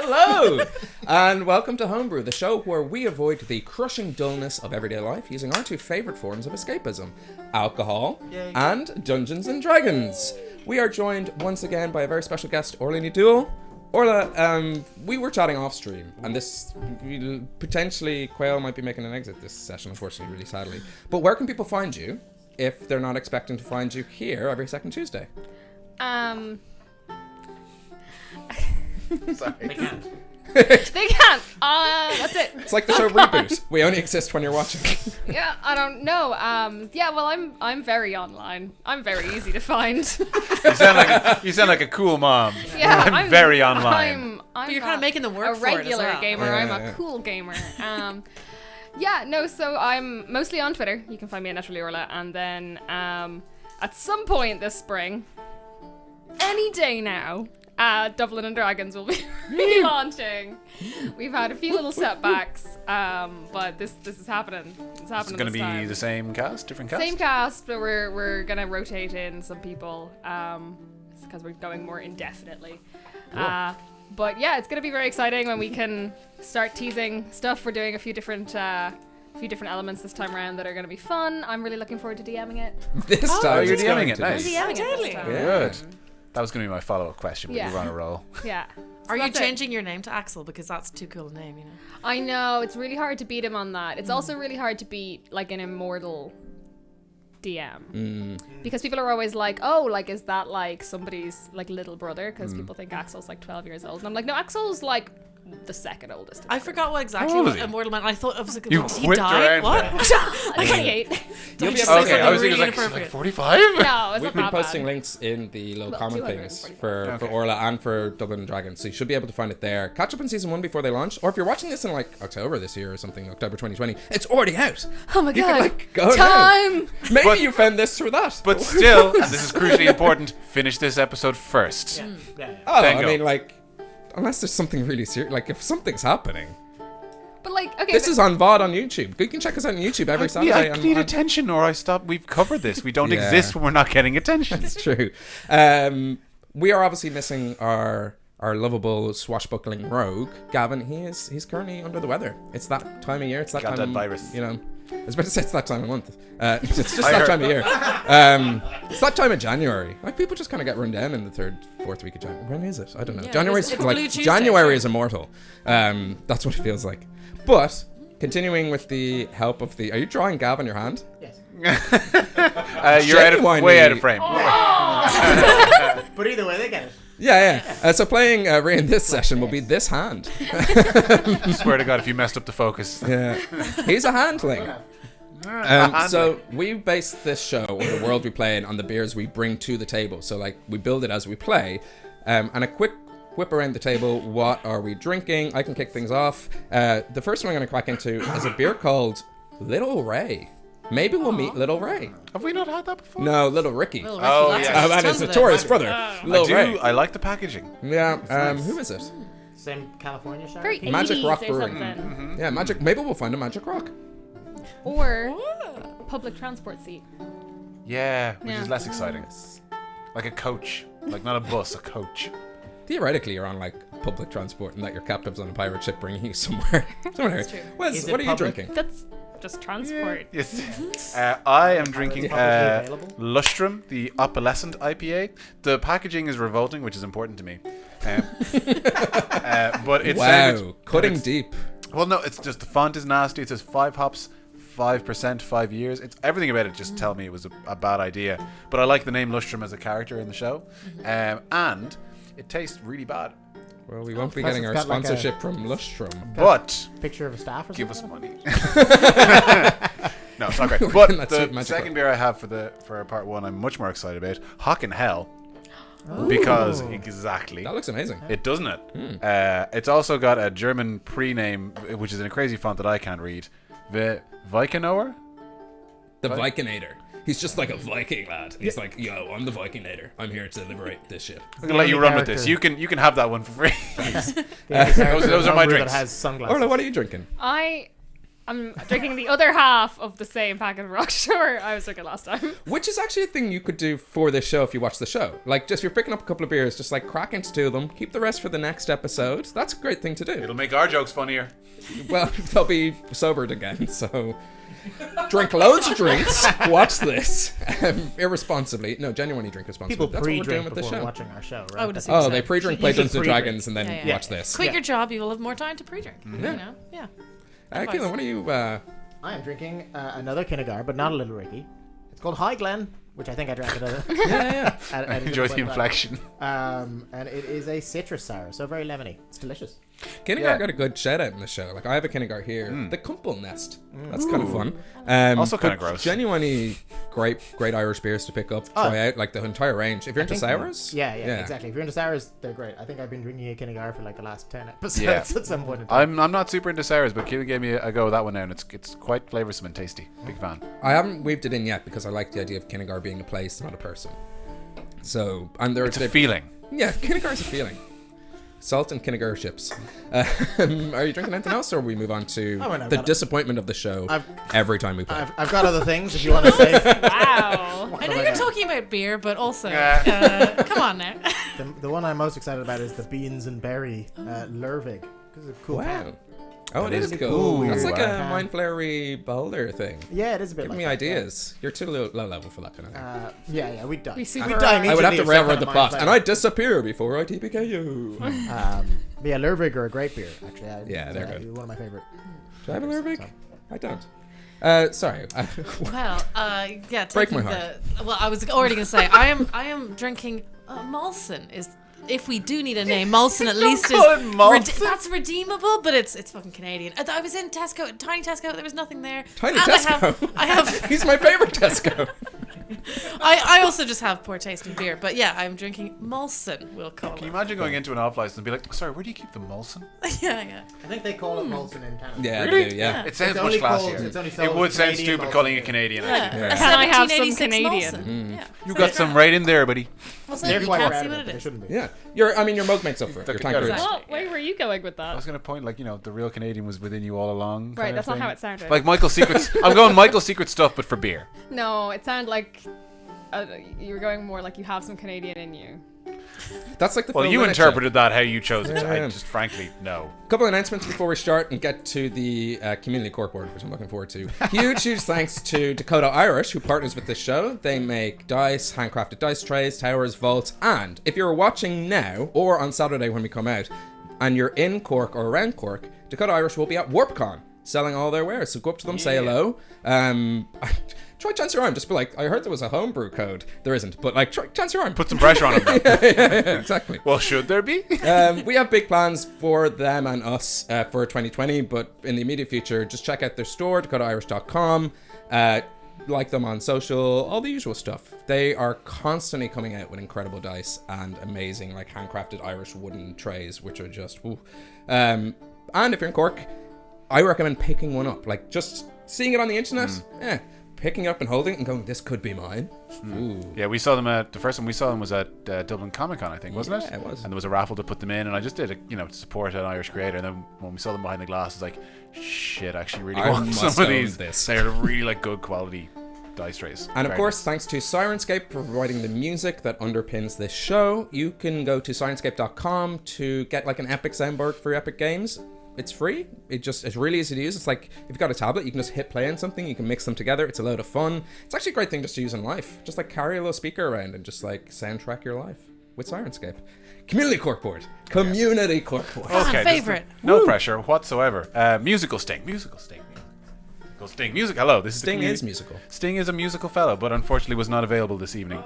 Hello, and welcome to Homebrew, the show where we avoid the crushing dullness of everyday life using our two favourite forms of escapism, alcohol and Dungeons and Dragons. We are joined once again by a very special guest, Orla Newduel. Orla, we were chatting off stream, and this potentially Quail might be making an exit this session, unfortunately, really sadly. But where can people find you if they're not expecting to find you here every second Tuesday? Sorry. They can't. They can't. That's it. It's like the show Reboot. We only exist when you're watching. Yeah, I don't know. Well, I'm very online. I'm very easy to find. You sound like a cool mom. Yeah, I'm very online. But you're kind of making them work a for it as regular well. gamer. I'm a cool gamer. So I'm mostly on Twitter. You can find me at Naturally Orla, and then at some point this spring, any day now, Dublin and Dragons will be relaunching. We've had a few little setbacks, but this is happening. It's happening. It's going to be time. the same cast, different cast? Same cast, but we're going to rotate in some people because we're going more indefinitely. Cool. But yeah, it's going to be very exciting when we can start teasing stuff. We're doing a few different elements this time around that are going to be fun. I'm really looking forward to DMing it. This time you're DMing it. Nice. DMing it totally. this time. Good. That was going to be my follow-up question, but Yeah. you were on a roll. Yeah. Are you That's it. changing your name to Axel because that's too cool a name, you know? I know, it's really hard to beat him on that. It's also really hard to beat like an immortal DM. Because people are always like, oh, like is that like somebody's like little brother? Because people think Axel's like 12 years old. And I'm like, no, Axel's like the second oldest. I forgot what exactly How old what is he? immortal meant. I thought it was like, You did he whipped die? around What? I'm 28. You'll be Just able to say Okay, I was something thinking really like inappropriate. 45? No, it's We've not been that posting bad. links in the little Well, comment 245. things for Orla and for Dublin and Dragons, so you should be able to find it there. Catch up on season 1 before they launch, or if you're watching this in like October this year or something, October 2020, it's already out. Oh my You god. can like go Time! now. Maybe But- you found this through that. But still, and this is crucially important, finish this episode first. oh, Then I go. mean, like, unless there's something really serious, like if something's happening. But like, okay. This is on VOD on YouTube. You can check us out on YouTube every Saturday. I need attention or I stop. We've covered this. We don't exist when we're not getting attention. It's true. We are obviously missing our lovable swashbuckling rogue, Gavin. He's currently under the weather. It's that time of year. It's that Got time. that virus. You know, I was about to say it's that time of month. It's just I that heard- time of year. It's that time of January. Like people just kind of get run down in the 3rd, 4th week of January. When is it? I don't know. Yeah, January's it's like Blue Tuesday, January sure. is immortal. That's what it feels like. But continuing with the help of the, are you drawing Gav on your hand? Yes. You're way out of frame. But either way, they get it. Yeah. So playing Ray in this session will be this hand. Swear to God, if you messed up the focus. Yeah, he's a handling. So we base this show or the world we play in on the beers we bring to the table. So like we build it as we play. And a quick whip around the table. What are we drinking? I can kick things off. The first one I'm going to crack into is a beer called Little Ray. Maybe we'll meet Little Ray. Have we not had that before? No, Little Ricky. Little Ricky, Oh, that's yeah. it. And Tons his of it. notorious brother, I Little Ray. do. I like the packaging. Yeah. Who is it? Same California show. very Magic 80s Rock or Brewing. something. Yeah, Magic. Maybe we'll find a Magic Rock. Or public transport seat. Yeah, which Yeah. is less exciting. Like a coach. Like not a bus, a coach. Theoretically, you're on like public transport and that your captive's on a pirate ship bringing you somewhere. That's true. Wes, Is it what are you public? drinking? That's just transport. Yes. I am drinking Publicly available? Lustrum, the Opalescent IPA. The packaging is revolting, which is important to me. But it's Cutting deep. Well, no, it's just the font is nasty. It says 5 hops, 5%, 5 years. It's everything about it just tell me it was a bad idea. But I like the name Lustrum as a character in the show, and it tastes really bad. Well, we won't be Plus getting it's our got like a- sponsorship from Lustrum. But Picture of a staff or give us something? money. No, it's not great. We're But getting that sweet the magic second one. beer I have for part 1, I'm much more excited about. Huck and Hell. Because exactly. That looks amazing. It doesn't it? It's also got a German pre-name, which is in a crazy font that I can't read. Vikinoer? The Vikinator. He's just like a Viking lad. He's like, yo, I'm the Vikinator. I'm here to liberate this shit. I'm gonna let you run with this. You can have that one for free. Those are my That drinks. has sunglasses. Orla, what are you drinking? I I'm drinking the other half of the same packet of Rockshore I was drinking last time. Which is actually a thing you could do for this show if you watch the show. Like, just if you're picking up a couple of beers, just like crack into 2 of them, keep the rest for the next episode. That's a great thing to do. It'll make our jokes funnier. Well, they'll be sobered again, so drink loads of drinks, watch this irresponsibly. No, genuinely drink responsibly. People That's what we're doing pre-drink with the before show. watching our show, right? I would That's- assume Oh, so. they pre-drink, You play should Dungeons and pre-drink. Dragons, and then Yeah, yeah. watch this. Quit Yeah. your job, you will have more time to pre-drink. You know? Yeah. Keelan, what are you... I am drinking another Kinnegar, but not a Little Ricky. It's called High Glen, which I think I drank yeah. I enjoy the inflection. And it is a citrus sour, so very lemony. It's delicious. Kinnegar Yeah. got a good shout out in the show. Like, I have a Kinnegar here. The Kumpel Nest. That's kind of fun. Also kinda but gross. Genuinely great Irish beers to pick up. Try out, like, the entire range. If you're into sours... Yeah, exactly. If you're into sours, they're great. I think I've been drinking a Kinnegar for like the last 10 episodes Yeah. at some point in time. I'm not super into sours, but Keelan gave me a go with that one now, and it's quite flavoursome and tasty. Big fan. I haven't weaved it in yet because I like the idea of Kinnegar being a place, not a person. So, and there It's a feeling. Yeah, Kinnegar is a feeling. Salt and Kinnegar ships. Are you drinking anything else, or we move on to Oh, no, the got it. disappointment of the show every time we play? I've got other things if you want to say. Wow. I know you're talking about beer, but also, Yeah. come on now. The one I'm most excited about is the beans and berry Lervig. This is a cool Wow. can. Oh, That it is is cool. cool. Ooh, That's like wow. a Mind Flarery Boulder thing. Yeah, it is a bit Give like me that, ideas. You're too low level for that kind of thing. Yeah, we'd die. We super We'd die are. I would have to immediately if railroad someone the of plot, mine and I'd disappear before I TPK you. But yeah, Lervig are a great beer, actually. Yeah, they're good. One of my favorite. Do I have a Lervig? I don't. Sorry. Well, yeah. Break my taking heart. Well, I was already gonna say I am drinking Molson. Is if we do need a name, Molson at least is call it Molson. that's redeemable, but it's fucking Canadian. I was in Tesco, tiny Tesco. There was nothing there. Tiny And Tesco. I have He's my favorite Tesco. I also just have poor taste in beer, but yeah, I'm drinking Molson. We'll call Can you it. imagine going into an off license and be like, sorry, where do you keep the Molson? Yeah. I think they call it Molson in Canada. Yeah, Really? they do, yeah. It sounds It's much only called- classier. it's only It sold would sound Canadian stupid Molson. calling it Canadian. Yeah. actually. A Can I have some 1786 Canadian? Molson. Yeah. You got some right in there, buddy. Well, so They're you quite can't proud see of what it, it but they is. shouldn't be. Yeah. Your mug makes up for it. Your Exactly. tankard is. What? Where were you going with I was that? going to point, like, the real Canadian was within you all along. Right, kind of that's not thing. how it sounded. Like Michael's Secrets. I'm going Michael's Secret stuff, but for beer. No, it sounded like you were going more like you have some Canadian in you. That's like the Well, Phil you Lynott interpreted that how you chose it. Yeah. I just frankly, no. Couple of announcements before we start and get to the community corkboard, which I'm looking forward to. Huge thanks to Dakota Irish, who partners with this show. They make dice, handcrafted dice trays, towers, vaults, and if you're watching now or on Saturday when we come out, and you're in Cork or around Cork, Dakota Irish will be at WarpCon selling all their wares. So go up to them, say hello. Try chance your arm. Just be like, I heard there was a homebrew code. There isn't, but like, try chance your arm. Put some pressure on him. yeah, exactly. Well, should there be? We have big plans for them and us for 2020, but in the immediate future, just check out their store, dakotairish.com. Like them on social, all the usual stuff. They are constantly coming out with incredible dice and amazing, like handcrafted Irish wooden trays, which are just woo. And if you're in Cork, I recommend picking one up. Like just seeing it on the internet, picking up and holding it and going, this could be mine. Ooh. Yeah, we saw them at the first one we saw them was at Dublin Comic Con, I think, wasn't it? Yeah, it was. And there was a raffle to put them in, and I just did it, to support an Irish creator. And then when we saw them behind the glass, it's like, shit, I actually really I want must some of own these. this. They're really like good quality dice trays. And of Very course, nice. thanks to Sirenscape for providing the music that underpins this show. You can go to sirenscape.com to get like an epic soundboard for your epic games. It's free. It's really easy to use. It's like if you've got a tablet, you can just hit play on something. You can mix them together. It's a load of fun. It's actually a great thing just to use in life. Just like carry a little speaker around and just like soundtrack your life with Sirenscape. Community corkboard. Community corkboard. Fan just favorite. no pressure whatsoever. Musical Sting. Music. Hello, this is the Sting community- is musical. Sting is a musical fellow, but unfortunately was not available this evening.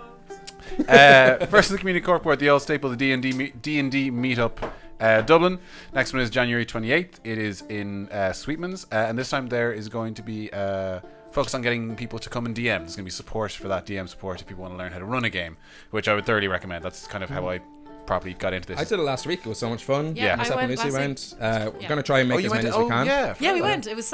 First in the community corkboard, the old staple, the D&D meetup, Dublin. Next one is January 28th. It is in Sweetman's, and this time there is going to be focused on getting people to come and DM. There's going to be support for that DM support if people want to learn how to run a game, which I would thoroughly recommend. That's kind of how I properly got into this. I did it last week. It was so much fun. Yeah, Myself I and went Lucy last went. We're going to try and make as many as we can. Yeah, Yeah, we went. It was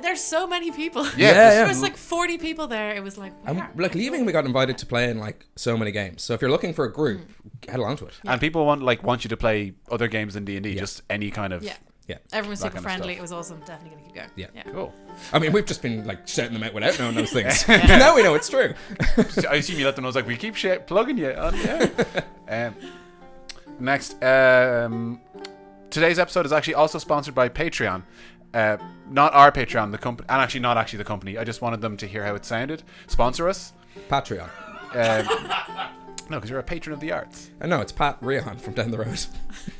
there's so many people. Yeah, There yeah. was like 40 people there. It was like, And where? like leaving, we got invited to play in like so many games. So if you're looking for a group, head along to it. And people want you to play other games than D&D, just any kind of Yeah. Yeah. Everyone's That super kind of friendly. stuff. It was awesome. Definitely going to keep going. Yeah. Cool. I mean, we've just been like shouting them out without knowing those things. Now we know it's true. I assume you let them know. I was like, we keep plugging you on the air. Next, today's episode is actually also sponsored by Patreon. Not our Patreon, the company, and actually not actually the company. I just wanted them to hear how it sounded. Sponsor us. Patreon. No, because you're a patron of the arts. I know, it's Pat Rihan from down the road.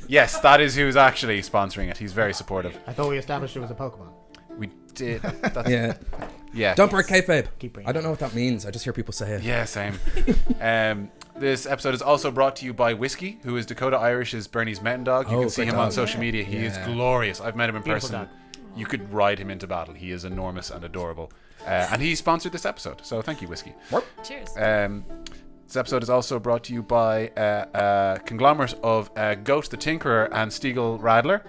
Yes, that is who's actually sponsoring it. He's very supportive. I thought we established it was a Pokemon. We did. That's, Yeah. Yeah. Don't break kayfabe. Keep bringing I don't know what that means. I just hear people say it. Yeah, same. This episode is also brought to you by Whiskey, who is Dakota Irish's Bernie's mountain dog. You Oh, can see great him dog. on social media. He is Yeah. glorious. I've met him in Beautiful person. dog. You could ride him into battle. He is enormous and adorable. And he sponsored this episode, so thank you, Whiskey. Cheers. This episode is also brought to you by a conglomerate of Goat the Tinkerer and Stiegel Radler,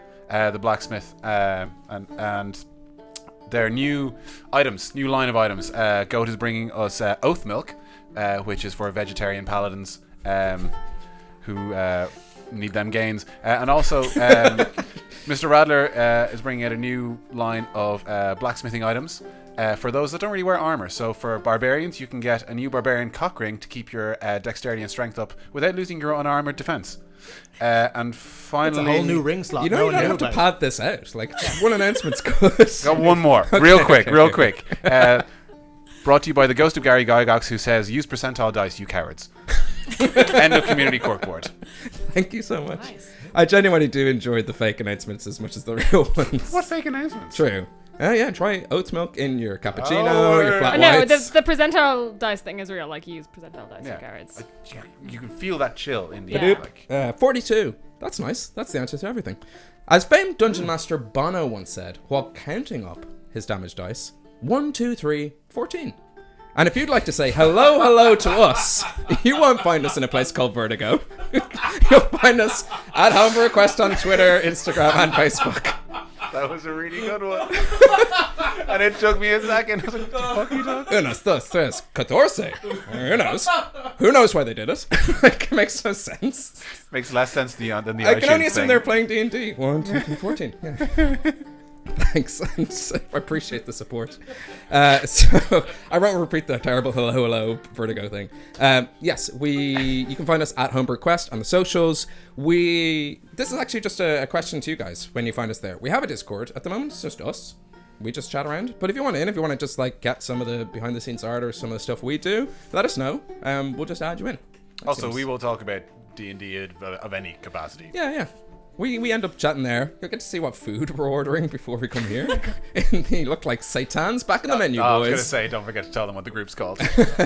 the blacksmith, and their new line of items. Goat is bringing us oath milk, which is for vegetarian paladins who need them gains. And also, Mr. Radler is bringing out a new line of blacksmithing items for those that don't really wear armor. So for barbarians, you can get a new barbarian cock ring to keep your dexterity and strength up without losing your unarmored defense. And finally, It's a whole new ring slot. You know, no you one don't knew have to about. pad this out. Like, one announcement's good. got one more, real quick. Brought to you by the ghost of Gary Gygax, who says, "Use percentile dice, you cowards." End of community corkboard. Thank you so much. Nice. I genuinely do enjoy the fake announcements as much as the real ones. What fake announcements? True. Yeah, try oat milk in your cappuccino, Oh, your flat No, whites. the percentile dice thing is real. Like, you use percentile dice Yeah. for carrots. You can feel that chill in the Yeah. air. Like, 42. That's nice. That's the answer to everything. As famed dungeon master Bono once said, while counting up his damage dice, 1, 2, 3, 14. And if you'd like to say hello to us, you won't find us in a place called Vertigo. You'll find us at Homebrew Request on Twitter, Instagram, and Facebook. that was a really good one. And it took me a second. I was like, what the fuck are you talking? Unos, dos, tres, catorce. Who knows? Who knows why they did it? It makes no sense. Makes less sense than the I can only iTunes assume thing. they're playing D&D. 1, 2, 3, 14. Yeah. Thanks. I appreciate the support. So I won't repeat the terrible hello Vertigo thing. Yes, you can find us at Homebrew Quest on the socials. This is actually just a question to you guys when you find us there. We have a Discord. At the moment, it's just us. We just chat around. But if you want to just like get some of the behind the scenes art or some of the stuff we do, let us know. We'll just add you in. Also, we will talk about D&D of any capacity. Yeah. We end up chatting there. You'll get to see what food we're ordering before we come here. They look like Satan's back in the menu, I was going to boys. say, don't forget to tell them what the group's called.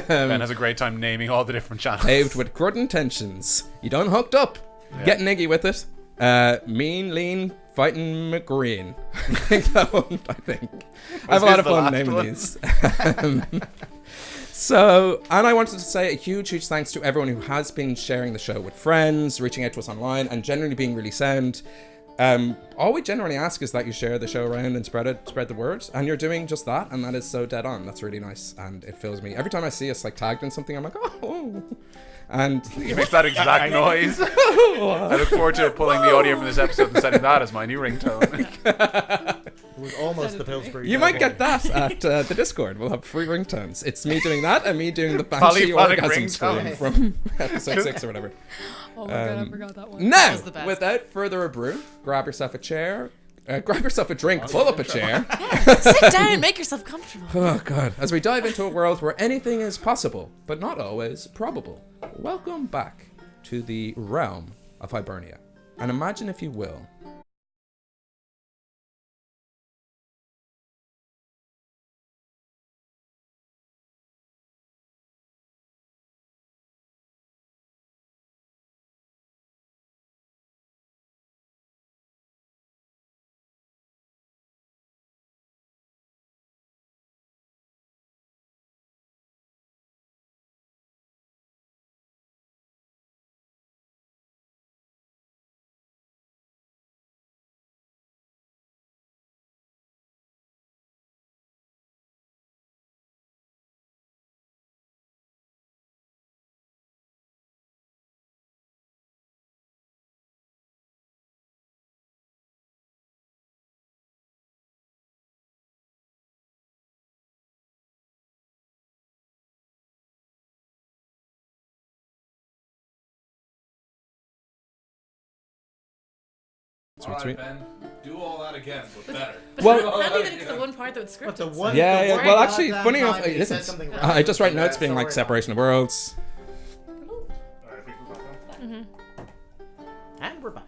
Ben has a great time naming all the different channels. Paved with good intentions. You done hooked up. Get niggy with it. Mean, lean, fighting McGreen. I think that one, I have a lot of the fun last naming one? these. So, and I wanted to say a huge thanks to everyone who has been sharing the show with friends, reaching out to us online, and generally being really sound. All we generally ask is that you share the show around and spread the word, and you're doing just that, and that is so dead on. That's really nice, and it fills me. Every time I see us like tagged in something, I'm like, oh. And He makes that exact noise. I look forward to pulling the audio from this episode and setting that as my new ringtone. It was almost the Pillsbury. you might get that at the Discord. We'll have free ringtones. It's me doing that and me doing the Banshee Polyphonic orgasm scream ringtone. from episode 6 or whatever. Oh my god, I forgot that one. Now, was the best. without further ado, grab yourself a chair, grab yourself a drink, pull up a chair. Sit down, make yourself comfortable. Oh god, as we dive into a world where anything is possible, but not always probable. Welcome back to the Realm of Hibernia. And imagine, if you will, Sweet, sweet. Ben, do all that again, but better. Well, Handy that it's the one part that's scripted. But the one. Yeah, the yeah. one Well, actually, goddamn funny enough, time it he said isn't. something I just write wrong, notes being like sorry separation of worlds. Alright, people back on. And we're back.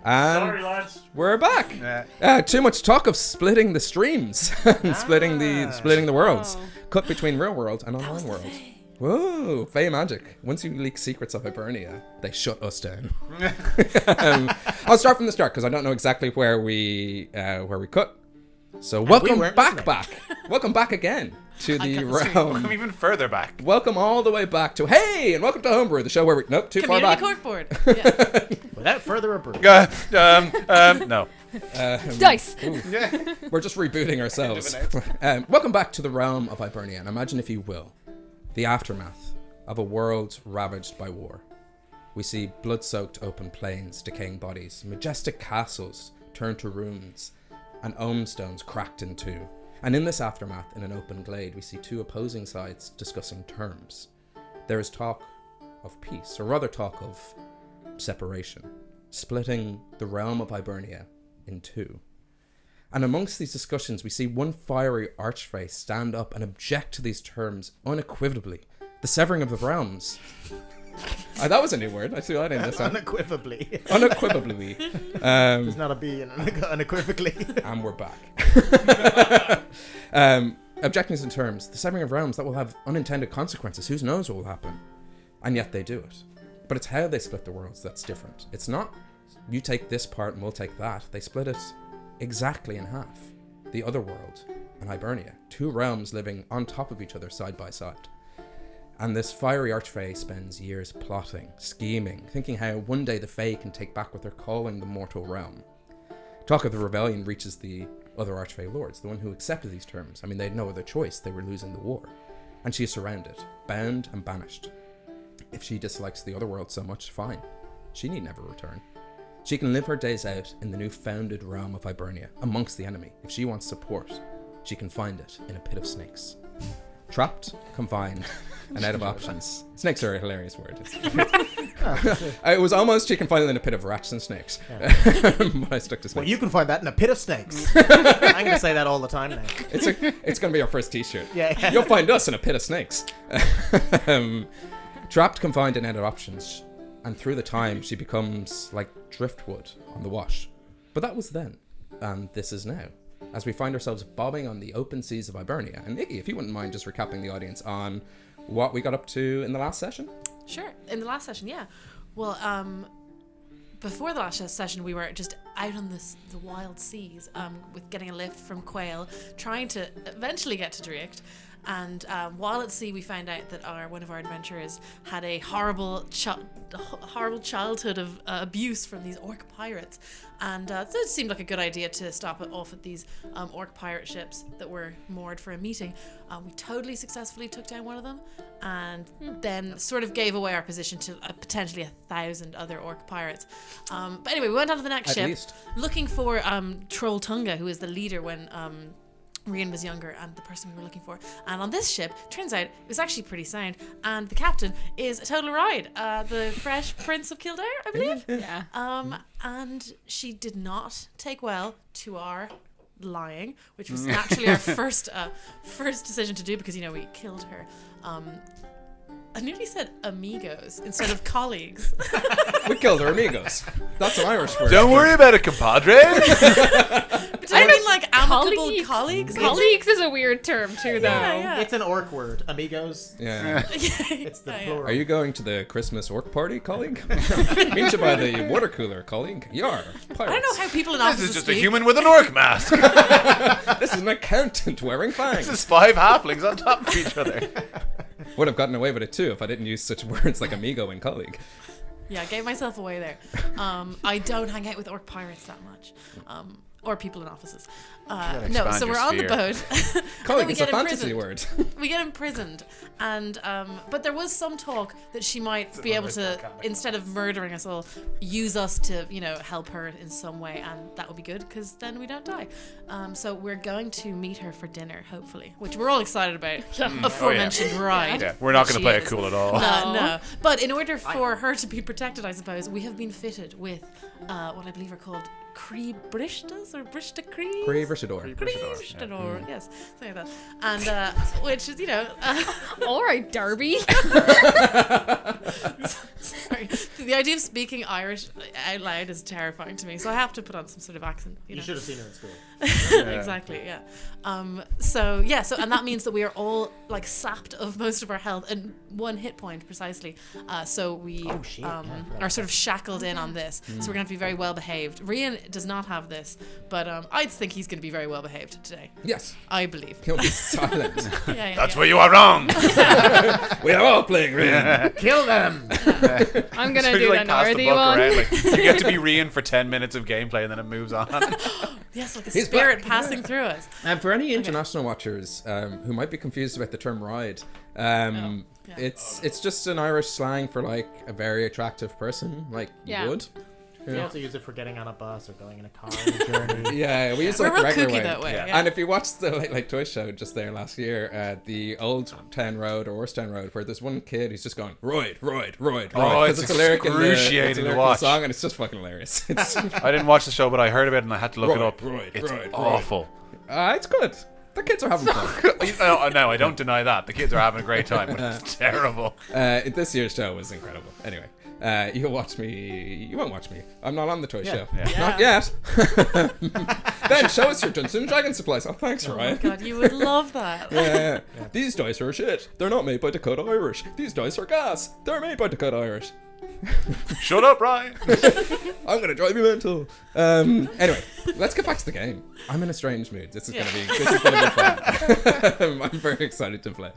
And Sorry, lads. we're back. Yeah. Too much talk of splitting the streams and splitting the worlds. Oh. Cut between real world and online world. Whoa, Fey magic. Once you leak secrets of Hibernia, they shut us down. I'll start from the start because I don't know exactly where we cut. So welcome weren't back, listening. welcome back again to the cut the stream. Come realm. even further back. Welcome all the way back to and welcome to Homebrew, the show where we too far Community back. corkboard. Yeah. Without further ado. No. Dice. We're just rebooting ourselves. Divinate. Welcome back to the realm of Hibernia, and imagine, if you will, the aftermath of a world ravaged by war. We see blood-soaked open plains, decaying bodies, majestic castles turned to ruins, and ohm stones cracked in two. And in this aftermath, in an open glade, we see two opposing sides discussing terms. There is talk of peace, or rather talk of separation, splitting the realm of Hibernia in two. And amongst these discussions, we see one fiery archfey stand up and object to these terms unequivocally. The severing of the realms. That was a new word. I see that in this. Unequivocally. Unequivocally. There's not a B in unequivocally. And we're back. Objecting to terms. The severing of realms, that will have unintended consequences. Who knows what will happen? And yet they do it. But it's how they split the worlds that's different. It's not, you take this part and we'll take that. They split it exactly in half. The other world and Hibernia. Two realms living on top of each other side by side. And this fiery archfey spends years plotting, scheming, thinking how one day the Fae can take back what they're calling the mortal realm. Talk of the rebellion reaches the other archfey lords, the one who accepted these terms. I mean, they had no other choice. They were losing the war. And she is surrounded, bound and banished. If she dislikes the other world so much, fine. She need never return. She can live her days out in the new founded realm of Hibernia, amongst the enemy. If she wants support, she can find it in a pit of snakes. Trapped, confined, and out of options. Snakes are a hilarious word. It was almost she can find it in a pit of rats and snakes. Yeah. But I stuck to snakes. Well, you can find that in a pit of snakes. I'm going to say that all the time now. It's going to be our first t-shirt. Yeah. You'll find us in a pit of snakes. Trapped, confined, and out of options. And through the time, she becomes like driftwood on the wash. But that was then. And this is now. As we find ourselves bobbing on the open seas of Hibernia. And Nikki, if you wouldn't mind just recapping the audience on what we got up to in the last session? Sure. In the last session, yeah. Well, before the last session, we were just out on the wild seas with getting a lift from Quail, trying to eventually get to Driect. And while at sea, we found out that one of our adventurers had a horrible childhood of abuse from these orc pirates. And so it seemed like a good idea to stop it off at these orc pirate ships that were moored for a meeting. We totally successfully took down one of them, and then sort of gave away our position to potentially 1,000 other orc pirates. But anyway, we went on to the next ship, looking for Troll Tunga, who is the leader when Rian was younger and the person we were looking for. And on this ship, turns out it was actually pretty sound, and the captain is a total ride, the Fresh Prince of Kildare, I believe. Yeah. And she did not take well to our lying, which was naturally our first decision to do, because we killed her. I nearly said amigos instead of colleagues. We killed our amigos. That's an Irish word. Don't worry about it, compadre. I mean, like, amicable colleagues. Colleagues is a weird term too, though. Yeah. It's an orc word. Amigos. Yeah. It's the plural. Are you going to the Christmas orc party, colleague? Meet you by the water cooler, colleague. Yar, pirates. I don't know how people in This offices is just a speak. human with an orc mask. This is an accountant wearing fangs. This is 5 halflings on top of each other. Would have gotten away with it too if I didn't use such words like amigo and colleague. Yeah, I gave myself away there. I don't hang out with orc pirates that much. or people in offices. gotta No, expand so your we're on the sphere. boat. Colleague, it's a fantasy word. We get imprisoned, and but there was some talk that she might be able to, instead of murdering us all, use us to, help her in some way, and that would be good because then we don't die. So we're going to meet her for dinner, hopefully, which we're all excited about. Aforementioned ride. Yeah, we're not going to She play it is. cool at all. No. But in order for her to be protected, I suppose, we have been fitted with what I believe are called Cree Brishtas or Brishta Cree? Cree Brishador. Brishador, yes, something like that. And which is, All right, Darby. sorry. The idea of speaking Irish out loud is terrifying to me, so I have to put on some sort of accent. You should have seen her in school. Exactly, yeah. So and that means that we are all like sapped of most of our health and 1 hit point precisely. So we are sort of shackled in on this. So we're gonna have to be very well behaved. Rian does not have this, but I think he's gonna be very well behaved today. Yes. I believe. He'll be silent. That's where you are wrong. We are all playing Rian. Kill them! I'm gonna So do you, the pass Northy book one. around, you get to be Rian for 10 minutes of gameplay and then it moves on. Yes, like a He's spirit back. passing through us. And for any international watchers who might be confused about the term ride, it's just an Irish slang for like a very attractive person, like Yeah. you would. You also use it for getting on a bus or going in a car on a journey. Yeah, we use it We're like the real regular kooky way. that way. Yeah. Yeah. And if you watched the Late Toy Show just there last year, the Old Town Road or Worst Town Road, where there's one kid who's just going ride. Oh, it's a lyric in the, excruciating it's a to lyric in the watch. song, and it's just fucking hilarious. It's, I didn't watch the show, but I heard about it and I had to look it up. It's right. awful. It's good. The kids are having fun. No, I don't deny that. The kids are having a great time, but it's terrible. This year's show was incredible. Anyway, you'll watch me. You won't watch me. I'm not on the toy show. Yeah. Not yet. Then show us your Dungeons and Dragons supplies. Oh, thanks, Ryan. God, you would love that. Yeah. These dice are shit. They're not made by Dakota Irish. These dice are gas. They're made by Dakota Irish. Shut up, Ryan. I'm gonna drive you mental. Anyway, let's get back to the game. I'm in a strange mood. This is gonna be fun. I'm very excited to play.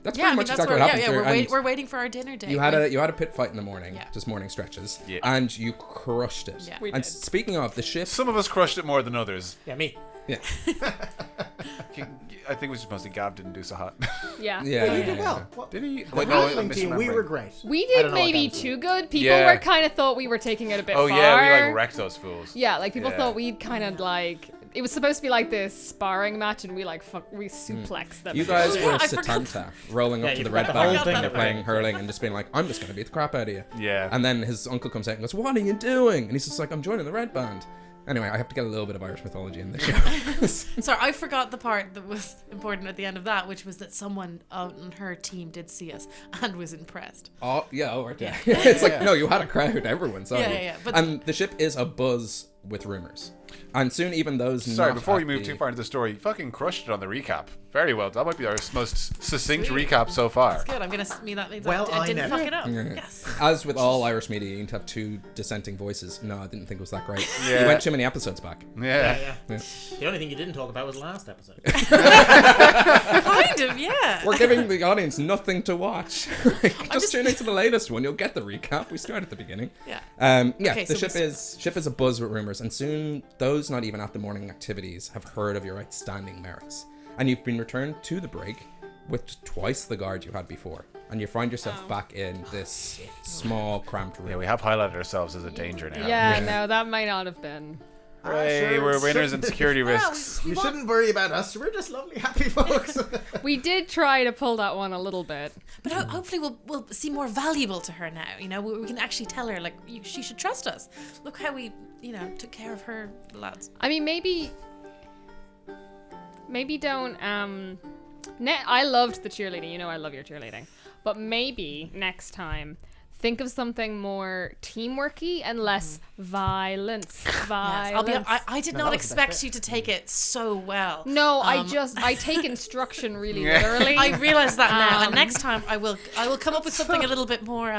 That's pretty much exactly what happened. here. We're waiting for our dinner date. You had a pit fight in the morning, Yeah. just morning stretches, Yeah. and you crushed it. Yeah. We And did. speaking of the ship, Some of us crushed it more than others. Yeah, me. yeah, I think it was mostly Gav didn't do so hot. Yeah. yeah, Well, you yeah, did yeah. well. Well, Did he? The Wait, no, I'm halfling team, we misremembering. were great. We I did don't know what maybe Gav's too good. People Yeah. were kind of thought we were taking it a bit Oh far. yeah, we like wrecked those fools. Yeah, like people Yeah. thought we'd kind of like it was supposed to be like this sparring match, and we suplexed them. You guys were I forgot. Satanta rolling Yeah, up to you the forgot red the whole band thing and they're about playing it. hurling and just being like, I'm just gonna beat the crap out of you. Yeah. And then his uncle comes out and goes, what are you doing? And he's just like, I'm joining the red band. Anyway, I have to get a little bit of Irish mythology in the show. Sorry, I forgot the part that was important at the end of that, which was that someone on her team did see us and was impressed. Oh, yeah, right, yeah. It's like, no, you had a crowd, everyone saw Yeah, you. yeah, yeah, but- And the ship is abuzz with rumours. And soon even those Sorry, not before we at move the- too far into the story, you fucking crushed it on the recap. Very well. That might be our most succinct recap so far. That's good. I'm gonna me that means Well, I I didn't never. fuck it up. Yeah. Yes. As with all Irish media, you need to have two dissenting voices. No, I didn't think it was that great. Yeah. You went too many episodes back. Yeah. The only thing you didn't talk about was last episode. Kind of, yeah. We're giving the audience nothing to watch. just just- tune into the latest one. You'll get the recap. We start at the beginning. Yeah. The Okay, so ship is abuzz with rumours, and soon those not even at the morning activities have heard of your outstanding merits, and you've been returned to the brig with twice the guard you had before, and you find yourself back in this small, cramped room. Yeah, we have highlighted ourselves as a danger now. Yeah, no, that might not have been. Hey, Sure, we're winners in shouldn't- security risks. You shouldn't worry about us. We're just lovely, happy folks. We did try to pull that one a little bit. But hopefully we'll seem more valuable to her now. You know, we can actually tell her like she should trust us. Look how we, took care of her lads. I mean, maybe don't. I loved the cheerleading. You know, I love your cheerleading. But maybe next time, think of something more teamworky and less violence. Yes, I did No, not that was the best expect bit. you to take it so well. No, I take instruction really literally. I realize that now, and Um, next time I will come up with something a little bit more,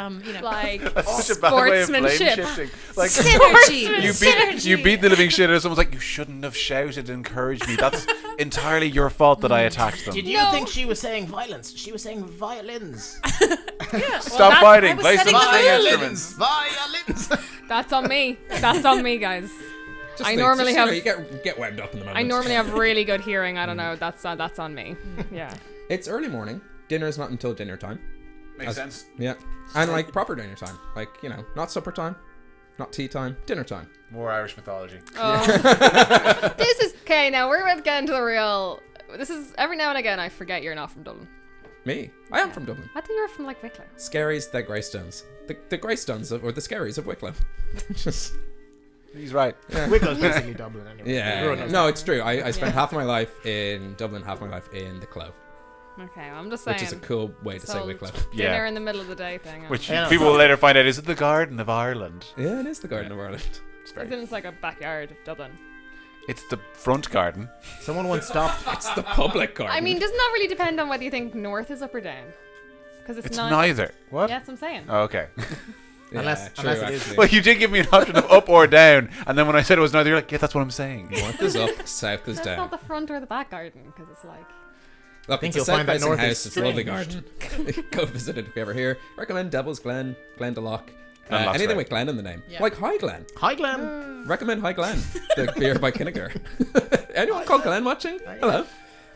like That's such a bad way of blame sportsmanship. shifting. Like synergy. you beat the living shit out of someone's like, you shouldn't have shouted and encouraged me. That's entirely your fault that I attacked them. Did you No. think she was saying violence? She was saying violins. Yeah, Stop that's- fighting. I was Play some setting the string mood. instruments. Violins. That's on me. That's on me, guys. Just I think, normally just, have. you know, you get wound up in the moment. I normally have really good hearing. I don't know. That's on me. Yeah. It's early morning. Dinner's not until dinner time. Makes sense. Yeah. And like proper dinner time. Like, you know, not supper time, not tea time, dinner time. More Irish mythology. Oh. This is okay. Now we're about to get into the real. This is every now and again I forget you're not from Dublin. Me? I am from Dublin. I thought you were from like Wicklow. Scaries, the Greystones. The Greystones, or the Scaries of Wicklow. Just... He's right. Wicklow's basically Dublin anyway. Yeah. No, it's true. I spent half my life in Dublin, half my life in the Clough. Okay, I'm just saying. Which is a cool way to say Wicklow. Dinner Yeah. in the middle of the day thing. Which Yeah, no, people will later find out is it the Garden of Ireland. Yeah, it is the Garden of Ireland. It's very. It's like a backyard of Dublin. It's the front garden. Someone once stopped. It's the public garden. I mean, doesn't that really depend on whether you think north is up or down? Because It's not. neither. What? Yeah, that's what I'm saying. Oh, okay. Yeah, Unless true, it is. actually. Well, you did give me an option of up or down, and then when I said it was neither, you're like, yeah, that's what I'm saying. North is up, south is That's down. not the front or the back garden, because it's like. Look, think it's a you'll find that south-facing north house. is It's a lovely strange. garden. Go visit it if you're ever here. Recommend Devil's Glen, Glendalough. Glenloch's Anything right. with Glen in the name. Yeah. Like High Glen. Hi, Glenn. Recommend High Glen, the beer by Kinniger. Anyone called Glen watching? Hello.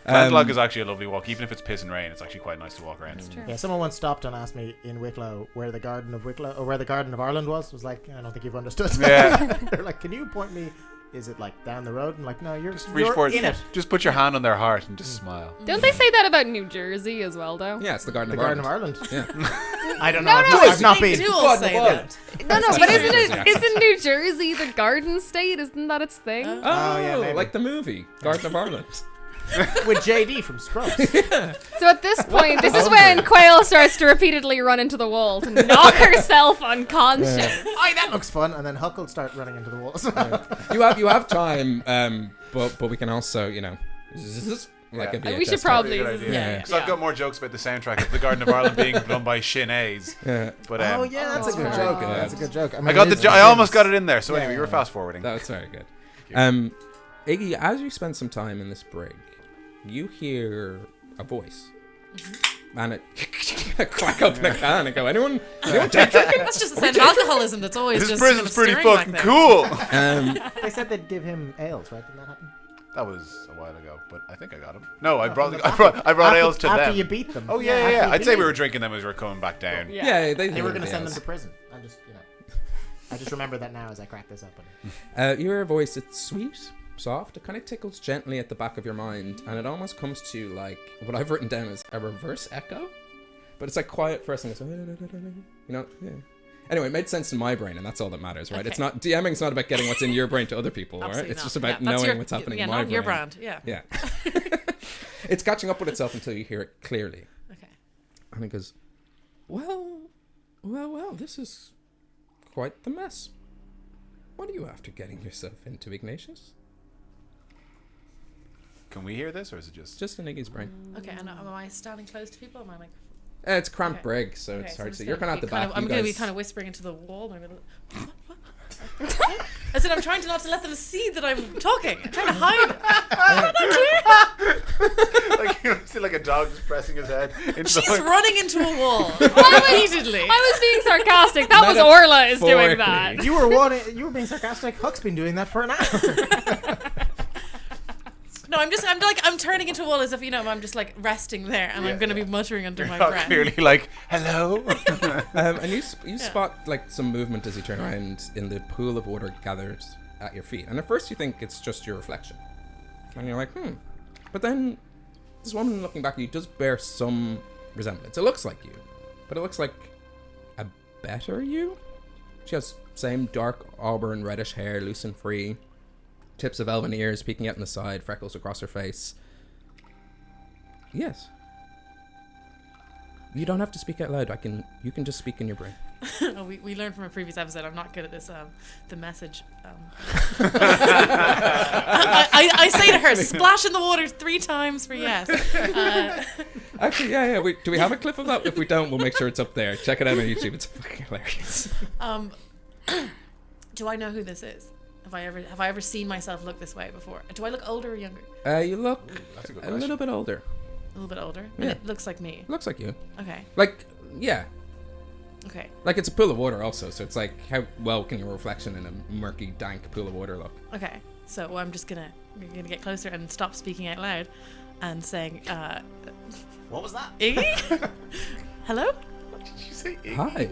Glendalough is actually a lovely walk, even if it's piss and rain. It's actually quite nice to walk around. True. Yeah, someone once stopped and asked me in Wicklow where the Garden of Wicklow or where the Garden of Ireland was. I was like, I don't think you've understood. Yeah. They're like, can you point me? Is it like down the road? I'm like, no, you're Reach you're for it. in it. Just put your hand on their heart and just smile. Don't they say that about New Jersey as well, though? Yeah, it's the Garden The of Garden Ireland. of Ireland. Yeah. I don't know. No, I've not They been. do all say that. No, but Jersey, isn't actually. New Jersey the Garden State? Isn't that its thing? Oh, yeah, maybe. like the movie Garden of Ireland. With JD from Scrubs. So at this point, this is when Quail starts to repeatedly run into the wall to knock herself unconscious. Aye, that looks fun. And then Huck will start running into the walls. You have time, but we can also, you know, like a VHS. We should tape. probably. Good idea. Yeah. Because I've got more jokes about the soundtrack of the Garden of Ireland being done by Shin A's. Yeah. But Oh yeah, that's a good joke. Yeah. That's a good joke. mean, I got it the. is- I almost got it in there. So Yeah, anyway, you were yeah. fast forwarding. That's very good. you. Iggy, as you spend some time in this brig, you hear a voice. And it crack open a can and go, anyone take drinking? That's just the sense of alcoholism that's always This just prison's kind of pretty stirring back fucking there. cool. They said they'd give him ales, right? Didn't that happen? That was a while ago, but I think I got them. No, I brought ales to after them. you beat them. Oh yeah, After yeah. you I'd beat say we them. were drinking them as we were coming back down. Yeah, They were going to send them to prison. I just remember that now as I crack this up. You hear a voice, it's sweet, soft, it kind of tickles gently at the back of your mind, and it almost comes to like what I've written down as a reverse echo, but it's like quiet first and it's you know, yeah. Anyway, it made sense in my brain, and that's all that matters, right? Okay. It's not DMing's not about getting what's in your brain to other people, right? Absolutely It's not. just about Yeah, that's knowing your- what's happening yeah, in my not brain. your brand. Yeah. Yeah. It's catching up with itself until you hear it clearly. Okay. And it goes, well, this is quite the mess. What are you after getting yourself into, Ignatius? Can we hear this, or is it just? Just in Iggy's brain. Okay. And am I standing close to people? Am I like? It's cramped Okay. brig, so Okay, it's so hard I'm to see. just You're gonna kind of at the be kind back. I'm you going to be guys- kind of whispering into the wall. Maybe. I said I'm trying to not to let them see that I'm talking. I'm trying to hide. Like you see, like a dog just pressing his head into She's the. running into a wall repeatedly. I was being sarcastic. That was Orla is doing that. Metaphorically. You were being sarcastic. Huck's been doing that for an hour. No, I'm turning into a wall as if, you know, I'm just like resting there and I'm going to be muttering under my Not breath. clearly like hello. And you spot like some movement as you turn around in the pool of water gathered at your feet. And at first you think it's just your reflection. And you're like, But then this woman looking back at you does bear some resemblance. It looks like you, but it looks like a better you. She has same dark auburn reddish hair, loose and free. Tips of elven ears peeking out on the side, freckles across her face. Yes. You don't have to speak out loud. You can just speak in your brain. Oh, we learned from a previous episode. I'm not good at this. The message. I say to her, splash in the water 3 times for yes. Actually, yeah. Do we have a clip of that? If we don't, we'll make sure it's up there. Check it out on YouTube. It's fucking hilarious. Do I know who this is? Have I ever seen myself look this way before? Do I look older or younger? You look That's a good a question. little bit older. A little bit older. Yeah. And it looks like me. Looks like you. Okay. Like, yeah. Okay. Like, it's a pool of water also, so it's like, how well can your reflection in a murky, dank pool of water look? Okay. So I'm just gonna get closer and stop speaking out loud, and saying, What was that? Iggy? Hello? What did you say? Iggy? Hi.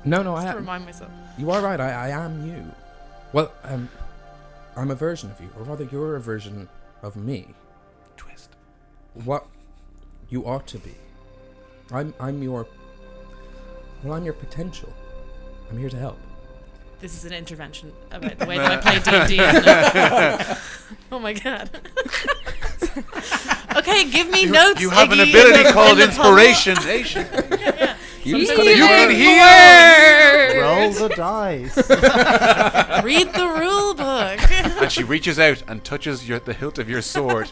No, I To am. remind myself. You are right, I am you. Well, I'm a version of you, or rather, you're a version of me. Twist. What you ought to be. I'm your potential. I'm here to help. This is an intervention about the way that I play D&D, isn't it? Oh my god. Okay, give me notes. You have an Iggy, ability called in the puzzle. inspiration. Nation. You can hear. Roll the dice. Read the rule book. And she reaches out and touches the hilt of your sword.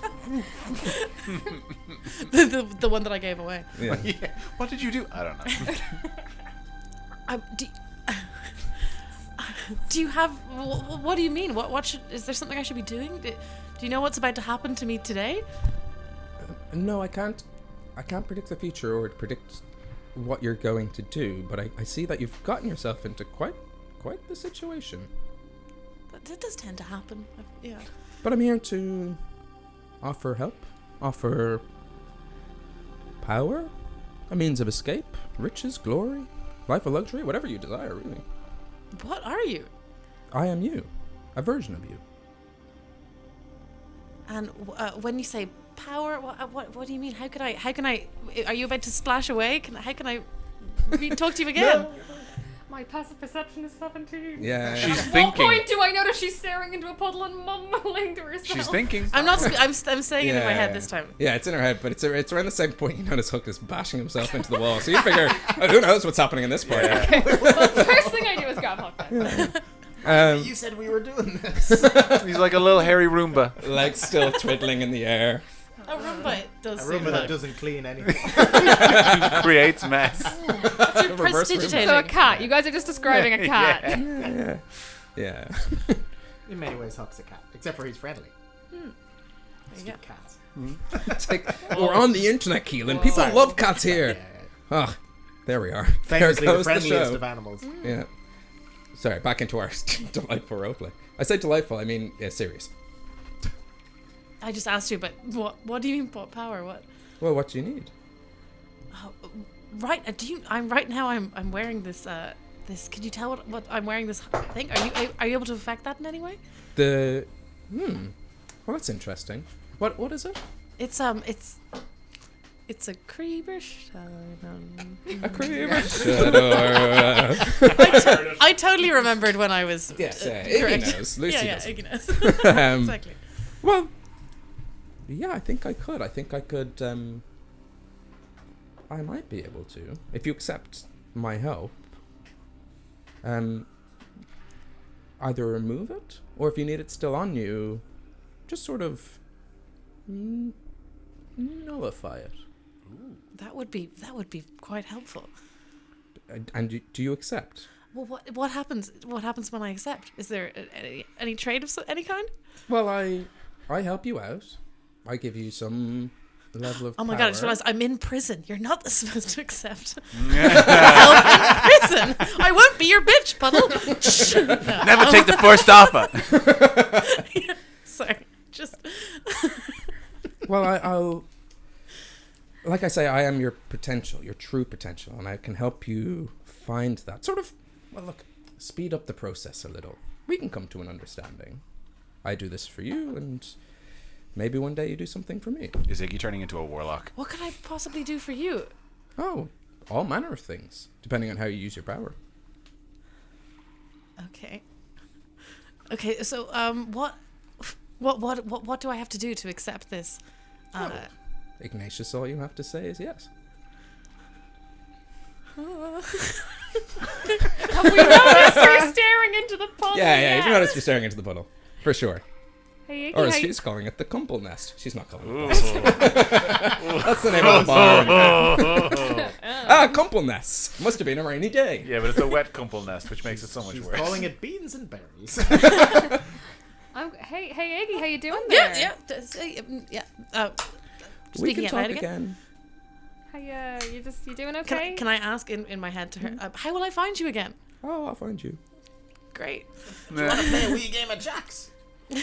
the one that I gave away. Yeah. Yeah. What did you do? I don't know. Do you have? What do you mean? Is there something I should be doing? Do you know what's about to happen to me today? No, I can't predict the future or predict what you're going to do, but I see that you've gotten yourself into quite the situation. That does tend to happen. Yeah. But I'm here to offer help, offer power, a means of escape, riches, glory, life of luxury, whatever you desire, really. What are you? I am you, a version of you. And when you say power, what do you mean? How can I? Are you about to splash away? How can I talk to you again? My passive perception is 17. Yeah. She's At what thinking. point do I notice she's staring into a puddle and mumbling to herself? She's thinking. I'm not. I'm saying it in my head this time. Yeah, it's in her head, but it's around the same point you notice Huck is bashing himself into the wall. So you figure, who knows what's happening in this part? Okay. Well, the first thing I do is grab Huck then. You said we were doing this. He's like a little hairy Roomba. Legs still twiddling in the air. A Roomba does. A Roomba that seem doesn't clean anything. Creates mess. like prestidigitating. So a cat. You guys are just describing a cat. Yeah. In many ways, Huck's a cat, except for he's friendly. There you Stupid go. cats. It's like, we're on the internet, Keelan. People Sorry. love cats Yeah, here. yeah. Oh, there we are. Famously there the goes friendliest show. of animals. Yeah. Sorry, back into our delightful roleplay. I say delightful, I mean serious. I just asked you, but what do you mean power? What? Well, what do you need? Oh, right. I'm right now. I'm wearing this. This. Can you tell what I'm wearing? This thing. Are you able to affect that in any way? Well, that's interesting. What is it? It's a creeper A creeper. I totally remembered when I was. Yes, Iggy correct. knows. Lucy yeah, doesn't. Iggy knows. Exactly. Well, yeah, I think I could. I might be able to, if you accept my help. Either remove it, or if you need it still on you, just sort of nullify it. That would be quite helpful. And do you accept? Well, what happens? What happens when I accept? Is there any trade of any kind? Well, I help you out. I give you some level of Oh my power. god! I just realized I'm in prison. You're not supposed to accept help in prison. I won't be your bitch, Puddle. No. Never take the first offer. Sorry, just. Well, I'll. Like I say, I am your potential, your true potential, and I can help you find that. Sort of, well, look, speed up the process a little. We can come to an understanding. I do this for you, and maybe one day you do something for me. Is Iggy turning into a warlock? What could I possibly do for you? Oh, all manner of things, depending on how you use your power. Okay. Okay. So, what do I have to do to accept this? Ignatius, all you have to say is yes. Have we noticed you're staring into the puddle? Yeah, you've noticed you're staring into the puddle. For sure. Hey, Iggy, Or as how she's calling it, the Kumple Nest. She's not calling it that. That's the name of the bar. Kumple Nest. Must have been a rainy day. Yeah, but it's a wet kumple nest, which makes it so much She's worse. calling it beans and berries. Hey, Iggy, how you doing there? Yeah. We can Speaking out talk loud again. You doing okay? Can I ask in my head to her, how will I find you again? Oh, I'll find you. Great. Want to play a wee game of jacks?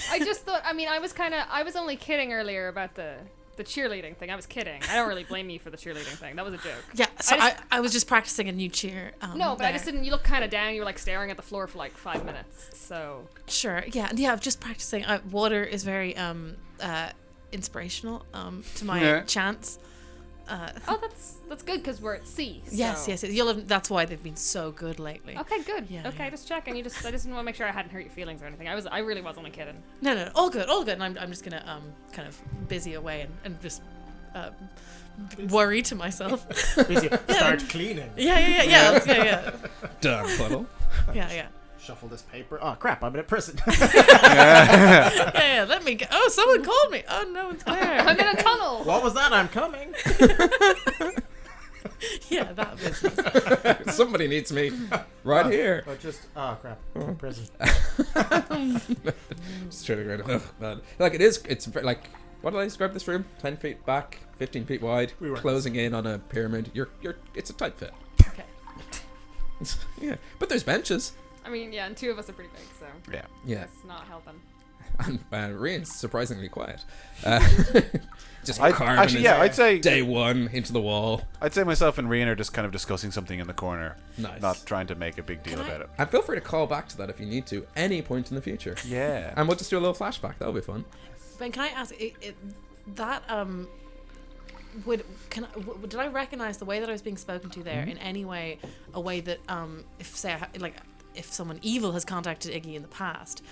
I just thought. I mean, I was only kidding earlier about the cheerleading thing. I was kidding. I don't really blame you for the cheerleading thing. That was a joke. Yeah, so I was just practicing a new cheer. No, but I just didn't. You look kind of down. You were like staring at the floor for like 5 minutes. So Sure. Yeah. I'm just practicing. Water is very inspirational to my chants. oh, that's good because we're at sea. So. Yes. That's why they've been so good lately. Okay, good. Yeah, okay, yeah. just checking. I just want to make sure I hadn't hurt your feelings or anything. I really was only kidding. No, all good. And I'm just gonna kind of busy away and just worry to myself. Busy. Start cleaning. Yeah. Damn puddle. Yeah. Shuffle this paper. Oh crap! I'm in a prison. Yeah. Let me go. Oh, someone called me. Oh, no one's there. I'm in a tunnel. What was that? I'm coming. Yeah, that business. Somebody needs me right here. Oh crap! I'm in prison. Just trying to go. Oh, man. Like it's like, what did I describe this room? 10 feet back, 15 feet wide, We were- closing in on a pyramid. It's a tight fit. Okay. Yeah, but there's benches. I mean, yeah, and 2 of us are pretty big, so Yeah, it's not helping. and Rian's surprisingly quiet. Just I'd carving his I'd say day one into the wall. I'd say myself and Rian are just kind of discussing something in the corner, Nice. not trying to make a big deal about it. And feel free to call back to that if you need to, any point in the future. Yeah. And we'll just do a little flashback. That'll be fun. Ben, can I ask that did I recognize the way that I was being spoken to there in any way, a way that if someone evil has contacted Iggy in the past,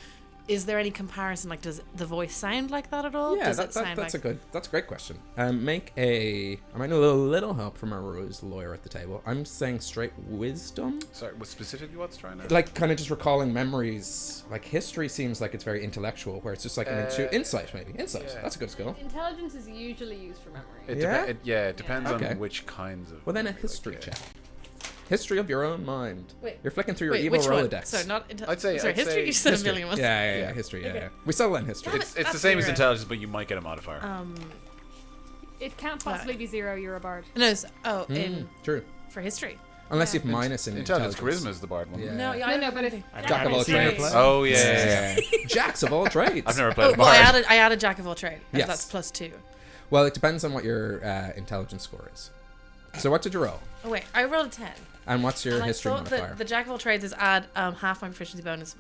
is there any comparison? Like, does the voice sound like that at all? Yeah, that's a great question. I'm gonna need a little help from our rose lawyer at the table. I'm saying straight wisdom. Sorry, what specifically what's trying to... Like, kind of just recalling memories. Like, history seems like it's very intellectual, where it's just like an insight, maybe. Insight. yeah. That's a good skill. Intelligence is usually used for memory. It depends Okay. on which kinds of... Well, then a history check. History of your own mind. Wait. You're flicking through your evil which one? Rolodex. Sorry, not I'd history. say You said History. a million ones. Yeah, history. Yeah, Okay. yeah. We settle in history. Damn It's That's the same as zero. intelligence, but you might get a modifier. It can't possibly be 0. You're a bard. No. In True. for history. Unless you've minus in Intelligence, intelligence. charisma is the bard one. Yeah. No, but if Jack of all trades. Oh, yeah. Jacks of all trades. I've never played a Well, bard. I added jack of all trade. Yes. That's +2. Well, it depends on what your intelligence score is. So what did you roll? Oh wait, I rolled a 10. And what's your And history I thought modifier? that the jack of all trades is add half my proficiency bonus,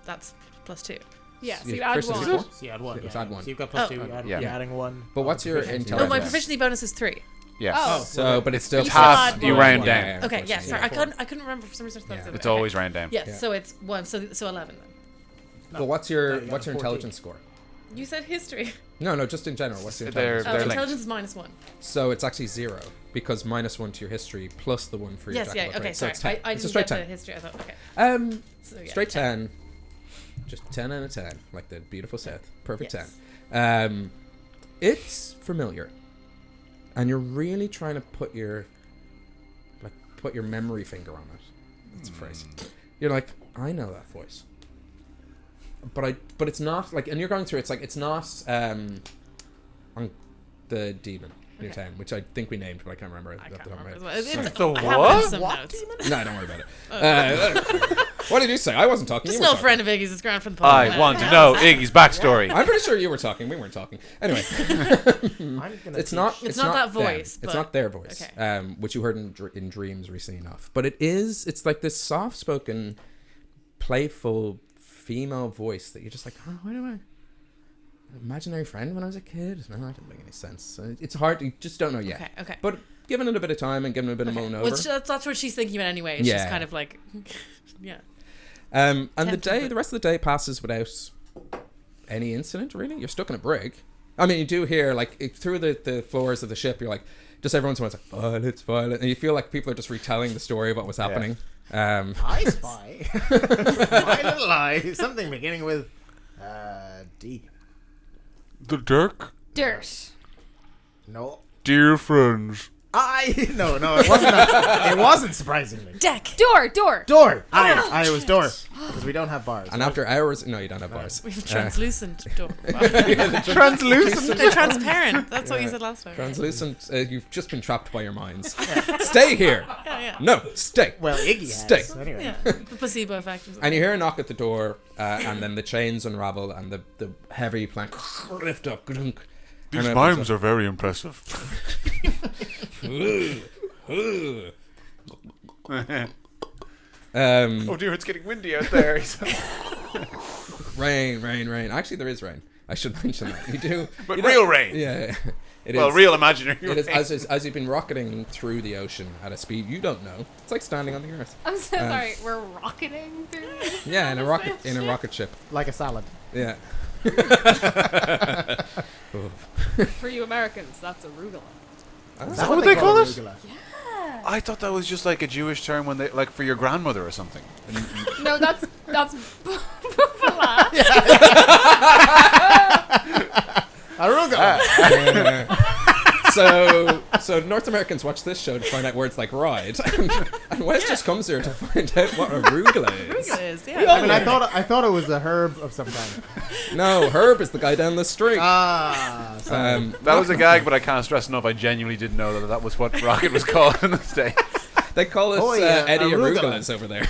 that's +2. yeah, so Your you add proficiency 1. score? So you add one. Just Yeah. add one. So you've got +2. Yeah. You're adding one. But what's your proficiency. intelligence? Oh, my Yes. proficiency bonus is 3. Yes. Oh. So, but it's still You half, add you one. round Yeah, down. yeah, Okay, yeah, unfortunately. sorry, I couldn't remember for some reason. I thought it was It's okay. always round down. Yes, Yeah. so it's 1, so 11 then. But what's your No, you got what's your 14. intelligence score? You said history. No, just in general. What's your They're- intelligence? Oh, linked. intelligence is -1. So it's actually 0 because -1 to your history plus the 1 for your Yes, jack yeah, of all okay, trades. So sorry. it's 10. I It's a didn't straight get the 10. history, I thought, okay. So, yeah, Straight 10. Just 10 out of 10, like the beautiful South. Perfect Yes. 10. It's familiar, and you're really trying to put your memory finger on it. That's a phrase. You're like, I know that voice, but it's not like, and you're going through. It's not on the demon in your town, which I think we named, but I can't remember. I off the can't top of my remember. head. The I have what? some notes. No, don't worry about it. What did you say? I wasn't talking. Just you were no talking. friend of Iggy's is ground from the I want to know Iggy's backstory. I'm pretty sure you were talking. We weren't talking. Anyway, I'm gonna it's not. It's not that them. voice, It's but- not their voice. Okay. Which you heard in dreams recently enough. But it is. It's like this soft-spoken, playful female voice that you're just like, oh, why do I? Imaginary friend when I was a kid? No, that doesn't make any sense. So it's hard. You just don't know yet. Okay. But giving it a bit of time and giving it a bit of mulling over. Which that's what she's thinking about anyway. It's Yeah. just kind of like, yeah. And Tempting, but- the rest of the day passes without any incident, really. You're stuck in a brig. I mean, you do hear, like, through the floors of the ship, you're like, just every once in a while, it's like, violence, violence. And you feel like people are just retelling the story of what was happening. I spy. My little eye. Something beginning with D. The Dirk? Dirt. No. Dear friends, No, it wasn't. It wasn't surprisingly. Deck. Door. I was door because we don't have bars. And after hours, no, you don't have bars. We have translucent door. Translucent. They're transparent. That's what you said last time. Translucent. You've just been trapped by your minds. Stay here. Yeah. No, stay. Well, Iggy has. Stay. Anyway. Yeah. The placebo effect. And you hear a knock at the door, and then the chains unravel, and the heavy plank lift up. These mimes are very impressive. Oh dear, it's getting windy out there. Rain. Actually, there is rain. I should mention that. You do. But you real rain. Yeah. It Well, is. real imaginary It is rain. as you've been rocketing through the ocean at a speed you don't know. It's like standing on the earth. I'm so sorry. We're rocketing through. Yeah, in a rocket ship. Like a salad. Yeah. For you Americans, that's arugula. Is that what they call it? arugula? I thought that was just like a Jewish term when they, like, for your grandmother or something. No, that's bufala. Arugula. So North Americans watch this show to find out words like ride, and Wes just comes here to find out what arugula is. Arugula is, yeah. I mean, I thought it was a herb of some kind. No, Herb is the guy down the street. Sorry. That was a gag, but I can't stress enough. I genuinely didn't know that was what rocket was called in the States. They call us Eddie Arugulas over there.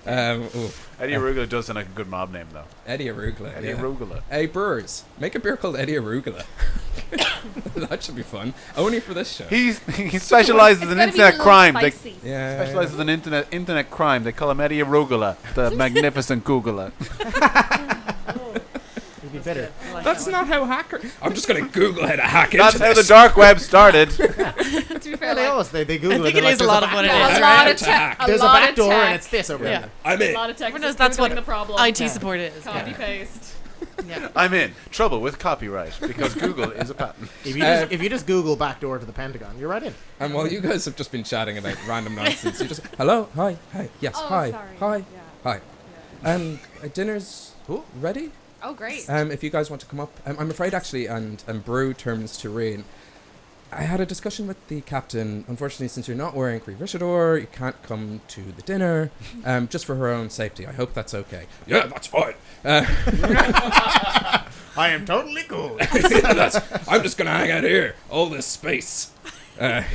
Eddie Arugula does sound like a good mob name, though. Eddie Arugula. Eddie yeah. Arugula. Hey, brewers, make a beer called Eddie Arugula. That should be fun. Only for this show. He specializes in internet crime. They Yeah. specializes in internet crime. They call him Eddie Arugula, the magnificent Googler. You'd be bitter. That's not how hacker. I'm just gonna Google how to hack That's into how the this. dark web started. To be fair, They like, always they Google I think it. it is a lot of what it a is. lot of to tech. hack. There's a lot back of door tech. and it's this over Yeah. here. I'm A in. lot of tech. Everyone knows that's what the problem. IT support is. Copy paste. Yeah. I'm in trouble with copyright because Google is a patent. If you just Google backdoor to the Pentagon, you're right in. And while you guys have just been chatting about random nonsense, you just hello, hi, yes, Oh, hi, sorry. hi, Yeah. hi. Dinner's ready. Oh, great. If you guys want to come up, I'm afraid actually, and brew turns to rain. I had a discussion with the captain. Unfortunately, since you're not wearing Revishador, you can't come to the dinner. Just for her own safety. I hope that's okay. Yeah, that's fine. I am totally cool. I'm just gonna hang out here. All this space. That's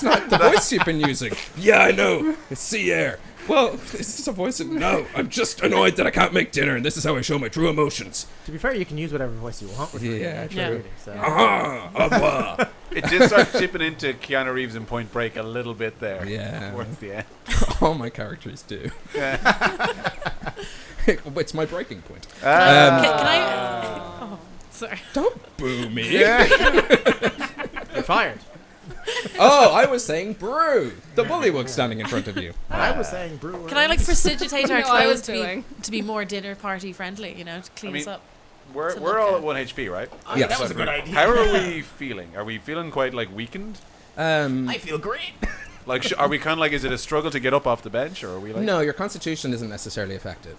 not the voice you've been using. Yeah, I know. It's sea air. Well, is this a voice? No, I'm just annoyed that I can't make dinner, and this is how I show my true emotions. To be fair, you can use whatever voice you want. With Yeah, it, Yeah. really, so. Ah, au revoir. It did start chipping into Keanu Reeves in Point Break a little bit there. Yeah. Towards the end. All my characters do. It's my breaking point. Can I? Oh, sorry. Don't boo me. You're fired. Oh, I was saying brew. The bullywug standing in front of you. I was saying brewer. Can I like prestigitate our No, I was clothes to be more dinner party friendly? You know, to clean us up. We're To all look at at. 1 HP, right? Yeah. That was a good idea. How are we feeling? Are we feeling quite like weakened? I feel great. Like, are we kind of like? Is it a struggle to get up off the bench, or are we like? No, your constitution isn't necessarily affected.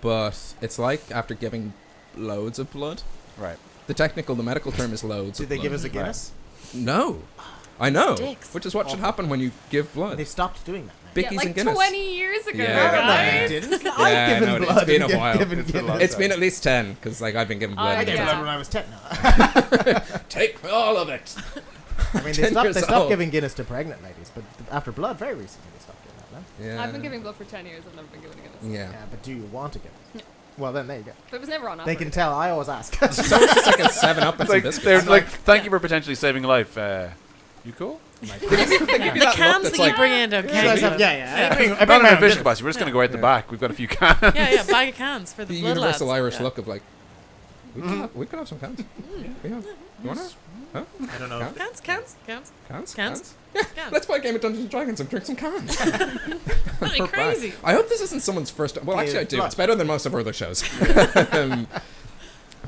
But it's like after giving loads of blood. Right. The medical term is loads Did of they blood. give us a Guinness? No. I know. Sticks. Which is what should happen when you give blood. They stopped doing that. Bickies yeah, like and Guinness. 20 years ago, Yeah. guys. didn't. Yeah, I've given no, it's blood. been a and while. given It's been a Guinness. long It's been at least 10, because like I've been given blood. I gave Yeah. blood when I was 10 now. Take all of it. I mean, 10 they years stopped old. giving Guinness to pregnant ladies, but after blood, very recently they stopped doing that, no? Yeah. I've been giving blood for 10 years. I've never been giving Guinness. Yeah. Yeah, but do you want to give it? Well, then there you go. But it was never on offer. They can tell. I always ask. So it's just like a 7-Up and It's some like biscuits. they're like, thank you for potentially saving a life. You cool? They give you The that look cans that's that you like, bring in, You okay? guys have- yeah. I bring Not my an own official Guinness. boss. We're just going to go out the back. We've got a few cans. Yeah, bag of cans for the, the blood universal lads. Irish Yeah. look of like, we can have some cans. Yeah. You want to? Huh? I don't know. Cans? Cans. Cans? Cans. Let's play a game of Dungeons & Dragons and drink some cans. That'd be Right. crazy. I hope this isn't someone's first. Well, actually, I do. blood. It's better than most of our other shows.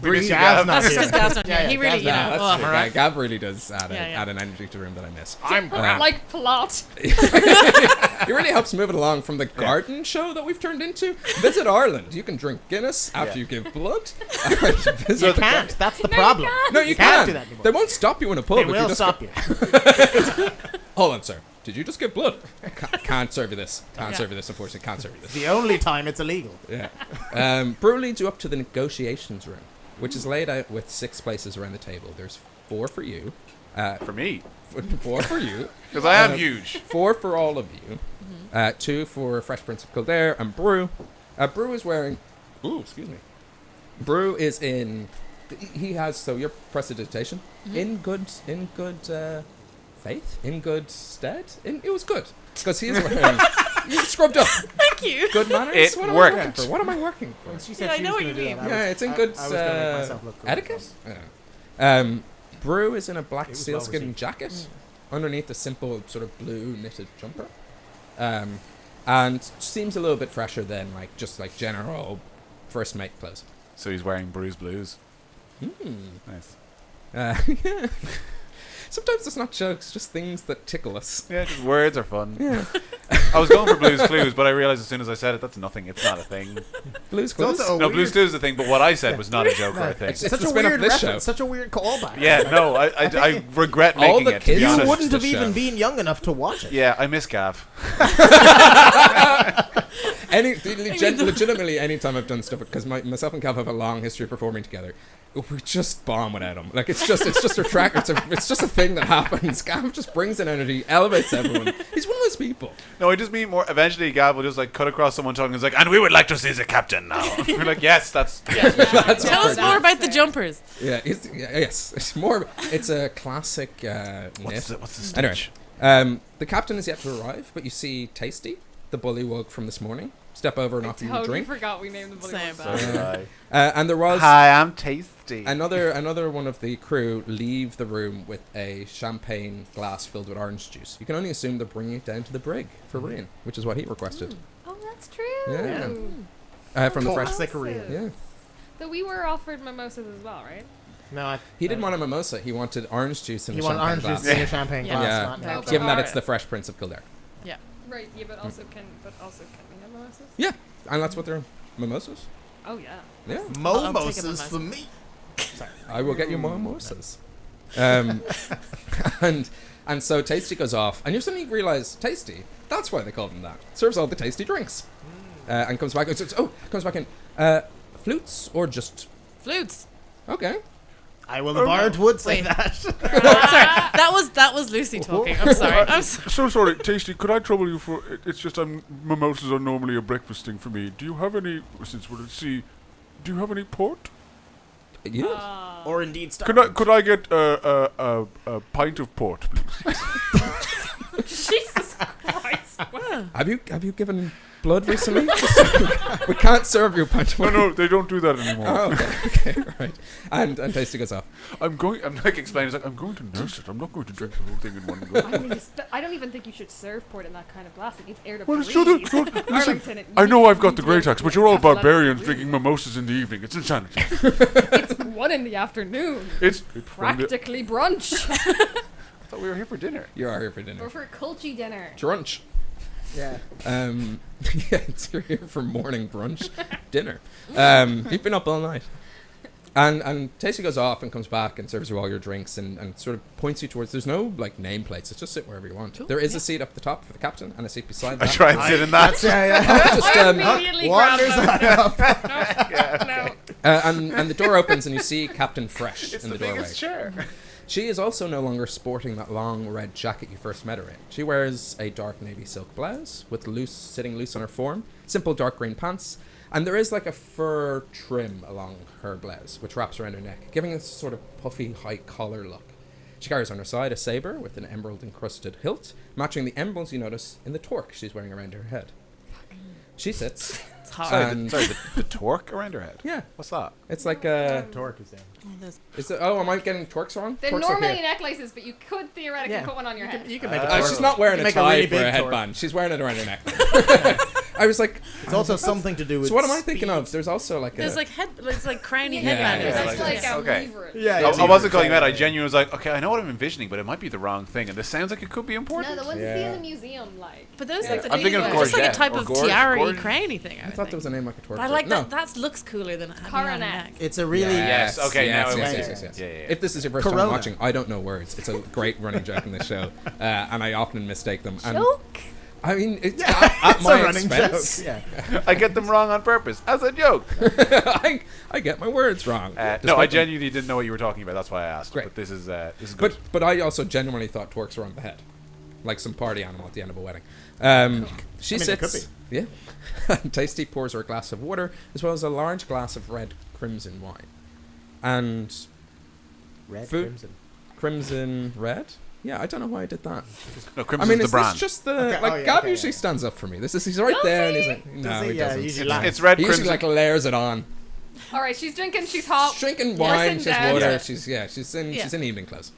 We miss you, Gav's Gav. not That's just here. because Gav's not here. Yeah, He really, Gav's you not. know. That's true. oh. Gav really does add, Yeah. add an energy to the room that I miss. I'm Like plot. It really helps move it along from the garden show that we've turned into. Visit Ireland. You can drink Guinness after you give blood. You can't. That's the problem. No, you can't can. do that anymore. They won't stop you in a pub. They if you will just stop go- you. Hold on, sir. Did you just give blood? Can't serve you this. Can't serve you this. Unfortunately, can't serve you this. The only time it's illegal. Yeah. Brew leads you up to the negotiations room, which is laid out with 6 places around the table. There's 4 for you. For me. 4 for you. Because I am huge. 4 for all of you. 2 for Fresh Prince of Kildare and Brew. Brew is wearing... Ooh, excuse me. Brew is in... He has... So your prestidigitation. In good faith? In good stead? It was good. Because he's wearing... You scrubbed up. Thank you. Good manners? It what worked. Am I working for? What am I working for? When she said Yeah, she I know was what gonna you do mean. that, Yeah, it's in good I was gonna make myself look good. etiquette. Yeah. Brew is in a black It was sealskin well-received. jacket underneath a simple sort of blue knitted jumper, and seems a little bit fresher than just general first mate clothes. So he's wearing Brews Blues. Nice. Yeah. Sometimes it's not jokes, just things that tickle us. Yeah, just words are fun. Yeah. I was going for Blues Clues, but I realized as soon as I said it, that's nothing. It's not a thing. Blues It's Clues. also a No, weird, Blues Clues is a thing, but what I said was not a joke or a thing. It's such the a spin-off weird of this reference, show. such a weird callback. Yeah, no, I regret All making the it, to be kids honest. You wouldn't have this even show. been young enough to watch it. Yeah, I miss Gav. Legitimately, anytime I've done stuff, because myself and Cal have a long history of performing together, we just bomb without him. Like it's just a track. It's just a thing that happens. Gav just brings in energy, elevates everyone. He's one of those people. No, I just mean more. Eventually, Gav will just cut across someone talking. He's like, and we would like to see the captain now. We're like, yes, that's. Yes, we should do That's that. Tell us That's more it. about the jumpers. Yeah, yes. It's more. It's a classic What's knit. the Anyway, stitch? the captain is yet to arrive, but you see Tasty, the bullywug from this morning, step over and offer you a Totally drink. forgot we named the bully. Same one. bad. So did I. And there was Hi, I'm Tasty. another one of the crew leave the room with a champagne glass filled with orange juice. You can only assume they're bringing it down to the brig for Rian, which is what he requested. Oh, that's true. Yeah. From the fresh. Classic real. Yeah. So we were offered mimosas as well, right? No, He didn't want a mimosa. He wanted orange juice in He a wanted champagne orange glass. juice in a champagne Yeah. glass. Yeah. not No, natural. but Given that are- it's the Fresh Prince of Kildare. Right. Yeah, but also can we have mimosas? Yeah, and that's what they're mimosas. Oh yeah. Yeah, I'm taking Mimosas them for me. I will get you mimosas. And so Tasty goes off, and you suddenly realize Tasty. That's why they call him that. Serves all the tasty drinks, and comes back. Comes back in. Flutes or just Flutes. okay. I will. The bard would say Wait. that. Sorry, that was Lucy talking. I'm sorry. I'm sorry. So sorry, Tasty, could I trouble you for... It's just mimosas are normally a breakfast thing for me. Do you have any... Since we're at sea, do you have any port? Yeah. Or indeed, stop. Could I get a pint of port, please? Jesus Christ. Have you given blood recently? We can't serve you a pint of No, wine. no, they don't do that anymore. Oh, okay, right. And Tasty goes off. I'm like explaining. He's like, I'm going to nurse it. I'm not going to drink the whole thing in one go. I don't even think you should serve port in that kind of glass. It needs air to Well, breathe. sure, listen, Arlington, I know I've got you the great need axe, but to you're all have to let it barbarians breathe. drinking mimosas in the evening. It's insanity. It's 1 in the afternoon. It's Practically brunch. I thought we were here for dinner. You are here for dinner. Or for a culty dinner. Brunch. Yeah. Yeah, you're here for morning brunch, dinner. You've been up all night. And Tasty goes off and comes back and serves you all your drinks and sort of points you towards. There's no nameplates. It's just sit wherever you want. There is a seat up the top for the captain and a seat beside I that. try and sit in that. Yeah. Just, I immediately grabbed Wanders them. No. and the door opens and you see Captain Fresh It's in the the doorway. biggest chair. She is also no longer sporting that long red jacket you first met her in. She wears a dark navy silk blouse with sitting loose on her form, simple dark green pants, and there is like a fur trim along her blouse, which wraps around her neck, giving it a sort of puffy high collar look. She carries on her side a saber with an emerald encrusted hilt, matching the emeralds you notice in the torque she's wearing around her head. She sits. It's hard. Sorry, the torque around her head. Yeah, What's that? it's like a. Torque is there. Is it? Oh, am I getting torques wrong? They're Torques are normally here. necklaces, but you could theoretically Yeah. put one on your head. You can make a torque. She's not wearing a Make a tie really for a big torque. headband. She's wearing it around her neck. I was like, It's also something to do with. so what am I thinking speed. of? There's also like There's a. like it's like crowny Yeah, headbanders. yeah, That's like- like okay. leverage. Yeah, I wasn't calling him out. I genuinely was like, okay, I know what I'm envisioning, but it might be the wrong thing, and this sounds like it could be important. No, the ones you see Yeah. in the museum, like. But those Yeah. like the I'm thinking of just like a courgette type or of gorge- tiara-y gorge- crowny thing. I thought there was a name I could twerk. But I like no. that looks cooler than having it on Coronet. your neck. It's a really. Yes, okay, yes, now it yes, makes yes, sense. yes, yes. Yeah, yeah. If this is your first time Corona. watching, I don't know words. It's a great running joke in this show, and I often mistake them. And Joke. I mean, it's Yeah, at it's my a running expense. joke. Yeah. I get them wrong on purpose as a joke. I get my words wrong. No, I Despite them. genuinely didn't know what you were talking about. That's why I asked. Great. But this is good. But I also genuinely thought twerks were on the head, like some party animal at the end of a wedding. She I mean, it sits. Yeah. Tasty pours her a glass of water as well as a large glass of red crimson wine, and Red Food- crimson. crimson red. Yeah, I don't know why I did that. No, I Crimson's mean, the is brand. this just the Okay, like oh, yeah, Gav okay, usually yeah. stands up for me. He's right Does there, and he? he's like, no, he? he Yeah, doesn't. usually It's- It's red he usually crimson. like layers it on. All right, she's drinking. She's hot. She's drinking Yeah. wine. Sitting She's down. water. Yeah. She's in evening clothes.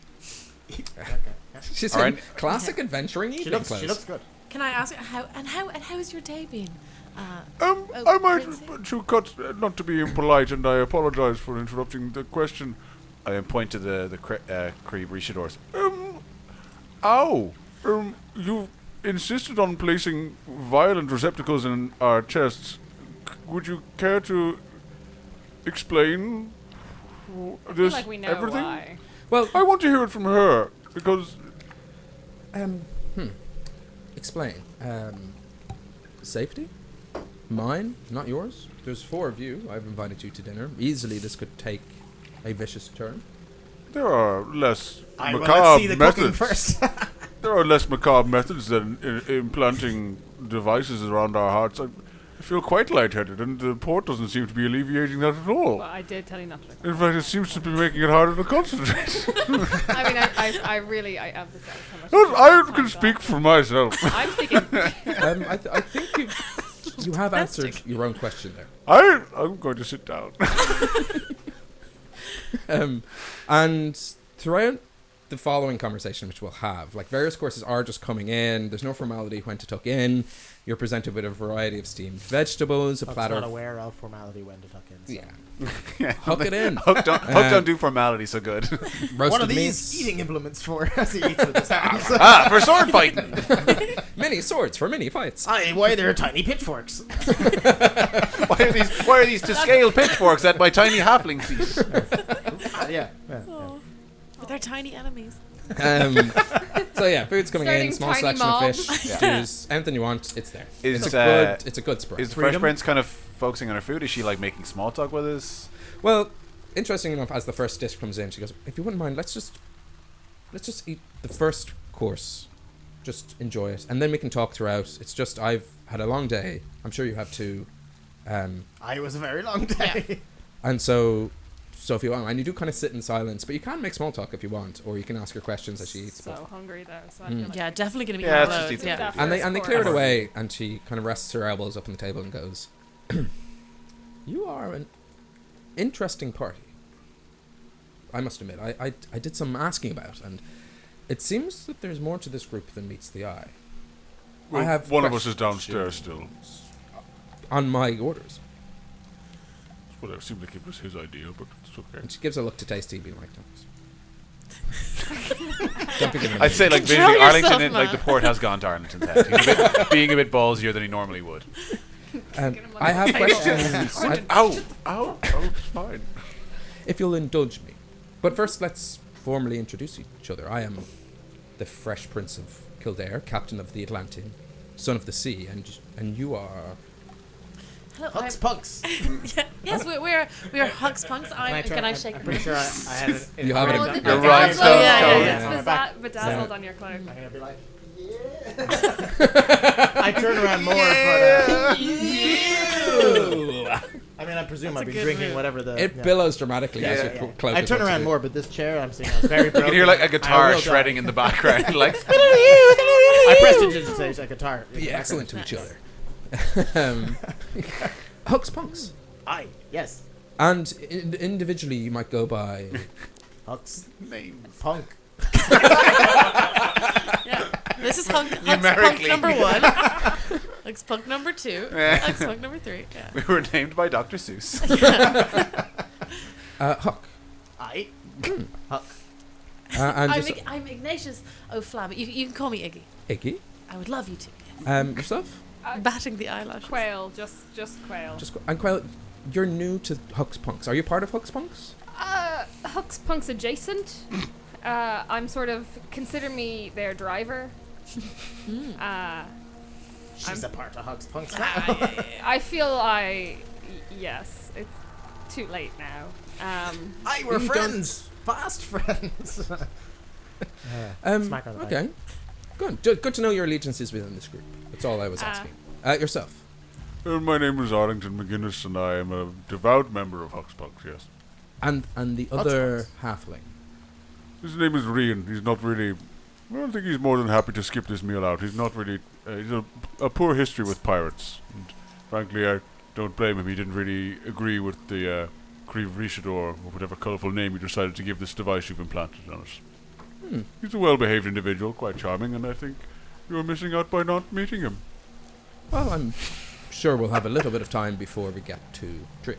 She's All in right. classic adventuring She evening looks. clothes. She looks good. Can I ask how's your day been? I might, Princey? to cut, not to be impolite, and I apologize for interrupting the question. I point to the Cree Rishadors. You've insisted on placing violent receptacles in our chests. Would you care to explain I feel this like we know everything? why. Well, I want to hear it from her because explain. Safety? Mine, not yours. There's 4 of you. I've invited you to dinner. Easily, this could take a vicious turn. there are less Well, let's macabre see the cooking methods. first. There are less macabre methods than implanting devices around our hearts. I feel quite lightheaded, and the port doesn't seem to be alleviating that at all. Well, I did tell you not to. In fact, it seems to be making it harder to concentrate. I mean, I really emphasize how much. I time can that- speak for myself. I'm speaking. I think you have answered your own question there. I'm going to sit down. And throughout the following conversation, which we'll have, like various courses are just coming in. There's no formality when to tuck in. You're presented with a variety of steamed vegetables, a Huck's platter. not of, aware of formality when to tuck in. So. yeah, hook it in. Hook don't do formality so good. Roasted What are these meats, eating implements for as he eats with his hands? For sword fighting. mini swords for mini fights. Why there are tiny pitchforks? Why are these to scale pitchforks at my tiny halfling feet? Yeah. They're tiny enemies. So yeah, food's coming Starting in. Small tiny selection mobs. of fish, stews, anything you want, it's there. Is, It's a good spread. Is the Fresh Prince kind of focusing on her food? Is she like making small talk with us? Well, interesting enough, as the first dish comes in, she goes, "If you wouldn't mind, let's just eat the first course. Just enjoy it, and then we can talk throughout. It's just I've had a long day. I'm sure you have too, It was a very long day. and so if you want, and you do kind of sit in silence, but you can make small talk if you want, or you can ask her questions as she eats. So hungry though. So I feel like Yeah, definitely gonna be Yeah, one let's of just those. eat Yeah. the And they First clear it course. away, and she kind of rests her elbows up on the table and goes, "You are an interesting party. I must admit, I did some asking about, and it seems that there's more to this group than meets the eye. Well, I have one of us is questions downstairs still. on my orders." Well, it seemed like it was his idea, but it's okay. And she gives a look to Tasty, being like, "Don't be giving him I'd say like Control basically yourself, Arlington, like the man. port has gone to Arlington's head. He's being a bit ballsier than he normally would. I have questions. Ow, it's fine. If you'll indulge me. But first, let's formally introduce each other. I am the Fresh Prince of Kildare, captain of the Atlantean, son of the sea, and you are... Hello, Huck's punks. yes, we're Huck's punks. Can I shake? I'm pretty sure I had it. You have it in Oh, back. the You're bedazzled. right, so- yeah. It's bedazzled on your cloak. I'm gonna be like, yeah. I turn around more, but I mean, I presume I've been good drinking move. whatever the. It yeah. billows dramatically as Yeah. your cloak I is turn what to around do. more, but this chair I'm seeing is very broken. You can hear like a I guitar will die. shredding in the background, like. I prestidigitate a guitar. Be excellent to each other. Huck's punks. Aye, yes. And individually, you might go by... Huck's Names. punk. This is Huck's punk Numerically. number 1. Huck's punk number 2. Huck's punk number 3. Yeah. We were named by Dr. Seuss. Huck. I. Huck. And just, I'm Ignatius O'Flabby. You can call me Iggy. Iggy. I would love you to. Yourself? Batting the eyelashes. Quail, just Quail. And Quail, you're new to Huck's Punks. Are you part of Huck's Punks? Huck's Punk's adjacent. I'm sort of, consider me their driver. She's a part of Huck's Punks. I feel yes, it's too late now. We're You friends. Fast friends. Smack her on the back. Okay. Good. Good to know your allegiances within this group. That's all I was asking. Yourself? My name is Arlington McGuinness, and I am a devout member of Huck's Punks, yes. And the other halfling? His name is Rian. He's not really... I don't think he's more than happy to skip this meal out. He's not really... he's a poor history with pirates. And frankly, I don't blame him. He didn't really agree with the Creve Richador, or whatever colourful name you decided to give this device you've implanted on us. He's a well-behaved individual, quite charming, and I think you're missing out by not meeting him. Well, I'm sure we'll have a little bit of time before we get to Driak.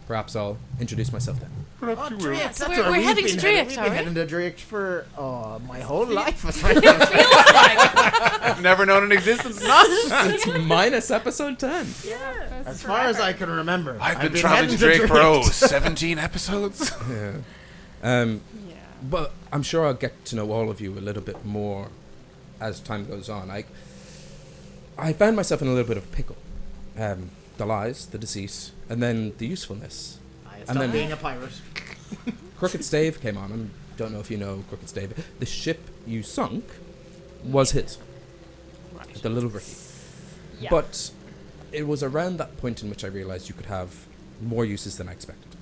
Perhaps I'll introduce myself then. Perhaps you will. Driak. So That's we're where we've heading to been Driak, We've are been we? heading to Driak for my whole life. I've never known an existence not. It's minus episode 10. As far as I can remember. I've been heading traveling to to Drake for 17 episodes. Yeah. Yeah. But I'm sure I'll get to know all of you a little bit more as time goes on. I found myself in a little bit of a pickle. The lies, the deceit, and then the usefulness. I And stopped then- being a pirate. Crooked Stave came on. I don't know if you know Crooked Stave. The ship you sunk was his. The little Ricky. Yeah. But it was around that point in which I realized you could have more uses than I expected.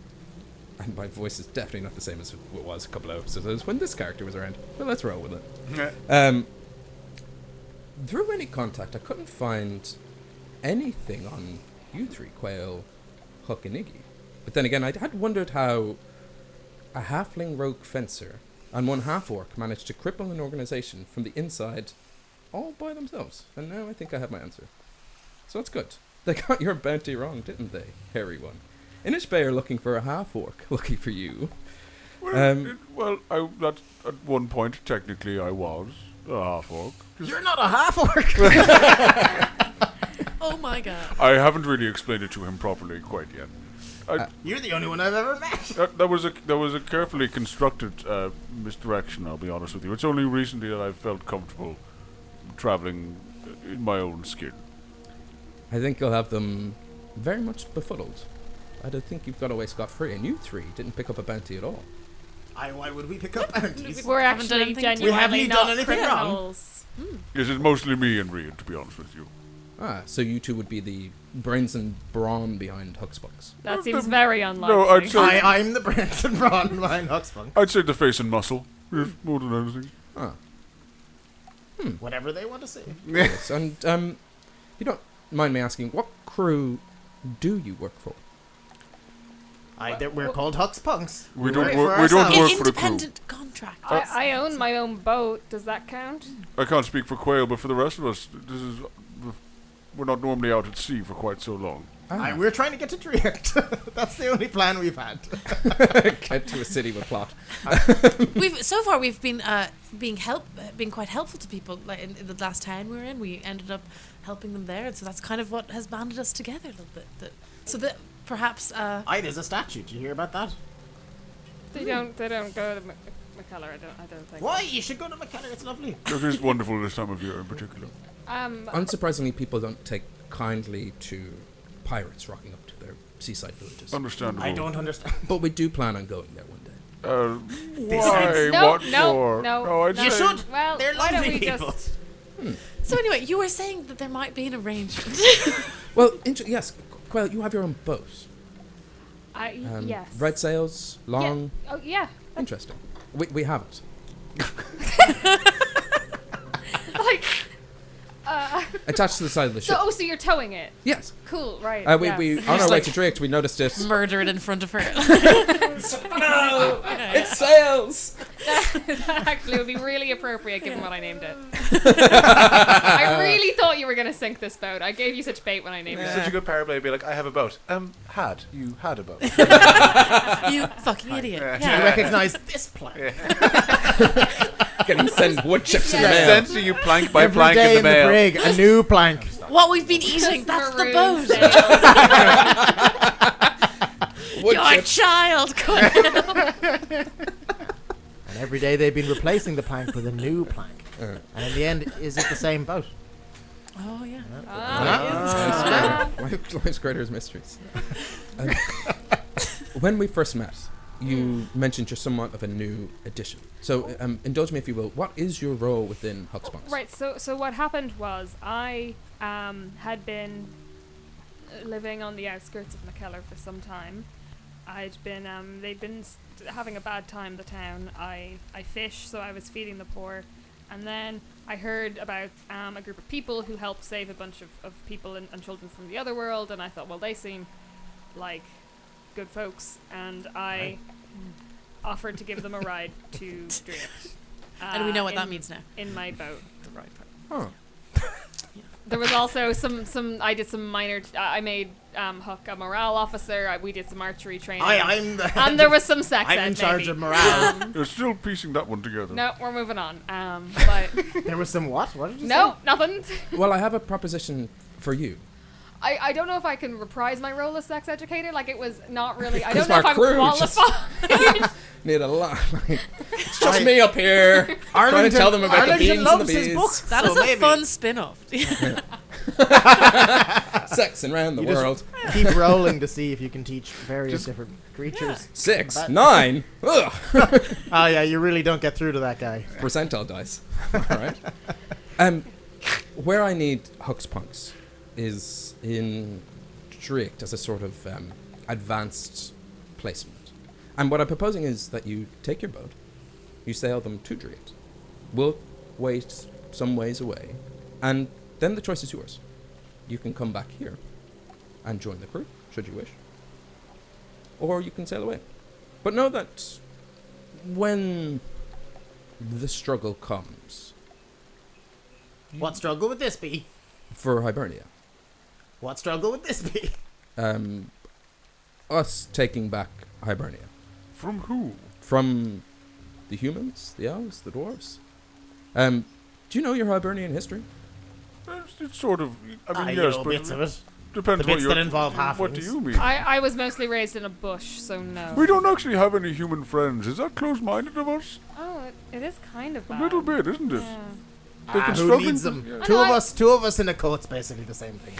And my voice is definitely not the same as it was a couple of episodes when this character was around. But let's roll with it. Through any contact, I couldn't find anything on you three, Quail, Huck, and Iggy. But then again, I had wondered how a halfling rogue fencer and one half-orc managed to cripple an organization from the inside all by themselves. And now I think I have my answer. So that's good. They got your bounty wrong, didn't they, hairy one? Inish Bay are looking for a half-orc, looking for you. Well, at one point, technically, I was a half-orc. You're not a half-orc. Oh my god. I haven't really explained it to him properly quite yet. You're the only one I've ever met. That was a carefully constructed misdirection, I'll be honest with you. It's only recently that I've felt comfortable traveling in my own skin. I think you'll have them very much befuddled. I don't think you've got away scot-free, and you three didn't pick up a bounty at all. Why would we pick up bounties? We're haven't done actually anything to- We haven't genuinely done not anything wrong. criminals. Yes, it's mostly me and Rian, to be honest with you. So you two would be the brains and brawn behind Huck's Bucks. That seems very unlikely. No, I'd say, I'm the Branson Braun behind Huck's Punk. I'd say the face and muscle, yes, more than anything. Whatever they want to say. Yes, and you don't mind me asking, what crew do you work for? We're called Huck's Punks. We work don't for work. We don't ourselves. work for the crew. Independent contract. I own my own boat. Does that count? I can't speak for Quail, but for the rest of us, we're not normally out at sea for quite so long. We're trying to get to Driak. That's the only plan we've had. Get to a city with plot. We've been being quite helpful to people. Like in the last town we were in, we ended up helping them there, and so that's kind of what has banded us together a little bit. So that perhaps. There's a statue. Did you hear about that? They don't go to McCullough. I don't think. Why? You should go to McKenna. It's lovely. It is wonderful this time of year in particular. Unsurprisingly, people don't take kindly to pirates rocking up to their seaside villages. Understandable. I don't understand. But we do plan on going there one day. Why? No, What for? no. I'd You say- should. Well, They're why don't lovely we people. just? So anyway, you were saying that there might be an arrangement. Well, yes, Quail, you have your own boat. Yes. Red sails, long, Yeah. Oh yeah. interesting. We have it. Like attached to the side of the ship. So you're towing it. Yes. Cool, right. We yes. on our way to Drake, we noticed it. Murder it in front of her. No! It sails! That actually would be really appropriate given what I named it. I really thought you were going to sink this boat. I gave you such bait when I named You're it. such a good parablade. Be like, I have a boat. You had a boat. You fucking idiot. I Yeah. recognize this plank. Getting sent wood chips in the Yeah. mail. Sent to you plank by Every plank day in the mail. brig, a new plank. What we've been eating, that's the Maroon boat. sails. Wood Your chips. child. And every day they've been replacing the plank with a new plank. And in the end, is it the same boat? Oh, yeah. Life's greater as mysteries. When we first met, you mentioned you're somewhat of a new addition. So indulge me if you will. What is your role within Huck's Bunks? Right, so what happened was I had been living on the outskirts of McKellar for some time. I'd been, they'd been having a bad time, the town. I fish, so I was feeding the poor. And then I heard about a group of people who helped save a bunch of people and children from the other world, and I thought, well, they seem like good folks, and I offered to give them a ride to Drift. And we know what that means now. In my boat. The right part. Huh. There was also some I did some minor, I made Huck a morale officer, we did some archery training. I'm the and there was some sex I'm ed, in charge maybe. of morale. You're still piecing that one together. No, we're moving on. But There was some what? What did you say? no, nothing. Well, I have a proposition for you. I don't know if I can reprise my role as sex educator. Like, it was not really. I Because don't know if our I'm crew just- qualified. Need a lot. Like, it's just me up here trying to tell them about the Arlington beans and the loves his bees. books. That so is a maybe. fun spin-off. Sexing around the You just- world. Keep rolling to see if you can teach various different creatures. 6, That- 9. Ugh. Oh yeah, you really don't get through to that guy. Percentile dice. All right. Where I need Huck's Punks is in Drift as a sort of advanced placement. And what I'm proposing is that you take your boat, you sail them to Drift. We'll wait some ways away, and then the choice is yours. You can come back here and join the crew, should you wish. Or you can sail away. But know that when the struggle comes What struggle would this be? for Hibernia, What struggle would this be? us taking back Hibernia From who? from the humans, the elves, the dwarves. Do you know your Hibernian history? It's sort of. I mean, You yes, know but bits of it. depends The what bits you that involve What do halflings. you mean? I was mostly raised in a bush, so no. We don't actually have any human friends. Is that close-minded of us? Oh, it is kind of A bad. little bit, isn't it? Yeah. They've been Who struggling needs to- them? yeah. Two I of know, us. Two of us in a coat's basically the same thing.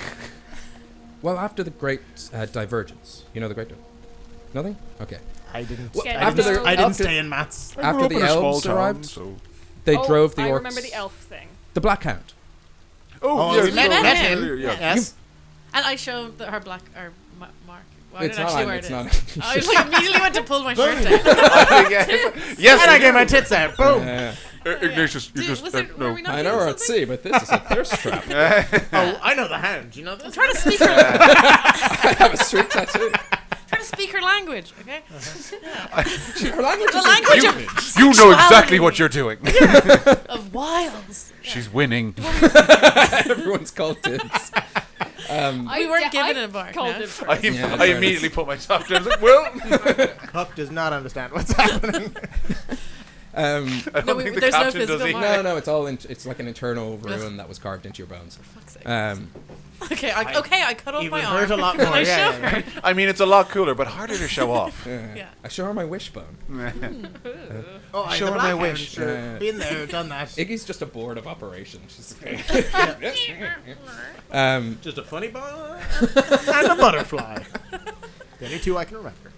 Well, after the Great Divergence. You know the Great Nothing? Okay. I didn't. Well, I after didn't, the- I didn't after- stay in maths. I grew After up the in a small elves town, arrived, so. they Oh, drove the I orcs. remember the elf thing. The Black Hound. Oh, Oh, yes, we met no, him. earlier, yeah. Yes. And I showed her black or mark. Well, I It's didn't actually not. wear It's it. not. I was like immediately went to pull my shirt down. Yes, And I get my tits out. Boom. Ignatius, you Dude, just. was it, were no. we not I doing know we're at something? sea, but this is a thirst trap. Oh, I know the hound. Do you know I'm this? trying to speak her. I have a street tattoo. Trying to speak her language. Okay. Her language The is language You know exactly what you're doing. of wiles. She's winning. everyone's called dibs. We weren't given a bar. Called No? it first. I Yeah, immediately put my top down. I was like, well, Huck does not understand what's happening. I don't No, think the there's no captain does physical either. mark. No, it's all. It's like an internal rune that was carved into your bones. Fuck's sake. Okay, I cut off It my would arm. hurt a lot and more. I Yeah, showed yeah, her. I mean, it's a lot cooler, but harder to show off. Yeah. I show her my wishbone. Oh, Show her my wish. Sure. Yeah. Been there, done that. Iggy's just a board of operations. She's Just a funny bone and a butterfly. The only two I can remember.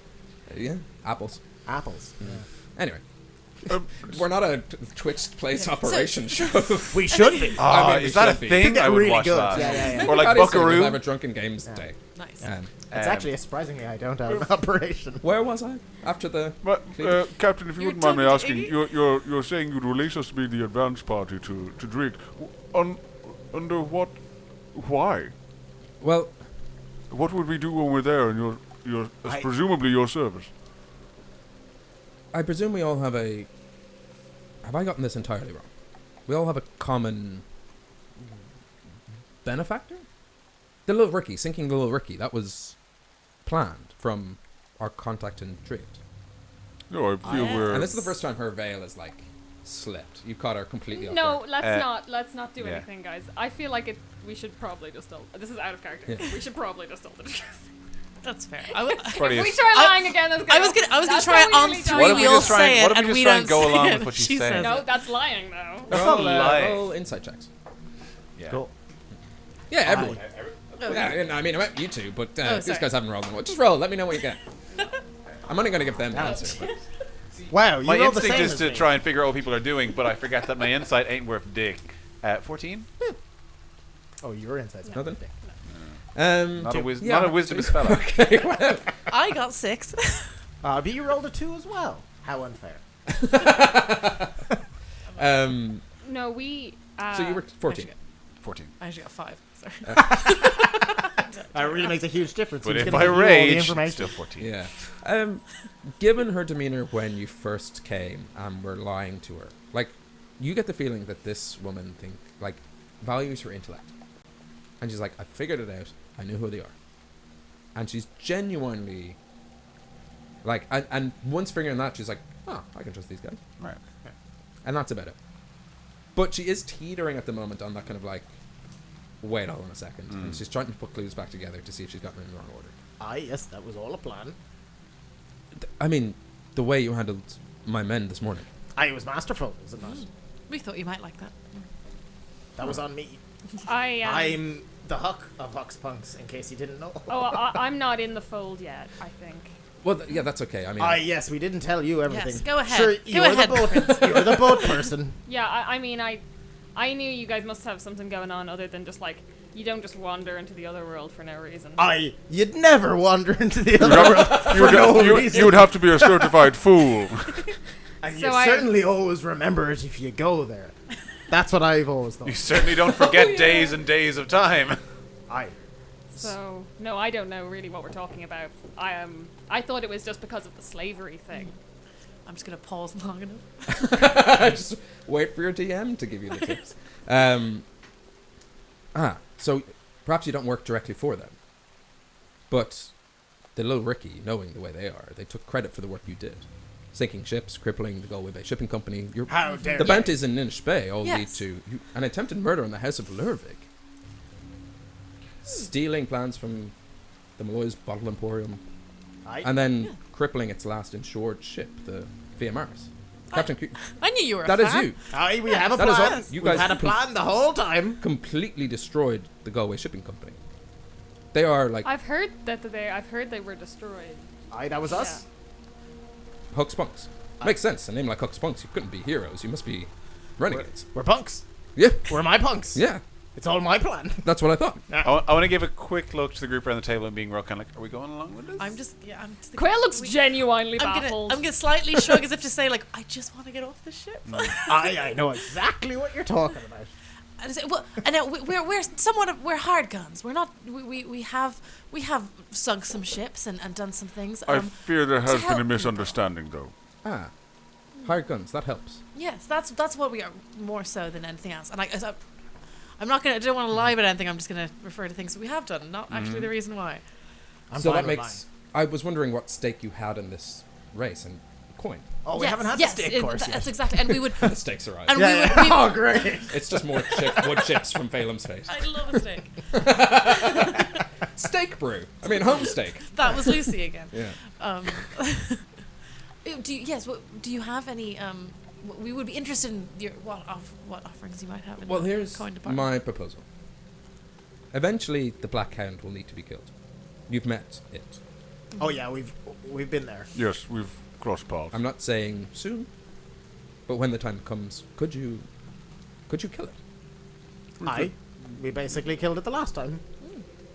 yeah, apples. Apples. Anyway, we're not a Twitch plays operation show. We should be. Ah, I mean, we is that a should be. thing? They're I would really watch good. that. Yeah. Or like That is something, Buckaroo. we'll have a drunken games day. Nice. It's actually surprisingly I don't have an operation. Where was I after the? But, Captain, if you You're wouldn't mind me talking to asking, Iggy? you're saying you'd release us to be the advance party to Drake. On Under what? Why? Well, What would we do when we're there and you're presumably your service? I presume we all have a... Have I gotten this entirely wrong? We all have a common... benefactor? The Little Ricky, sinking the Little Ricky. That was planned from our contact in Drift. No, I feel we're... And this is the first time her veil is, like, slipped. You've caught her completely off No, guard. let's not do yeah. anything, guys. I feel like we should probably just tell. This is out of character. Yeah. We should probably just tell the truth. That's fair. Probably If we is- try lying again, that's I was gonna try it on three. What if we We all just try say and- what it, if and we we just try and don't go say along it. with what she's She saying? says No, it. that's lying though. Roll, lying. roll insight checks. Yeah. Cool. Yeah, everyone. Oh, Yeah, I mean, I meant you two, but Oh, these sorry. guys haven't rolled them. Just roll. Let me know what you get. I'm only going to give them the answer. But Wow, you My rolled the instinct same is as to me. try and figure out what people are doing, but I forget that my insight ain't worth dick. 14? Oh, your inside's Nothing? nothing. Not a yeah, wisdomous fella. Okay, well. I got 6. But you rolled a 2 as well. How unfair. No, we. So you were 14. 14. I actually got 5. Sorry. That really makes a huge difference. But Who's if gonna I give you all the rage, it's information? still 14. Yeah. Given her demeanor when you first came and were lying to her, like, you get the feeling that this woman values her intellect. And she's like, I figured it out. I knew who they are. And she's genuinely, like, and once figuring that, she's like, oh, I can trust these guys. Right. And that's about it. But she is teetering at the moment on that kind of like, wait hold on a second. And she's trying to put clues back together to see if she's gotten in the wrong order. Yes, that was all a plan. I mean, the way you handled my men this morning. It was masterful, was it not? We thought you might like that. That was on me. I'm. I'm the Huck of Huck's Punks, in case you didn't know. I'm not in the fold yet. I think. Well, yeah, that's okay. I mean, Yes, we didn't tell you everything. Yes, go ahead. Sure, Go you're ahead, the boat. You're the boat person. Yeah, I mean, I knew you guys must have something going on other than just like you don't just wander into the other world for no reason. You'd never wander into the other world for no reason. You would have to be a certified fool. And So you I- certainly always remember it if you go there. That's what I've always thought. You certainly don't forget days and days of time. So no, I don't know really what we're talking about. I thought it was just because of the slavery thing. I'm just gonna pause long enough. just wait for your DM to give you the tips. So perhaps you don't work directly for them, but the Little Ricky, knowing the way they took credit for the work you did. Sinking ships, crippling the Galway Bay Shipping Company. How dare The you. bounties in Ninish Bay all lead Yes. to an attempted murder in the House of Lervig. Stealing plans from the Malloy's Bottle Emporium. And then crippling its last insured ship, the Via Maris. Captain I knew you were. That a is fan. you. We have a That is plan. all- you We've guys had a plan the whole time. Completely destroyed the Galway Shipping Company. They are like I've heard they were destroyed. That was us. Huck Spunks. Makes sense. A name like Huck Spunks, you couldn't be heroes. You must be renegades. We're punks. Yeah. We're my punks. Yeah. It's all my plan. That's what I thought. I want to give a quick look to the group around the table and being real kind of like, are we going along with this? I'm just. Quail looks genuinely I'm baffled. gonna slightly shrug as if to say, like, I just want to get off the ship. I know exactly what you're talking about. And I say, well, and now we're somewhat we're hard guns. We're not. We have sunk some ships and done some things. I fear there to has help been a people. misunderstanding, though. Hired guns. That helps. Yes, that's what we are more so than anything else. And I'm not gonna. I don't want to lie about anything. I'm just gonna refer to things that we have done, not actually the reason why. So fine that with makes. I was wondering what stake you had in this race and coin. Oh, we haven't had yes, the steak course that's yet. exactly. And we would. The stakes are And right. we would. Oh, great. It's just more wood chips from Phelim's face. I love a steak. Steak brew. I mean, home steak. That was Lucy again. Yeah. Do you have any? We would be interested in what offerings you might have. In Well, the here's coin department. my proposal. Eventually, the Black Hound will need to be killed. You've met it. Oh yeah, we've been there. Yes, we've crossed paths. I'm not saying soon, but when the time comes, could you kill it? We basically killed it the last time,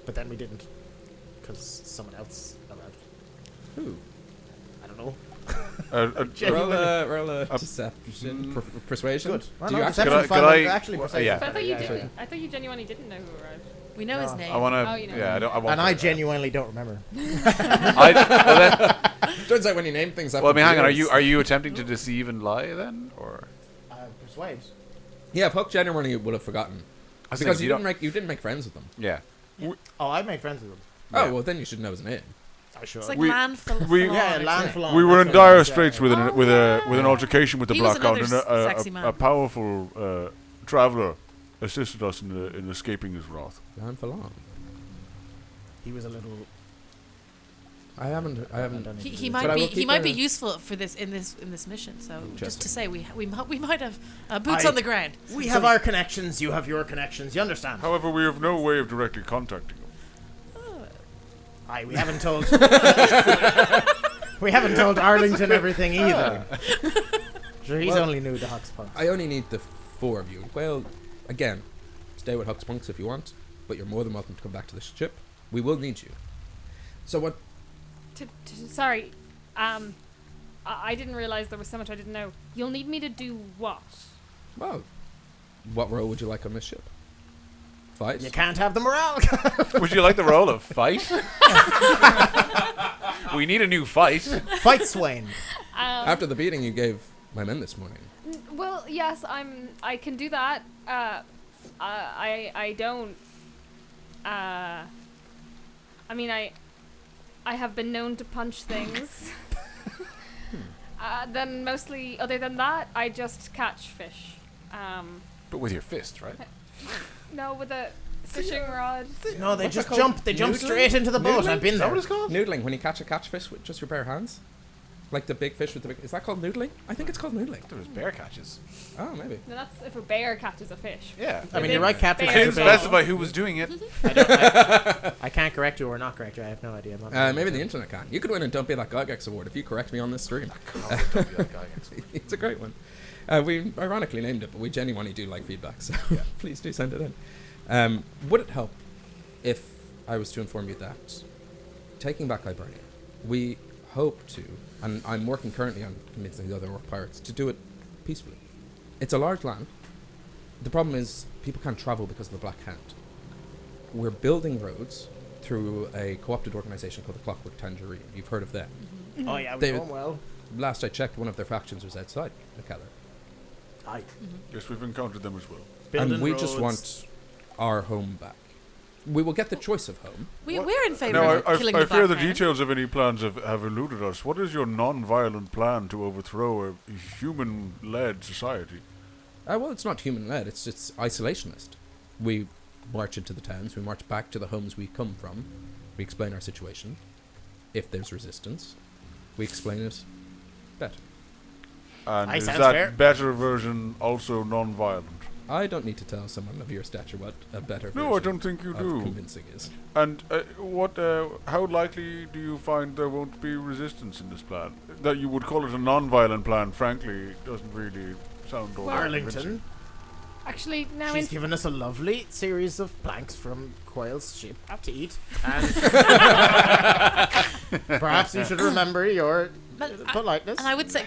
but then we didn't, because someone else arrived. Who? I don't know. Roll a deception, persuasion. Good. Well, Do no, you actually? deception's Could I- fine, could but I- actually well, persuasion yeah. is But I thought better, you yeah. didn't. I thought you genuinely didn't know who arrived. We know his No. name. I want Oh, you to. know. Yeah, I don't. I won't. And I genuinely don't remember. Well, then, Turns out when you name things after well, I mean, hang on. years- Are you attempting to deceive and lie then, or? Persuade. Yeah, if Huck genuinely would have forgotten. I think Because you you didn't make friends with them. Yeah. Oh, I made friends with them. Oh, Yeah. well, then you should know his name. I sure. It's like We- landfill. we- yeah, Fallout. landfill. We were in dire straits with Oh, with yeah. an altercation with the He was Black Hound, another and sexy man. a powerful traveler assisted us in escaping his wrath. Gone for long. He was a little. I haven't. done He anything. But I might will be keep be a- useful for this in this mission. So just Interesting. to say, we might have boots on the ground. We have our connections. You have your connections. You understand? However, we have no way of directly contacting him. Aye, we haven't told. we haven't told Arlington everything either. Sure, he's Well, only new to Huck's Punks. I only need the 4 of you. Well, again, stay with Huck's Punks if you want, but you're more than welcome to come back to the ship. We will need you. So what? Sorry, I didn't realize there was so much I didn't know. You'll need me to do what? Well, what role would you like on this ship? Fight? You can't have the morale. Would you like the role of fight? We need a new fight. Fight Swain. After the beating you gave my men this morning. Well, yes, I can do that. I don't. I mean, I have been known to punch things. Then mostly, other than that, I just catch fish. But with your fist, right? No, with a fishing rod. No, they What's just it called? jump. They jump Noodling? straight into the boat. Noodling? I've been Is that there. what it's called? Noodling, when you catch a catfish with just your bare hands. Like the big fish with the big... Is that called noodling? I think it's called noodling. There was bear catches. Oh, maybe. No, that's if a bear catches a fish. Yeah. I mean, Big you're right, catfish bear. is Didn't a big- specify who was doing it. I can't correct you or not correct you. I have no idea. I'm not Maybe the internet can. You could win a Don't Be That Gygax award if you correct me on this stream. It's a great one. We ironically named it, but we genuinely do like feedback, so please do send it in. Would it help if I was to inform you that taking back Hibernia, we hope to, and I'm working currently on convincing the other orc pirates to do it peacefully. It's a large land. The problem is people can't travel because of the Black Hand. We're building roads through a co-opted organisation called the Clockwork Tangerine. You've heard of them. Oh yeah, They- we're going well. Last I checked, one of their factions was outside McKellar. Aye. Yes, we've encountered them as well. Building And we just roads. want our home back. We will get the choice of home. We're in favour Now, of killing I the fear Black the Hand. details of any plans have eluded us. What is your non-violent plan to overthrow a human-led society? Well, it's not human-led. It's isolationist. We march into the towns. We march back to the homes we come from. We explain our situation. If there's resistance, we explain it better. And Aye, is sounds that fair. better version also non-violent? I don't need to tell someone of your stature what a better No, I version don't think you of do. convincing is. And how likely do you find there won't be resistance in this plan? That you would call it a non-violent plan, frankly, doesn't really sound all that convincing. Arlington. Actually, now She's given us a lovely series of planks from Quayle's ship to eat. And perhaps you should remember your politeness. And I would say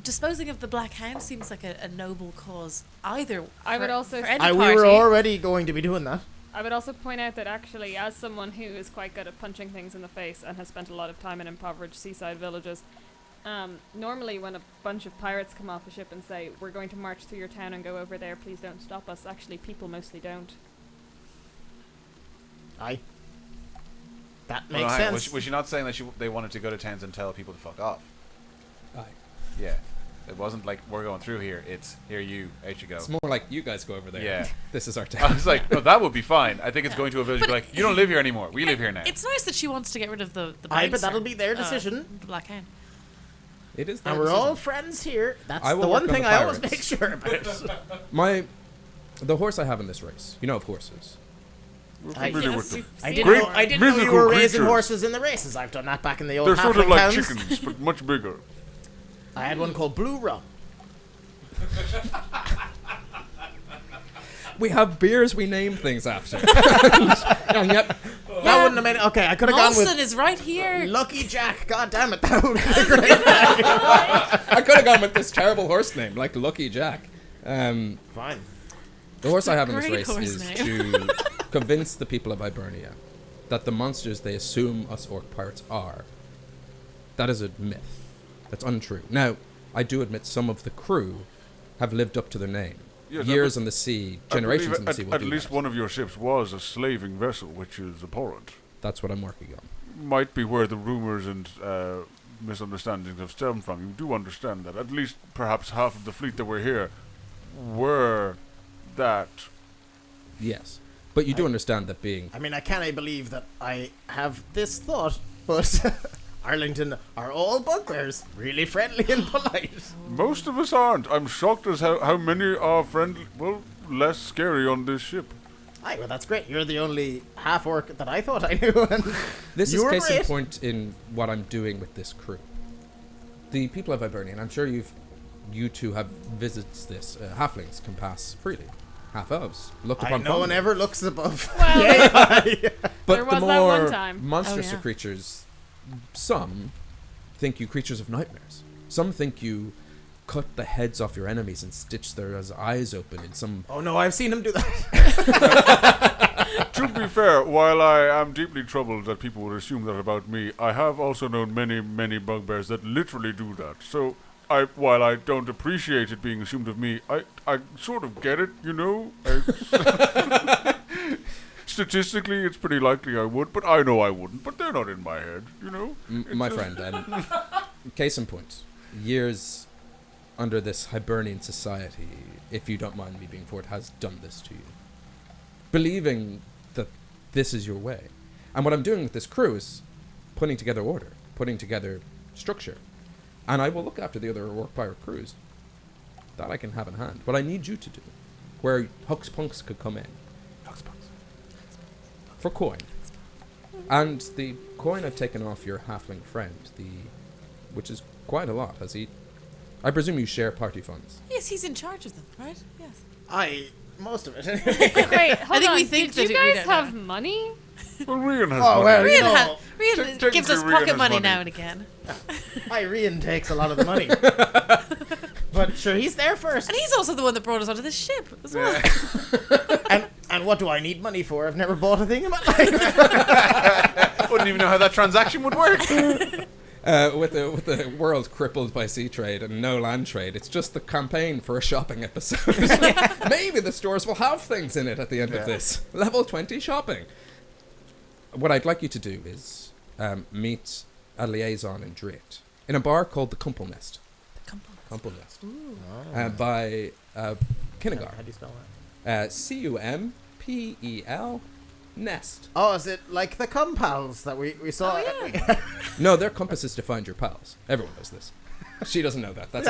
disposing of the Black Hand seems like a noble cause. Either I would for- also for say- any we party. were already going to be doing that. I would also point out that actually, as someone who is quite good at punching things in the face and has spent a lot of time in impoverished seaside villages, normally when a bunch of pirates come off a ship and say, we're going to march through your town and go over there, please don't stop us, actually people mostly don't. Aye. That Well, makes hang on, sense. was she not saying that they wanted to go to towns and tell people to fuck off? Aye. Yeah. It wasn't like, we're going through here. It's, here you, out you go. It's more like you guys go over there. Yeah. This is our I town. was like, no, that would be fine. I think it's going to a village and be like, you don't live here anymore. We live here now. It's nice that she wants to get rid of the Aye, but monster, that'll be their decision. the Black Hand. It is. And their we're all decision. friends here. That's I will the work one on thing the I always pirates. make sure about. The horse I have in this race. You know of horses. We're Aye. familiar Yes, with them. you've I seen didn't Great know. I didn't know you mythical were raising creatures. horses in the races. I've done that back in the old. They're sort of halfling like towns. chickens, but much bigger. I had one called Blue Rum. We have beers we name things after. And yet, Yeah, that wouldn't have made it. Okay, I could have gone Molson with is right here. Lucky Jack. God damn it, that would have been great. I could have gone with this terrible horse name, like Lucky Jack. Fine. The horse I have in this Great race horse is name. to convince the people of Hibernia that the monsters they assume us orc pirates are, that is a myth. That's untrue. Now, I do admit some of the crew have lived up to their name. Yes, Years on the sea, generations on the sea will At do least that. one of your ships was a slaving vessel, which is abhorrent. That's what I'm working on. Might be where the rumors and misunderstandings have stemmed from. You do understand that at least perhaps half of the fleet that were here were that. Yes. But you do understand that being... I mean, I can't believe that I have this thought, but Arlington are all bugbears, really friendly and polite. Most of us aren't. I'm shocked as how many are friendly, well, less scary on this ship. Aye, well, that's great. You're the only half-orc that I thought I knew. And This you is were case in great. point in what I'm doing with this crew. The people of Hibernia, and I'm sure you two have visits this, halflings can pass freely. Half-elves looked upon No one fondly. ever looks above. Well, But There the was that one more time. monstrous Oh, the yeah. creatures, some think you creatures of nightmares. Some think you cut the heads off your enemies and stitch their eyes open in some... Oh no, I've seen him do that. To be fair, while I am deeply troubled that people would assume that about me, I have also known many, many bugbears that literally do that. So, while I don't appreciate it being assumed of me, I sort of get it, you know? Statistically, it's pretty likely I would, but I know I wouldn't. But they're not in my head, you know? My friend, case in point, years under this Hibernian society, if you don't mind me being forward, has done this to you. Believing that this is your way. And what I'm doing with this crew is putting together order, putting together structure. And I will look after the other orc pirate crews. That I can have in hand. What I need you to do, where Huck's Punks could come in. For coin. And the coin I've taken off your halfling friend, which is quite a lot, has he? I presume you share party funds. Yes, he's in charge of them, right? Yes. Most of it. wait, hold think on. we think Did you that we guys don't have know. money? Well, Rian has Oh, money. well, Rian, No. Rian gives us Technically, Rian pocket has money money. now and again. Rian takes a lot of the money. But sure, he's there first. And he's also the one that brought us onto this ship as well. And what do I need money for? I've never bought a thing in my life. Wouldn't even know how that transaction would work. With the world crippled by sea trade and no land trade, it's just the campaign for a shopping episode. Maybe the stores will have things in it at the end of this. Level 20 shopping. What I'd like you to do is meet a liaison in Drake in a bar called the Cumple Nest. Cumple Nest. By Kinnegar. How do you spell that? Cumpel Nest. Oh, is it like the Compals that we saw? Oh, yeah. No, their compass is to find your pals. Everyone knows this. She doesn't know that. That's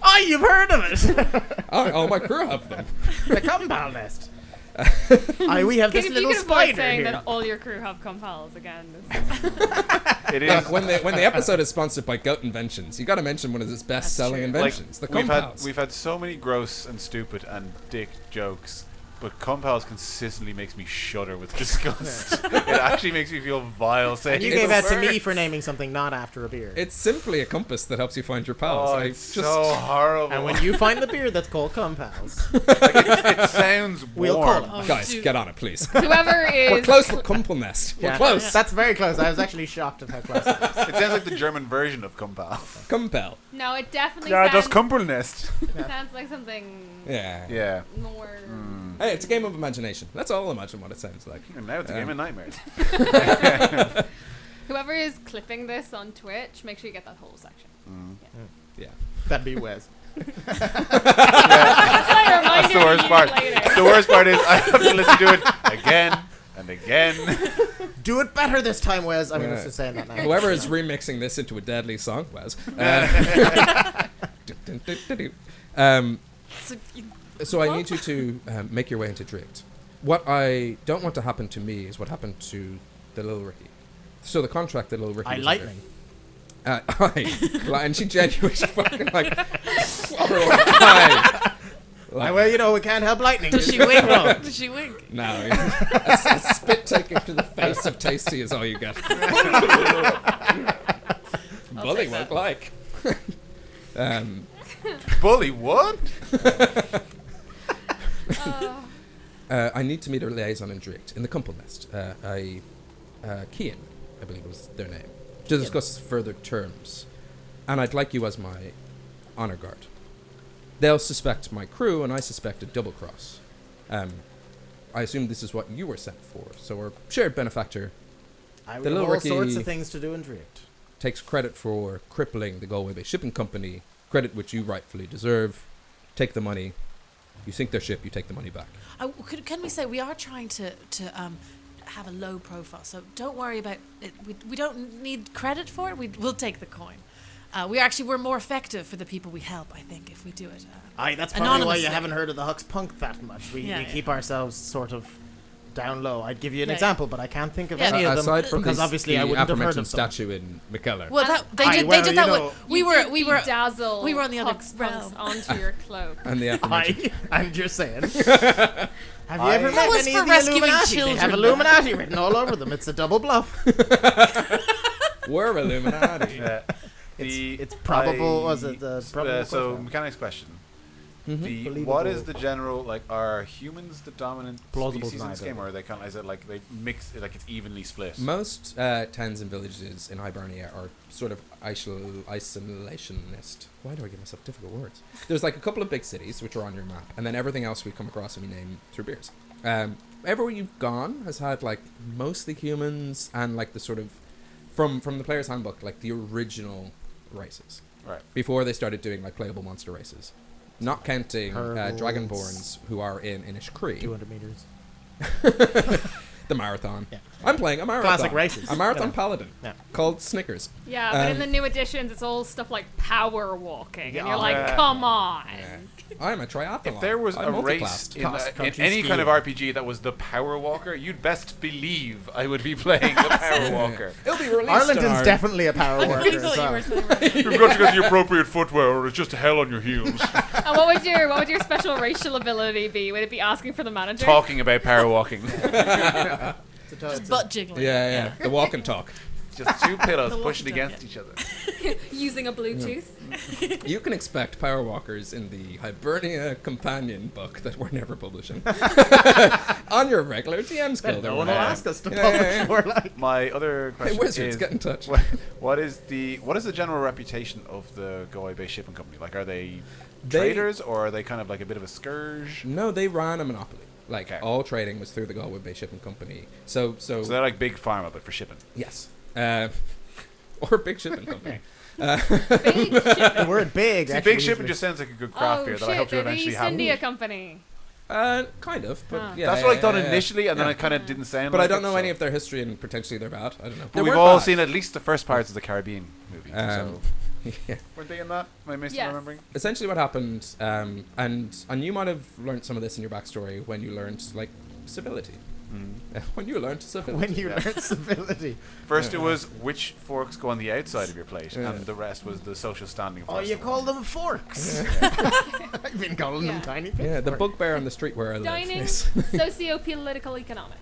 Oh, you've heard of it. all my crew have them. The Compal Nest. We have this If you little could avoid spider saying here. that all your crew have compals again. It is. Look, when the episode is sponsored by Goat Inventions, you got to mention one of his best-selling true. inventions, the we've Compals. we've had so many gross and stupid and dick jokes, but Compals consistently makes me shudder with disgust. It actually makes me feel vile saying And you it. gave that to me for naming something not after a beer. It's simply a compass that helps you find your pals. Oh, I it's so horrible. And when you find the beer that's called Compals, it sounds warm. we'll call it. Oh, guys, dude. get on it, please. Whoever We're is close with Cumple Nest. We're close. That's very close. I was actually shocked at how close it is. It sounds like the German version of Compal. Compel. no, it definitely Yeah, sounds, das Kumpelnest. sounds like something Yeah. Yeah. more. Hey, it's a game of imagination. Let's all imagine what it sounds like. And now it's a game of nightmares. Whoever is clipping this on Twitch, make sure you get that whole section. Yeah. That'd be Wes. That's That's the worst part. The worst part is I have to listen to it again and again. Do it better this time, Wes. I mean, Yeah. let's just saying that now. Whoever is remixing this into a deadly song, Wes. So you, So I need you to make your way into Drake. What I don't want to happen to me is what happened to the little Ricky. So the contract that little Ricky was lightning. under, and she genuinely fucking like, aye, Well, you know, we can't help lightning. Does she wink? Does she wink? No, a spit taken to the face of Tasty is all you get. Bully take won't that. like. Bully what? I need to meet a liaison in Dricht, in the Kumpel Nest. Kian, I believe was their name, to discuss further terms. And I'd like you as my honor guard. They'll suspect my crew, and I suspect a double cross. I assume this is what you were sent for, so our shared benefactor I The have little all Ricky- sorts of things to do in Drift. takes credit for crippling the Galway Bay Shipping Company, credit which you rightfully deserve. Take the money. You sink their ship, you take the money back. Can we say we are trying to have a low profile, so don't worry about it. We don't need credit for it. We'll take the coin. We're more effective for the people we help, I think, if we do it. Aye, that's probably why you Anonymously. haven't heard of the Huck's Punk that much. We Yeah, keep ourselves sort of down low. I'd give you an Yeah, example, but I can't think of Yeah. any of them Aside from because the, obviously the I wouldn't have heard aforementioned of them. statue in McKellar. Well, they Aye, did well, that. you know, We were Dazzle. we were on the other Huck's realm. bumps onto your cloak. And the aforementioned. Aye, and you're saying. Have you ever That met was any for of the rescuing Illuminati? They have children. Illuminati written all over them. It's a double bluff. We're Illuminati. It's probable. Was it the probable? So question? mechanics question. Mm-hmm. What is the general, like, are humans the dominant Plausible species in this deniability. game, or are they kind of, is it like they mix, like it's evenly split? Most towns and villages in Hibernia are sort of isolationist. Why do I give myself difficult words? There's like a couple of big cities which are on your map, and then everything else we come across and we name through beers. Everywhere you've gone has had like mostly humans and like the sort of from the player's handbook, like the original races Right. before they started doing like playable monster races. Not counting Hurdles. Dragonborns who are in Inishkree. 200 meters. The marathon. Yeah. I'm playing a marathon. Classic races. A marathon Yeah. paladin Yeah. called Snickers. Yeah, but in Um, the new editions, it's all stuff like power walking, and you're Yeah. like, come on. I'm a triathlon. If there was I'm a race multiclassed. in, Cross in country any kind of skiing. RPG that was the Power Walker, you'd best believe I would be playing the Power Walker. It'll be released Arlington's definitely a power worker I as thought you well. were saying right. You've got to get the appropriate footwear, or it's just hell on your heels. And what would your special racial ability be? Would it be asking for the manager? Talking about power walking. Just butt jiggling. Yeah. The walk and talk. Just two pillows The pushing walkie-talkie. against each other. Using a Bluetooth? You can expect power walkers in the Hibernia companion book that we're never publishing. On your regular DM's Then guild. no or one will whatever. ask us to Yeah, publish yeah, yeah. more like. My other Hey, question wizards, is, get in touch. what is the general reputation of the Galway Bay Shipping Company? Like, are they They- traders, or are they kind of like a bit of a scourge? No, they ran a monopoly. Like, Okay. all trading was through the Galway Bay Shipping Company. So So they're like big pharma, but for shipping. yes. Or big shipping company. Big ship. The word big. See, actually big shipping usually- just sounds like a good craft Oh beer shit, that I hope to they're the eventually East have. India Company. Kind of, but Ah. yeah. That's what I thought yeah, yeah. initially, and then Yeah. it kind of didn't sound But like I don't it, know so. any of their history, and potentially they're bad. I don't know. But They we've weren't all bad. seen at least the first parts of the Caribbean movie. So. Yeah. Weren't they in that? Am I Yes. misremembering? Essentially, what happened, and you might have learned some of this in your backstory when you learned like civility. When you learned civility. When you learn civility. First, it was which forks go on the outside of your plate, and the rest was the social standing of Oh, the you rest of call them forks. I've been calling Yeah. them tiny pig Yeah, the forks. bugbear on the street where I live Dining, is, socio-political economics.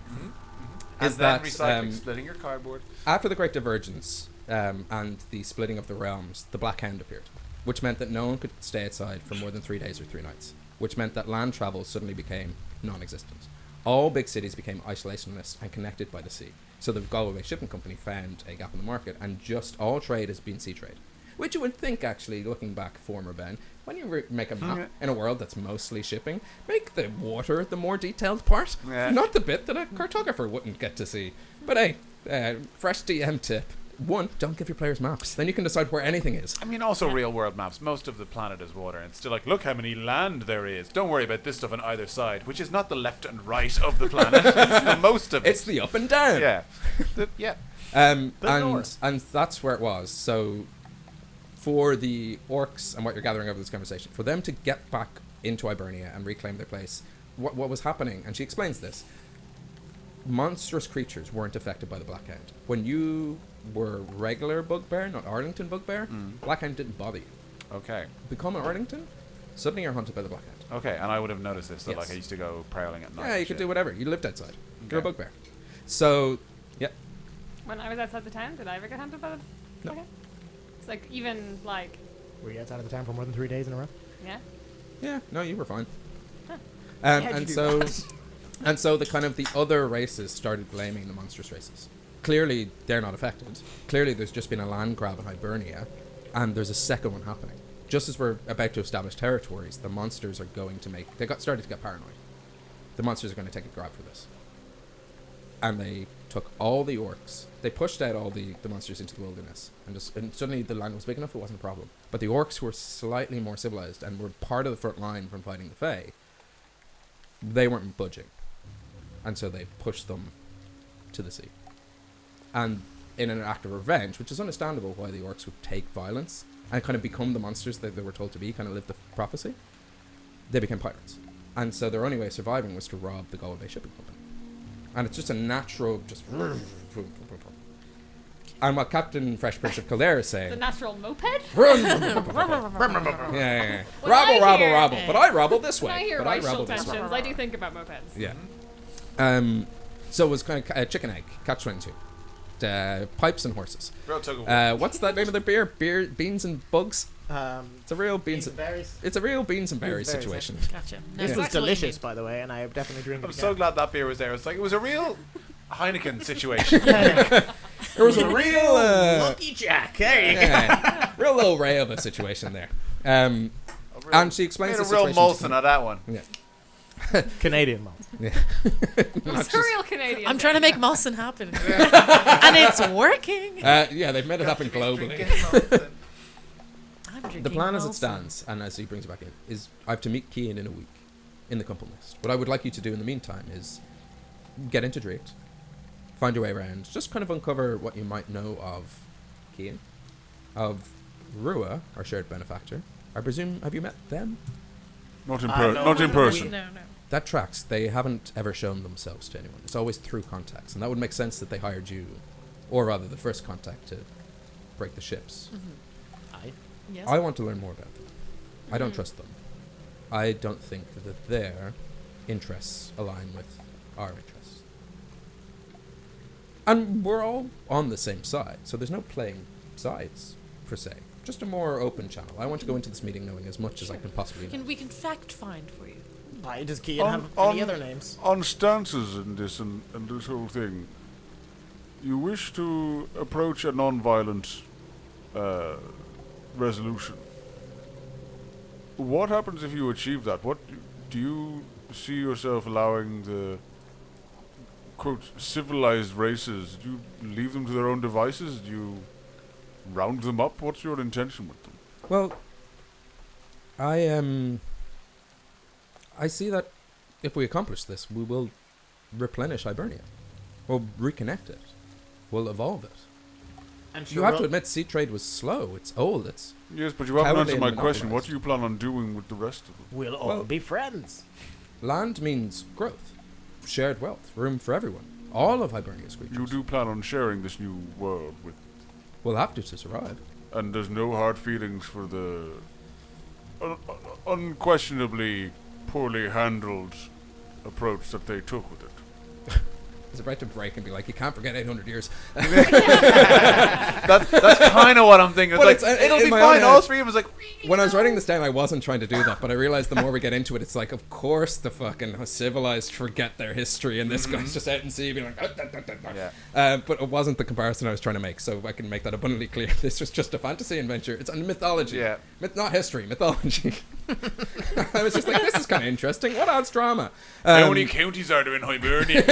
And is then that recycling, splitting your cardboard. after the Great Divergence and the splitting of the realms, the Black Hand appeared, which meant that no one could stay outside for more than 3 days or 3 nights, which meant that land travel suddenly became non-existent. All big cities became isolationist and connected by the sea. So the Galway Shipping Company found a gap in the market, and just all trade has been sea trade. Which you would think, actually, looking back, former Ben, when you make a map in a world that's mostly shipping, make the water the more detailed part, Yeah. not the bit that a cartographer wouldn't get to see. But hey, fresh DM tip. 1, don't give your players maps. Then you can decide where anything is. I mean, also real world maps. Most of the planet is water, and it's still like, look how many land there is. Don't worry about this stuff on either side, which is not the left and right of the planet. It's the most of it. It's the up and down. Yeah. Yeah. north. And that's where it was. So for the orcs and what you're gathering over this conversation, for them to get back into Hibernia and reclaim their place, what was happening, and she explains this, monstrous creatures weren't affected by the Black Hand. When you were regular bugbear, not Arlington bugbear, Black Hand didn't bother you. Okay. Become an Arlington, Suddenly you're hunted by the Black Hand. Okay, and I would have noticed this. That Yes. like I used to go prowling at night. Yeah, you and could shit. do whatever. You lived outside. You're a Okay. bugbear. So, yeah. When I was outside the town, did I ever get hunted by the... No. Okay. It's like, even, like... Were you outside of the town for more than 3 days in a row? Yeah. Yeah, no, you were fine. Huh. How'd you And do so, that? and so the kind of the other races started blaming the monstrous races. Clearly, they're not affected. Clearly, there's just been a land grab in Hibernia, and there's a second one happening. Just as we're about to establish territories, the monsters are going to make... They got started to get paranoid. The monsters are going to take a grab for this. And they took all the orcs. They pushed out all the monsters into the wilderness. And suddenly the land was big enough, it wasn't a problem. But the orcs who were slightly more civilized and were part of the front line from fighting the Fae, they weren't budging. And so they pushed them to the sea. And in an act of revenge, which is understandable why the orcs would take violence and kind of become the monsters that they were told to be, kind of live the prophecy, they became pirates. And so their only way of surviving was to rob the Galway Shipping Company. And it's just a natural, just... And what Captain Fresh Prince of Kildare is The saying... natural moped? yeah. When I Rabble, hear- rabble. But I rabble this When way. I hear but I racial rabble this way. tensions, I do think about mopeds. Yeah. So it was kind of chicken egg, catch 22. Pipes and horses. Real tug of war. What's that name of the beer? Beans and bugs? It's a real beans and berries. It's a real beans and berries berries, situation. Gotcha. No, This it's was exactly what you delicious, mean. by the way, and I definitely drink it I'm again. so glad that beer was there. It's like it was a real Heineken situation. There was a real Lucky Jack. There you go. real little ray of a situation there. And she explains Made the a real situation. Molson of that one. Yeah. Canadian malt. It's a real Canadian. I'm trying to make Molson happen. And it's working. Yeah, they've made it happen globally. I'm drinking The plan as it Molson. stands, and as he brings it back in, is I have to meet Cian in a week in the Cumple Mist. What I would like you to do in the meantime is get into Dreht, find your way around, just kind of uncover what you might know of Cian, of Rua, our shared benefactor. I presume, have you met them? Not in, no, not in person. No. That tracks. They haven't ever shown themselves to anyone. It's always through contacts, and that would make sense that they hired you, or rather the first contact, to break the ships. Yes. I want to learn more about them. I don't trust them. I don't think that their interests align with our interests. And we're all on the same side, so there's no playing sides, per se. Just a more open channel. I want to go into this meeting knowing as much as I can possibly know. We can fact find for you. Why does Cian have On- any other names? On stances in this and this whole thing, you wish to approach a non-violent resolution. What happens if you achieve that? What do you see yourself allowing the quote civilized races? Do you leave them to their own devices? Do you round them up? What's your intention with them? Well, I see that if we accomplish this, we will replenish Hibernia. We'll reconnect it. We'll evolve it. And You have to admit, sea trade was slow. It's old. It's Yes, but you haven't Cowardly answered my and question. What monopolized. do you plan on doing with the rest of them? We'll all Well- be friends. land means growth, shared wealth, room for everyone. All of Hibernia's creatures. You do plan on sharing this new world with, We'll have to survive. and there's no hard feelings for the unquestionably poorly handled approach that they took with it. It's about to break and be like, you can't forget 800 years. That's kind of what I'm thinking. It's But like, it's, it'll in be my own fine. head- All three of us like. When I was writing this down, I wasn't trying to do that, but I realized the more we get into it, it's like, of course the fucking civilized forget their history, and this guy's just out in sea being like, Yeah. but it wasn't the comparison I was trying to make, so I can make that abundantly clear. This was just a fantasy adventure. It's a mythology. Yeah. Not history, mythology. I was just like, this is kind of interesting. What odds drama? How many counties are there in Hibernia?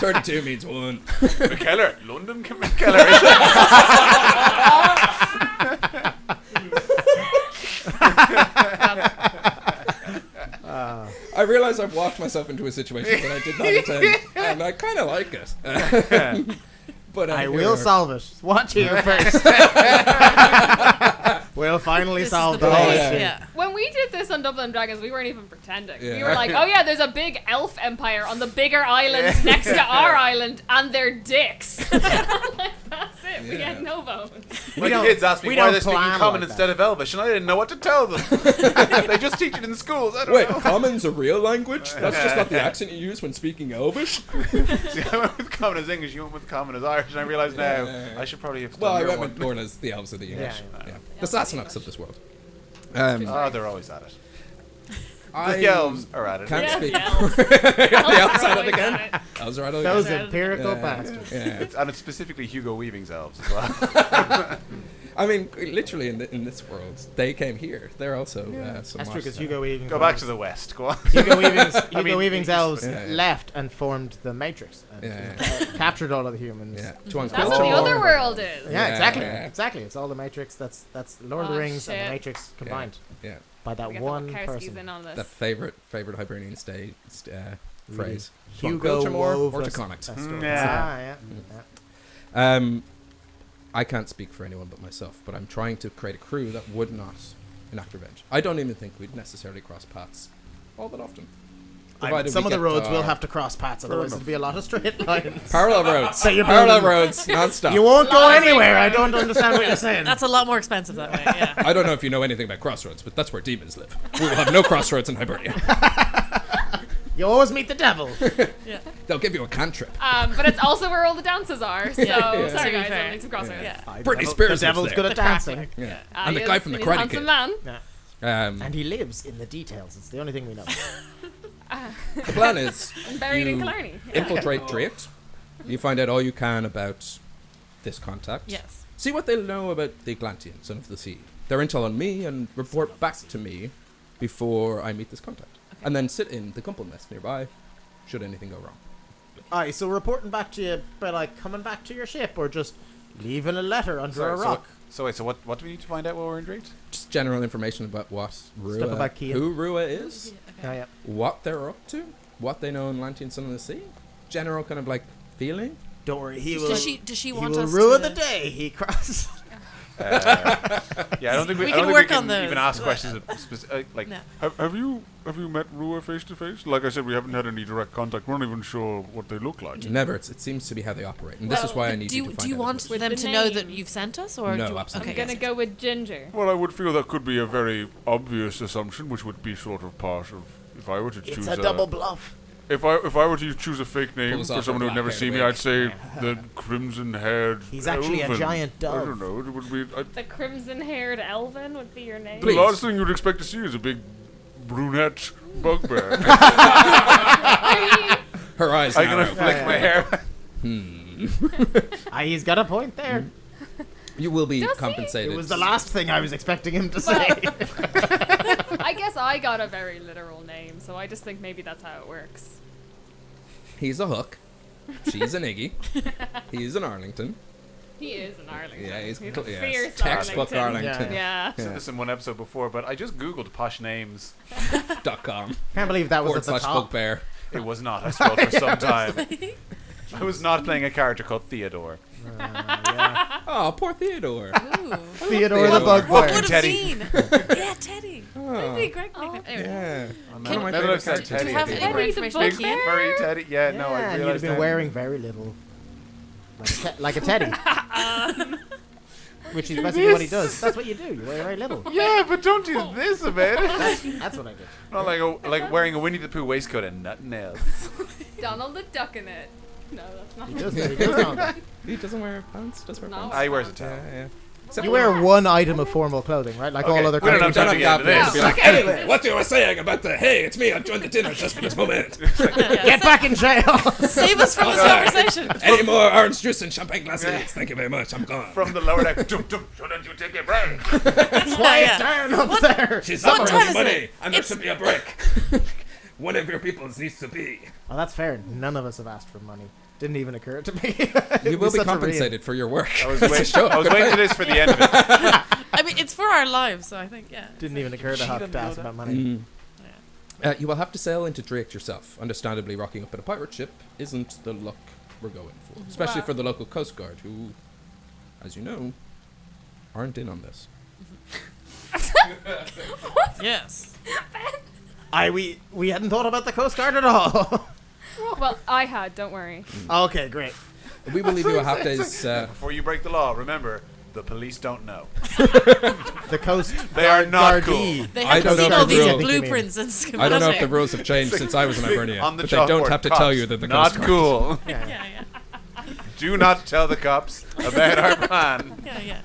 32 means 1. McKellar. London can McKellar. I realize I've walked myself into a situation that I did not intend, and I kind of like it. But I here will we are. solve it. Watch here first. We'll finally This is solve the the whole place, issue. yeah. When we did this on Dublin Dragons, we weren't even pretending. Yeah. We were like, oh yeah, there's a big elf empire on the bigger island next to our island, and they're dicks. Like, that's it. We had no bones. My don't- kids asked me we why don't they're speaking plan common like instead of Elvish, and I didn't know what to tell them. They just teach it in schools. I don't Wait, know. common's a real language? That's just not the accent you use when speaking Elvish? See, I went with common as English, you went with common as Irish, and I realise now I should probably have done Well, I your went one. with born as the elves of the English. Yeah, Yeah. The Sassenachs of this world. Oh, they're always at it. I The elves are at it. can't Yeah, speak. the elves. The elves are at it always again. at it. Elves are at it Those again. empirical Yeah. bastards. Yeah. And it's specifically Hugo Weaving's elves as well. I mean, literally in this world, they came here. They're also That's somewhat. true, because Hugo Weaving's Go back to the west. Go on. Hugo Weaving's, mean, Weaving's elves Yeah, yeah. left and formed the Matrix. And Yeah, captured all of the humans. Yeah. Tuan That's Culture what the War. other world is. Yeah, exactly. Yeah. Exactly. It's all the Matrix. That's Lord of the Oh, Rings and shit. the Matrix combined Yeah. by that We got one the Wachowskis person. in on this. That favorite Hibernian phrase. Hugo wove or a to s- Connacht. a story. Yeah. Yeah. I can't speak for anyone but myself, but I'm trying to create a crew that would not enact revenge. I don't even think we'd necessarily cross paths all that often. Provided Some we of the get roads our will have to cross paths, otherwise there'll be a lot of straight lines. parallel roads. So you're Parallel building- roads, non-stop. You won't go Lot of anywhere. I big don't understand what you're saying. That's a lot more expensive that way. Yeah. I don't know if you know anything about crossroads, but that's where demons live. We will have no crossroads in Hibernia. You always meet the devil. They'll give you a cantrip. But it's also where all the dances are. So Yeah. sorry To be guys, fair. I'll need some crossroads. Yeah. Britney Spears The devil's lives good there. at dancing. Yeah. He And the guy is- from the he's a Karate handsome Kid. man. And he lives in the details. It's the only thing we know. The plan is And buried in you Killarney. infiltrate Drake. You find out all you can about this contact. Yes. See what they'll know about the Atlantean, son of the sea. Their intel on me and report back to me before I meet this contact. And then sit in the Kumple nest nearby should anything go wrong. Aye, so reporting back to you by like coming back to your ship or just leaving a letter under a rock. So what do we need to find out while we're in Drake? Just general information about what Rua, about Kian. who Rua is, Oh, yeah. what they're up to, what they know in Atlantean, son of the sea. General kind of like feeling. Don't worry, he will. Does she he want will us rue to the day he crosses. Yeah, I don't think we, We I don't can think work we on can those. even ask questions of like. No. Have you met Rua face to face? Like I said, we haven't had any direct contact. We're not even sure what they look like. Never. It seems to be how they operate, and this is why I need Do you you, to do find you out want as much. With them the to know that name. you've sent us, or No, do you, absolutely. I'm Okay, gonna yes. go with Ginger. Well, I would feel that could be a very obvious assumption, which would be sort of part of if I were to choose. It's a double bluff. If I were to choose a fake name Pulls for off someone a who'd never black-haired seen me, wig. I'd say the crimson-haired. He's actually a elven. giant I dove. don't know. It would be. The crimson-haired Elven would be your name. The Please. last thing you'd expect to see is a big brunette bugbear. Her eyes. I'm gonna narrow. flick my hair. He's got a point there. You will be Does he? compensated. It was the last thing I was expecting him to say. I guess I got a very literal name, so I just think maybe that's how it works. He's a Huck. She's an Iggy. He's an Arlington. He is an Arlington. Yeah, he's a yes. fierce Textbook Arlington. Arlington. Yeah. I said this in one episode before, but I just googled posh names. .com. Can't believe that was at the / top. bugbear. It was not. I scrolled for some time. I was not playing a character called Theodore. Oh, poor Theodore. Ooh. Theodore the Theodore. What Bugbear. would have Teddy. seen? Yeah, Teddy. That'd be a great nickname. Anyway. Yeah. Now One of my that favorite I've said characters. Teddy, Do you have I any think. more Teddy the information? Bugbear? Kian? Furry Teddy. Yeah, no, I and you'd realized have been then. wearing very little. Like a teddy. Which is basically what he does. That's what you do. You wear very little. Yeah, but don't do this about it. That's what I did. Not like wearing a Winnie the Pooh waistcoat and nothing else. Donald the Duck in it. No, that's not. He does. He does know that. He doesn't wear pants. Does wear No. pants. Ah, he wears a towel. Yeah. You wear one item of formal clothing, right? Like Okay, all other we don't clothing. have time to get into this. Be like, anyway, what you were saying about the hey, it's me. I've joined the dinner just for this moment. Get back in jail. Save us from this conversation. Any more orange juice and champagne glasses? Thank you very much. I'm gone. From the lower deck. Dum, dum, shouldn't you take a break? Quiet down up there. She's What offering time me is money, it? and there should be a break. One of your peoples needs to be. Well, that's fair. None of us have asked for money. Didn't even occur to me. You will be compensated for your work. I was waiting for this for the end of it. I mean, it's for our lives, so I think, yeah. Didn't even occur to Huck to ask about money. Mm. You will have to sail into Drake yourself. Understandably, rocking up in a pirate ship isn't the look we're going for. Especially Wow. for the local Coast Guard, who, as you know, aren't in on this. Yes. We hadn't thought about the Coast Guard at all. Well, I had. Don't worry. Okay, great. we will leave you a half day's. Before you break the law, remember, the police don't know. The coast. They are not Guardee. They I haven't don't know seen if all the these rule- blueprints and schematics. I don't know if the rules have changed since I was in Hibernia, On the but they don't chalkboard, have to cops, tell you that the not Coast Guard- cool. Yeah, yeah. Do not tell the cops about our plan. Yeah, yeah.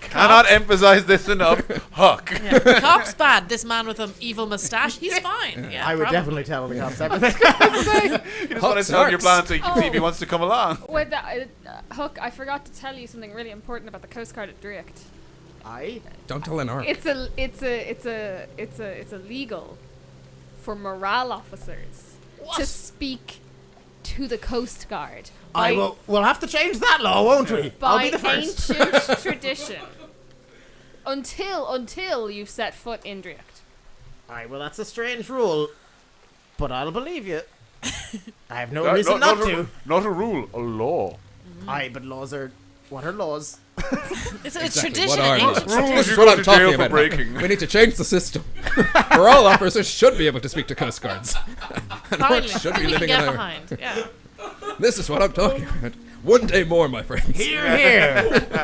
Cannot emphasize this enough. Huck. Yeah. The cop's bad. This man with an evil mustache, he's fine. Yeah, I would probably. definitely tell the cops everything. You just want to tell him your plan so you can see if he Oh. wants to come along. With that, Huck, I forgot to tell you something really important about the Coast Guard at Dricht. Don't tell an arc. It's illegal for morale officers to speak to the Coast Guard. We'll have to change that law, won't we? I'll By be the first. ancient tradition. Until you've set foot in Dricht. Aye, well, that's a strange rule, but I'll believe you. I have no reason not to. Not a rule, a law. Aye, but laws are... What are laws? It's Exactly. tradition What are and laws? ancient Rules tradition. This you is what go I'm to jail talking for about. breaking. We need to change the system. Where all officers should be able to speak to Coast Guards. And Finally, Orcs should be we can living get in a... behind. Yeah. This is what I'm talking about. One day more, my friends. Here.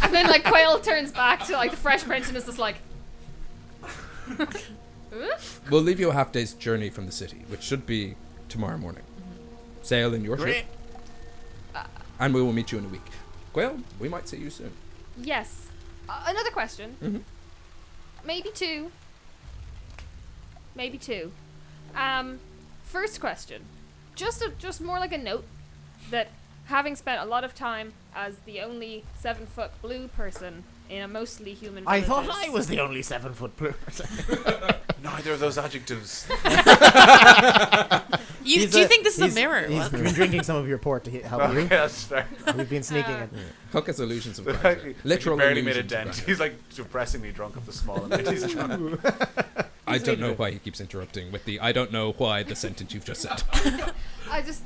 And then like Quail turns back to like the Fresh Prince and is just like, We'll leave you a half day's journey from the city, which should be tomorrow morning. Sail in your ship, and we will meet you in a week. Well, we might see you soon. yes. Another question. Mhm. Maybe two. Maybe two. First question. Just more like a note that having spent a lot of time as the only 7-foot blue person in a mostly human I thought villages- I was the only 7-foot blue person. Neither of those adjectives. Do you think this is a mirror? He's What? been drinking some of your port to help Okay, you. that's fair. We've been sneaking it. Hook has illusions of He grandeur. Literal barely made a illusions of dent. grandeur. He's like depressingly drunk of the small amount he's drunk. I don't know why he keeps interrupting with the I don't know why the sentence you've just said. I just,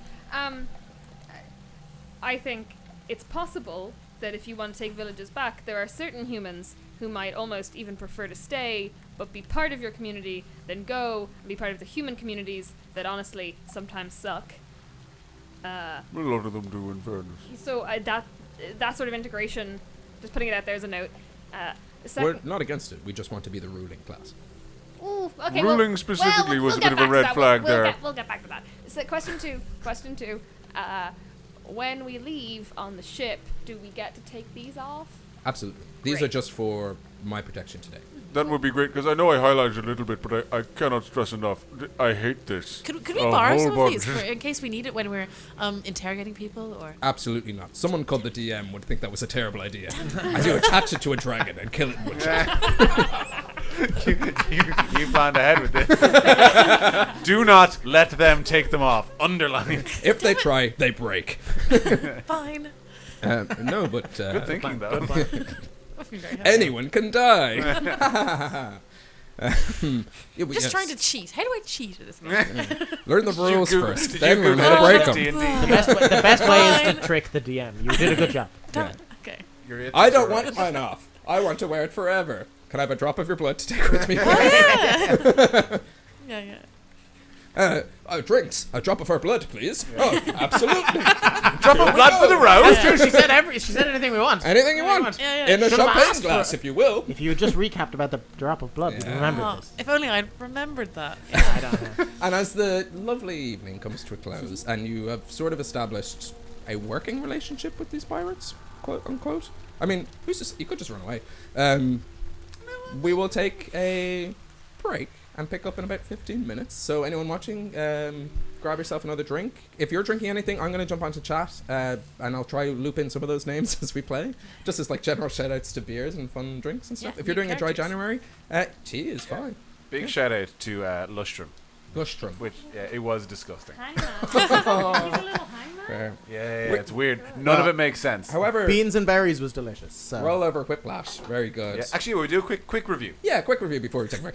I think it's possible that if you want to take villages back, there are certain humans who might almost even prefer to stay, but be part of your community, then go and be part of the human communities that honestly sometimes suck. A lot of them do, in fairness. So that sort of integration, just putting it out there as a note. We're Second, not against it. We just want to be the ruling class. ooh, okay, Ruling specifically was a get bit of a back to red that. flag we'll there. We'll get back to that. So question two. When we leave on the ship, do we get to take these off? Absolutely. These Great. are just for my protection today. That would be great, because I know I highlighted a little bit, but I cannot stress enough. I hate this. Could we A borrow whole some of bunch. these in case we need it when we're interrogating people? Or Absolutely not. Someone called the DM would think that was a terrible idea. As you attach it to a dragon and kill it in one shot. You planned ahead with this. Do not let them take them off. Underline. If they try, they break. fine. No, but Good thinking, though. Must be very helpful. anyone can die. Just trying to cheat. How do I cheat at this game? learn the rules Google- first, did then you learn Google how to break them. D&D? The best way is to trick the DM. You did a good job. Damn it. Okay. I don't want mine off. I want to wear it forever. Can I have a drop of your blood to take with me? Yeah. Drinks. A drop of her blood, please. Oh, absolutely. Drop of blood for the road. That's true. She said anything we want. Anything you want. Yeah. In a Should've champagne asked for glass, it. if you will. If you had just recapped about the drop of blood, we'd Yeah. remember Oh, this. if only I'd remembered that. I don't know. And as the lovely evening comes to a close, and you have sort of established a working relationship with these pirates, quote unquote. I mean, you could just run away. We will take a break and pick up in about 15 minutes. So anyone watching, grab yourself another drink. If you're drinking anything, I'm going to jump onto chat, and I'll try to loop in some of those names as we play, just as like general shout outs to beers and fun drinks and stuff. Yeah, If you're doing a dry characters. January, tea is fine. Big shout out to Lustrum, Lustrum. which it was disgusting. Hangman. He's a little hangman. Yeah, it's weird. None of it makes sense. However, Beans and berries was delicious. So. roll over whiplash. Very good. Yeah, actually, we'll do a quick review. Yeah, quick review before we take a break.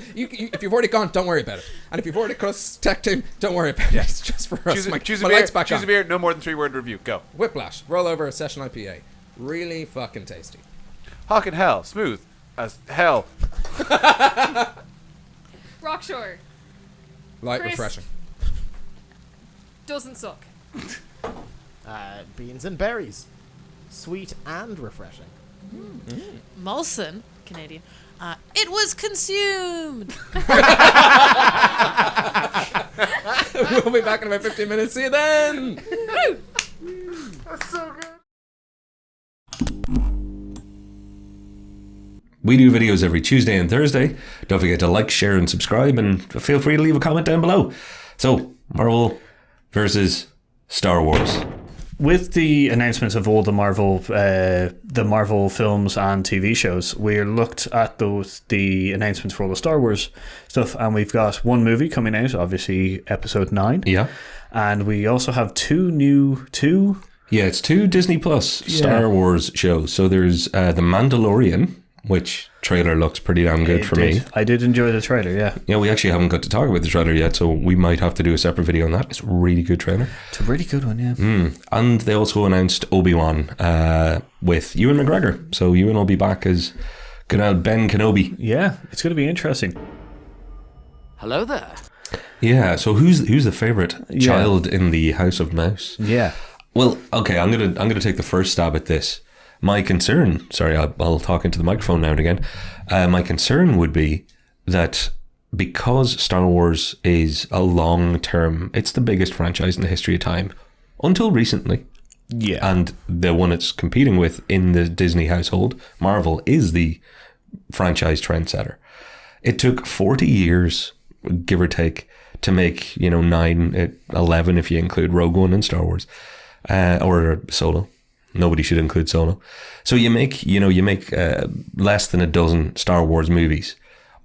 If you've already gone, don't worry about it. And if you've already crossed tech team, don't worry about it. It's just for us. Choose My a beer. light's back Choose on. a beer. No more than 3-word review. Go. Whiplash. Roll over a session IPA. Really fucking tasty. Hawk and hell. Smooth as hell. Rockshore Light, Crisp. refreshing. doesn't suck. Beans and berries. Sweet and refreshing. Molson, Canadian. It was consumed. We'll be back in about 15 minutes. See you then. That's so good. We do videos every Tuesday and Thursday. Don't forget to like, share, and subscribe, and feel free to leave a comment down below. So, Marvel versus Star Wars. With the announcements of all the Marvel films and TV shows, we looked at the announcements for all the Star Wars stuff, and we've got one movie coming out, obviously Episode 9. Yeah. And we also have two Yeah, it's 2 Disney Plus Star Wars shows. So there's The Mandalorian, which trailer looks pretty damn good for me. I did enjoy the trailer, yeah. Yeah, we actually haven't got to talk about the trailer yet, so we might have to do a separate video on that. It's a really good trailer. It's a really good one, yeah. And they also announced Obi-Wan with Ewan McGregor. So Ewan will be back as good old Ben Kenobi. Yeah, it's going to be interesting. Hello there. Yeah, so who's the favourite child in the House of Mouse? Yeah. Well, okay, I'm gonna take the first stab at this. My concern, sorry, I'll talk into the microphone now and again. My concern would be that because Star Wars is a long-term, it's the biggest franchise in the history of time, until recently. Yeah. And the one it's competing with in the Disney household, Marvel, is the franchise trendsetter. It took 40 years, give or take, to make, 9, 11 if you include Rogue One and Star Wars, or Solo. Nobody should include Solo. So you make less than a dozen Star Wars movies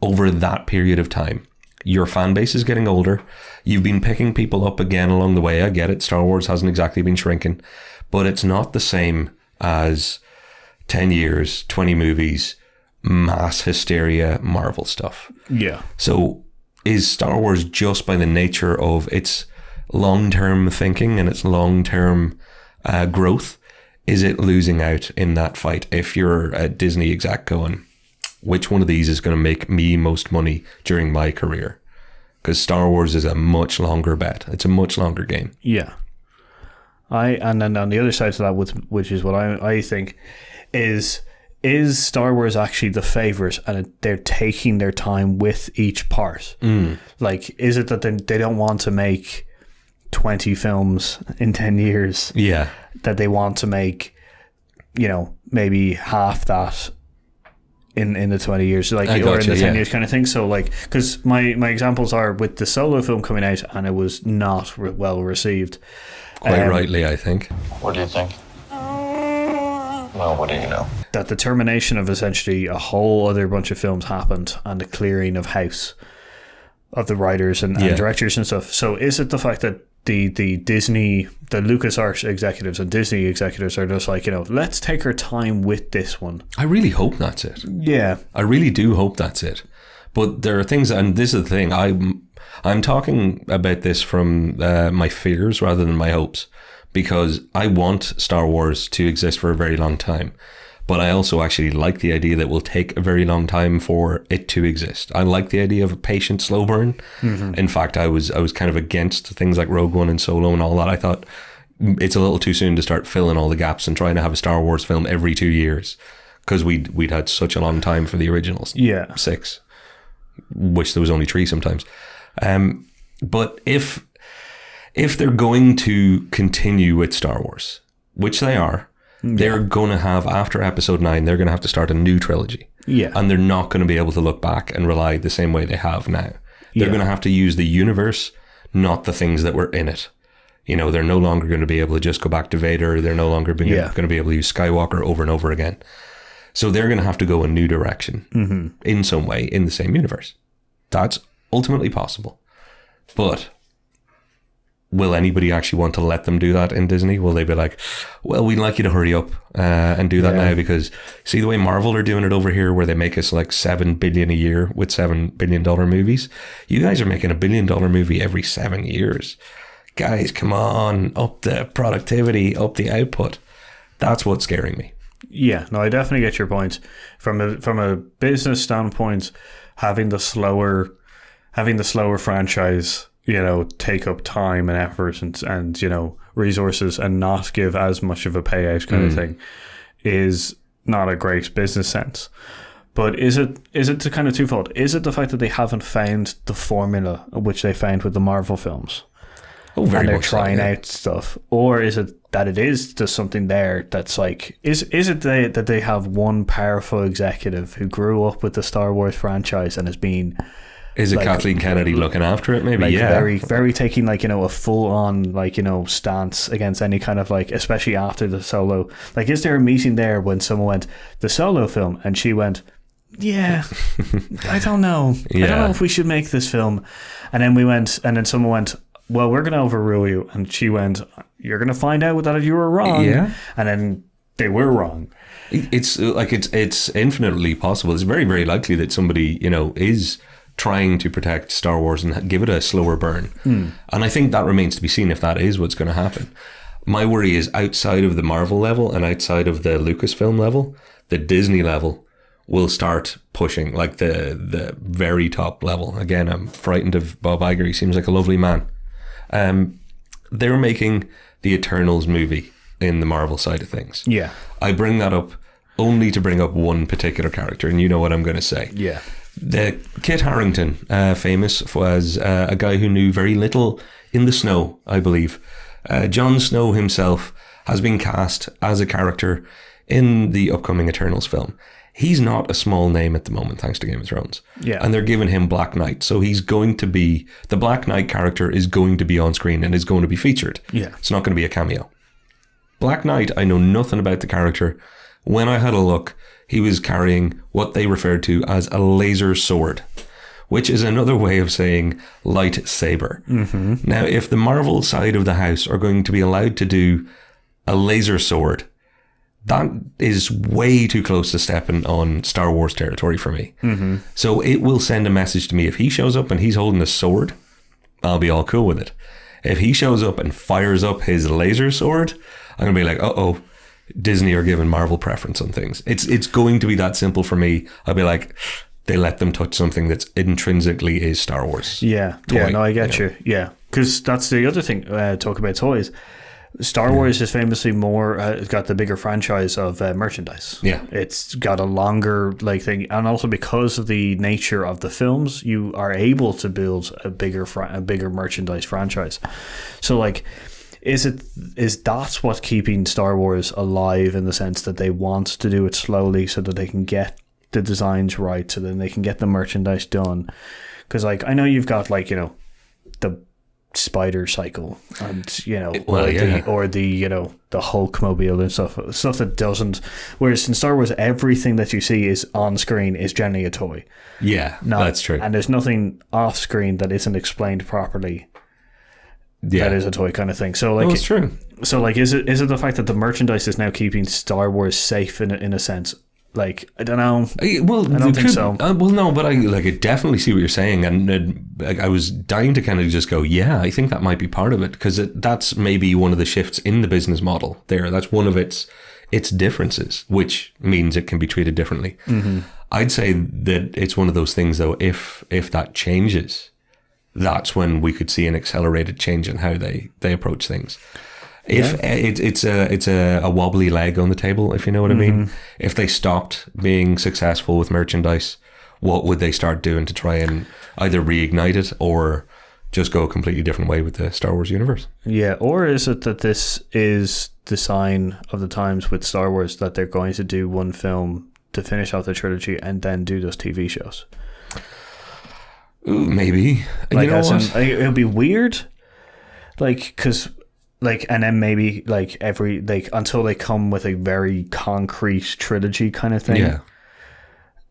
over that period of time. Your fan base is getting older. You've been picking people up again along the way. I get it. Star Wars hasn't exactly been shrinking, but it's not the same as 10 years, 20 movies, mass hysteria, Marvel stuff. Yeah. So is Star Wars, just by the nature of its long-term thinking and its long-term growth, is it losing out in that fight? If you're a Disney exec going, which one of these is going to make me most money during my career? Because Star Wars is a much longer bet. It's a much longer game. Yeah. And then on the other side of that, which is what I think, is Star Wars actually the favourite, and they're taking their time with each part? Like, is it that they don't want to make 20 films in 10 years? Yeah. That they want to make, maybe half that in the 20 years, or in the 10 years kind of thing. So, because my examples are with the Solo film coming out, and it was not well received. Quite rightly, I think. What do you think? Well, what do you know? That the termination of essentially a whole other bunch of films happened, and the clearing of house of the writers and directors and stuff. So is it the fact that the LucasArts executives and Disney executives are just like, let's take our time with this one? I really hope that's it. Yeah. I really do hope that's it. But there are things, and this is the thing, I'm talking about this from my fears rather than my hopes, because I want Star Wars to exist for a very long time. But I also actually like the idea that it will take a very long time for it to exist. I like the idea of a patient, slow burn. Mm-hmm. In fact, I was kind of against things like Rogue One and Solo and all that. I thought it's a little too soon to start filling all the gaps and trying to have a Star Wars film every 2 years, because we'd had such a long time for the originals. Yeah. 6. Wish there was only 3 sometimes. But if they're going to continue with Star Wars, which they are, they're going to have, after Episode 9, they're going to have to start a new trilogy. Yeah. And they're not going to be able to look back and rely the same way they have now. They're going to have to use the universe, not the things that were in it. They're no longer going to be able to just go back to Vader. They're no longer going to be able to use Skywalker over and over again. So they're going to have to go a new direction in some way in the same universe. That's ultimately possible. But will anybody actually want to let them do that in Disney? Will they be like, well, we'd like you to hurry up and do that now, because see the way Marvel are doing it over here, where they make us like $7 billion a year with $7 billion movies? You guys are making $1 billion movie every 7 years. Guys, come on, up the productivity, up the output. That's what's scaring me. Yeah, no, I definitely get your point. From a business standpoint, having the slower franchise, take up time and effort and resources and not give as much of a payout kind of thing is not a great business sense. But is it the kind of twofold? Is it the fact that they haven't found the formula which they found with the Marvel films? Oh, very and they're much so, trying yeah. out stuff, or is it that it is just something there that's like is it that they have one powerful executive who grew up with the Star Wars franchise and has been Is it like, Kathleen Kennedy looking after it? Maybe, like yeah. very very taking like, you know, a full on like, you know, stance against any kind of like, especially after the Solo. Like, is there a meeting there when someone went the Solo film and she went, yeah, I don't know. Yeah. I don't know if we should make this film. And then we went, and then someone went, well, we're going to overrule you. And she went, you're going to find out that you were wrong. Yeah. And then they were wrong. It's like it's infinitely possible. It's very, very likely that somebody, you know, is trying to protect Star Wars and give it a slower burn. And I think that remains to be seen if that is what's going to happen. My worry is outside of the Marvel level and outside of the Lucasfilm level, the Disney level will start pushing, like the very top level. Again, I'm frightened of Bob Iger. He seems like a lovely man. They're making the Eternals movie in the Marvel side of things. Yeah. I bring that up only to bring up one particular character, and you know what I'm going to say. Yeah. The Kit Harington, famous as a guy who knew very little in the snow, I believe. Jon Snow himself has been cast as a character in the upcoming Eternals film. He's not a small name at the moment, thanks to Game of Thrones. Yeah. And they're giving him Black Knight. So he's going to be, the Black Knight character is going to be on screen and is going to be featured. Yeah. It's not going to be a cameo. Black Knight, I know nothing about the character. When I had a look, he was carrying what they referred to as a laser sword, which is another way of saying lightsaber. Now, if the Marvel side of the house are going to be allowed to do a laser sword, that is way too close to stepping on Star Wars territory for me. So it will send a message to me. If he shows up and he's holding a sword, I'll be all cool with it. If he shows up and fires up his laser sword, I'm going to be like, uh-oh, Disney are giving Marvel preference on things. It's going to be that simple for me. I'll be like, they let them touch something that's intrinsically is Star Wars. Yeah. toy, Yeah, no, I get you know. you. Yeah. Because that's the other thing, talk about toys. Star Wars is famously more, it's got the bigger franchise of merchandise. Yeah. It's got a longer like thing. And also because of the nature of the films, you are able to build a bigger merchandise franchise. So like, is that what's keeping Star Wars alive in the sense that they want to do it slowly so that they can get the designs right, so then they can get the merchandise done? Because like, I know you've got like, you know, the spider cycle and, you know, or the you know, the Hulk mobile and stuff that doesn't, whereas in Star Wars everything that you see is on screen is generally a toy. Yeah, that's true. And there's nothing off screen that isn't explained properly. Yeah. That is a toy kind of thing. So like, it's true. So like, is it the fact that the merchandise is now keeping Star Wars safe in a sense? Like, I don't know. Well, I don't think so. Well, no, but I definitely see what you're saying, and I was dying to kind of just go, yeah, I think that might be part of it, because that's maybe one of the shifts in the business model. That's one of its differences, which means it can be treated differently. I'd say that it's one of those things, though. If that changes, that's when we could see an accelerated change in how they approach things. If it's a wobbly leg on the table, if you know what I mean. If they stopped being successful with merchandise, what would they start doing to try and either reignite it or just go a completely different way with the Star Wars universe? Yeah, or is it that this is the sign of the times with Star Wars, that they're going to do one film to finish off the trilogy and then do those TV shows? Ooh, maybe. Like, you know what? it would be weird, like, because like, and then maybe like until they come with a very concrete trilogy kind of thing. Yeah.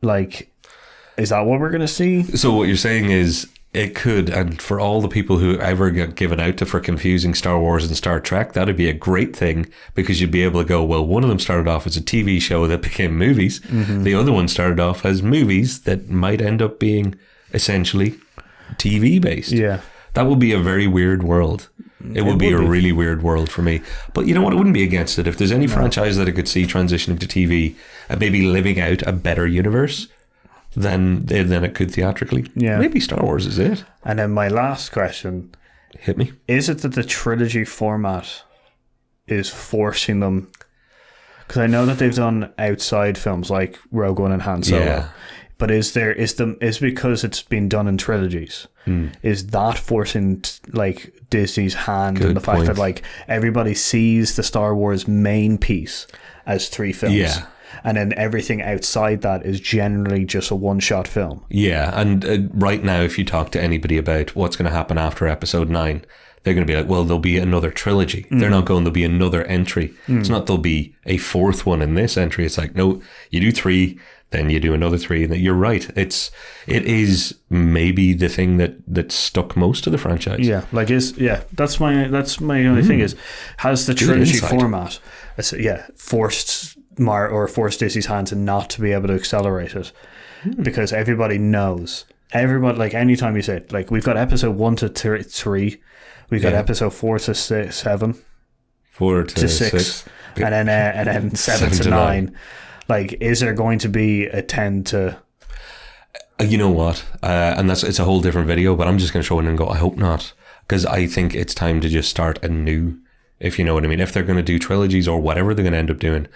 Like, is that what we're gonna see? So what you're saying is it could, and for all the people who ever get given out to for confusing Star Wars and Star Trek, that'd be a great thing, because you'd be able to go, well, one of them started off as a TV show that became movies. The other one started off as movies that might end up being essentially TV based. Yeah. That would be a very weird world. It would be a really weird world for me. But you know what? I wouldn't be against it. If there's any franchise that I could see transitioning to TV and maybe living out a better universe, then it could theatrically. Yeah. Maybe Star Wars is it. And then my last question. Hit me. Is it that the trilogy format is forcing them. Because I know that they've done outside films like Rogue One and Han Solo. Yeah. But is because it's been done in trilogies? Is that forcing like Disney's hand Good in the fact point. that like everybody sees the Star Wars main piece as 3 films, Yeah. and then everything outside that is generally just a one-shot film? Yeah, and right now, if you talk to anybody about what's going to happen after Episode 9, they're going to be like, well, there'll be another trilogy. They're not going, there'll be another entry. It's not there'll be a 4th one in this entry. It's like, no, you do 3, then you do another 3. And you're right. It is maybe the thing that stuck most to the franchise. Yeah, like that's my only thing is, has the trilogy insight. format, forced Disney's hand to not to be able to accelerate it, because everybody knows. Everybody, like, anytime you say it, like, we've got episode 1 to 3, we've got episode 4 to 7, 4 to 6, and then 7 to 9. Like, is there going to be a 10 to? You know what? And it's a whole different video, but I'm just going to show in and go, I hope not. Because I think it's time to just start anew, if you know what I mean. If they're going to do trilogies or whatever they're going to end up doing,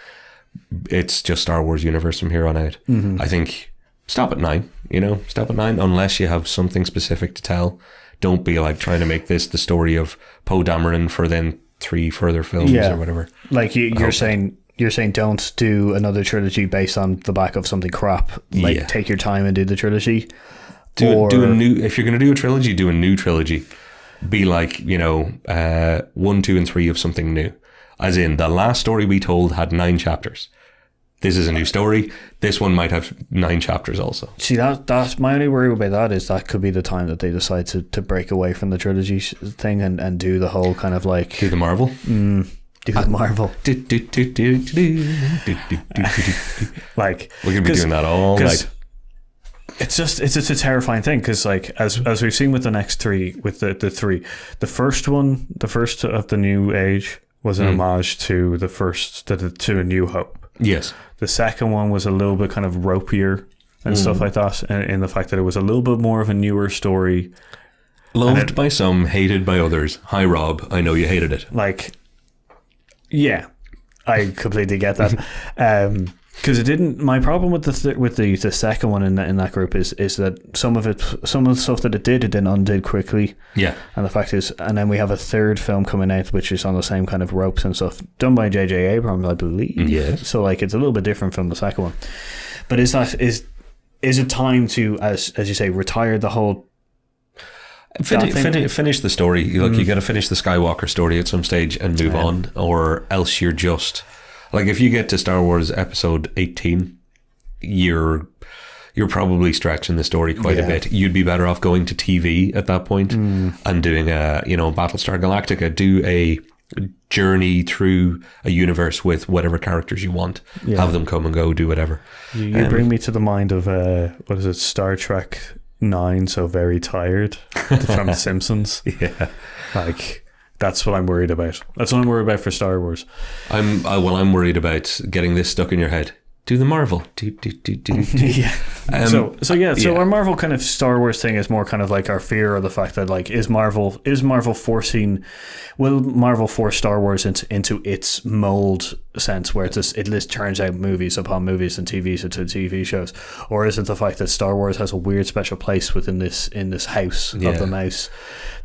it's just Star Wars universe from here on out. I think stop at 9, stop at 9, unless you have something specific to tell. Don't be like trying to make this the story of Poe Dameron for then 3 further films or whatever. Like you're saying don't do another trilogy based on the back of something crap. Like, take your time and do the trilogy. Do a new, if you're going to do a trilogy, do a new trilogy. Be like, 1, 2, and 3 of something new. As in, the last story we told had 9 chapters. This is a new story. This one might have 9 chapters also. See, that's my only worry about that, is that could be the time that they decide to break away from the trilogy thing and do the whole kind of like... Do the Marvel? Do the Marvel. Like, we're going to be doing that all night. It's just a terrifying thing, because like as we've seen with the next 3, with the 3, the first of the New Age was an homage to the first to A New Hope. Yes. The second one was a little bit kind of ropier and stuff like that, in the fact that it was a little bit more of a newer story. Loved by some, hated by others. Hi, Rob. I know you hated it. Like, yeah, I completely get that. Because it didn't. My problem with the second one in that group is that some of the stuff that it then undid quickly. Yeah. And the fact is, and then we have a third film coming out which is on the same kind of ropes and stuff, done by J.J. Abrams, I believe. Yes. So like, it's a little bit different from the second one. But is it time to, as you say, retire the whole? Finish the story. Look, you got to finish the Skywalker story at some stage and move on, or else you're just. Like, if you get to Star Wars Episode 18, you're probably stretching the story quite a bit. You'd be better off going to TV at that point and doing Battlestar Galactica. Do a journey through a universe with whatever characters you want. Yeah. Have them come and go, do whatever. You bring me to the mind of, what is it, Star Trek 9, So Very Tired, from The Simpsons. Yeah. Like... That's what I'm worried about. That's what I'm worried about for Star Wars. I'm worried about getting this stuck in your head. Do the Marvel. Yeah. So our Marvel kind of Star Wars thing is more kind of like our fear of the fact that, like, will Marvel force Star Wars into its mold sense, where it just turns out movies upon movies and TVs into TV shows, or is it the fact that Star Wars has a weird special place within this house of the mouse,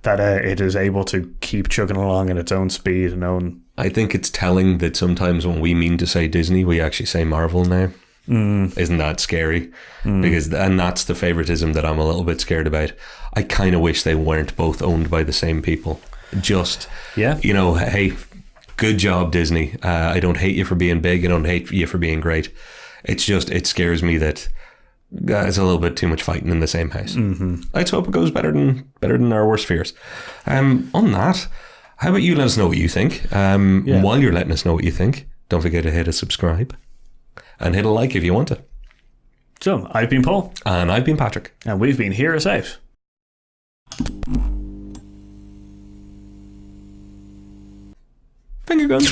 that it is able to keep chugging along at its own speed and own. I think it's telling that sometimes when we mean to say Disney, we actually say Marvel now. Isn't that scary? And that's the favoritism that I'm a little bit scared about. I kind of wish they weren't both owned by the same people. Just, hey, good job, Disney. I don't hate you for being big. I don't hate you for being great. It's just, it scares me that it's a little bit too much fighting in the same house. Let's hope it goes better than our worst fears. On that, how about you let us know what you think? While you're letting us know what you think, don't forget to hit a subscribe and hit a like if you want to. So, I've been Paul. And I've been Patrick. And we've been Hear Us Out. Finger guns.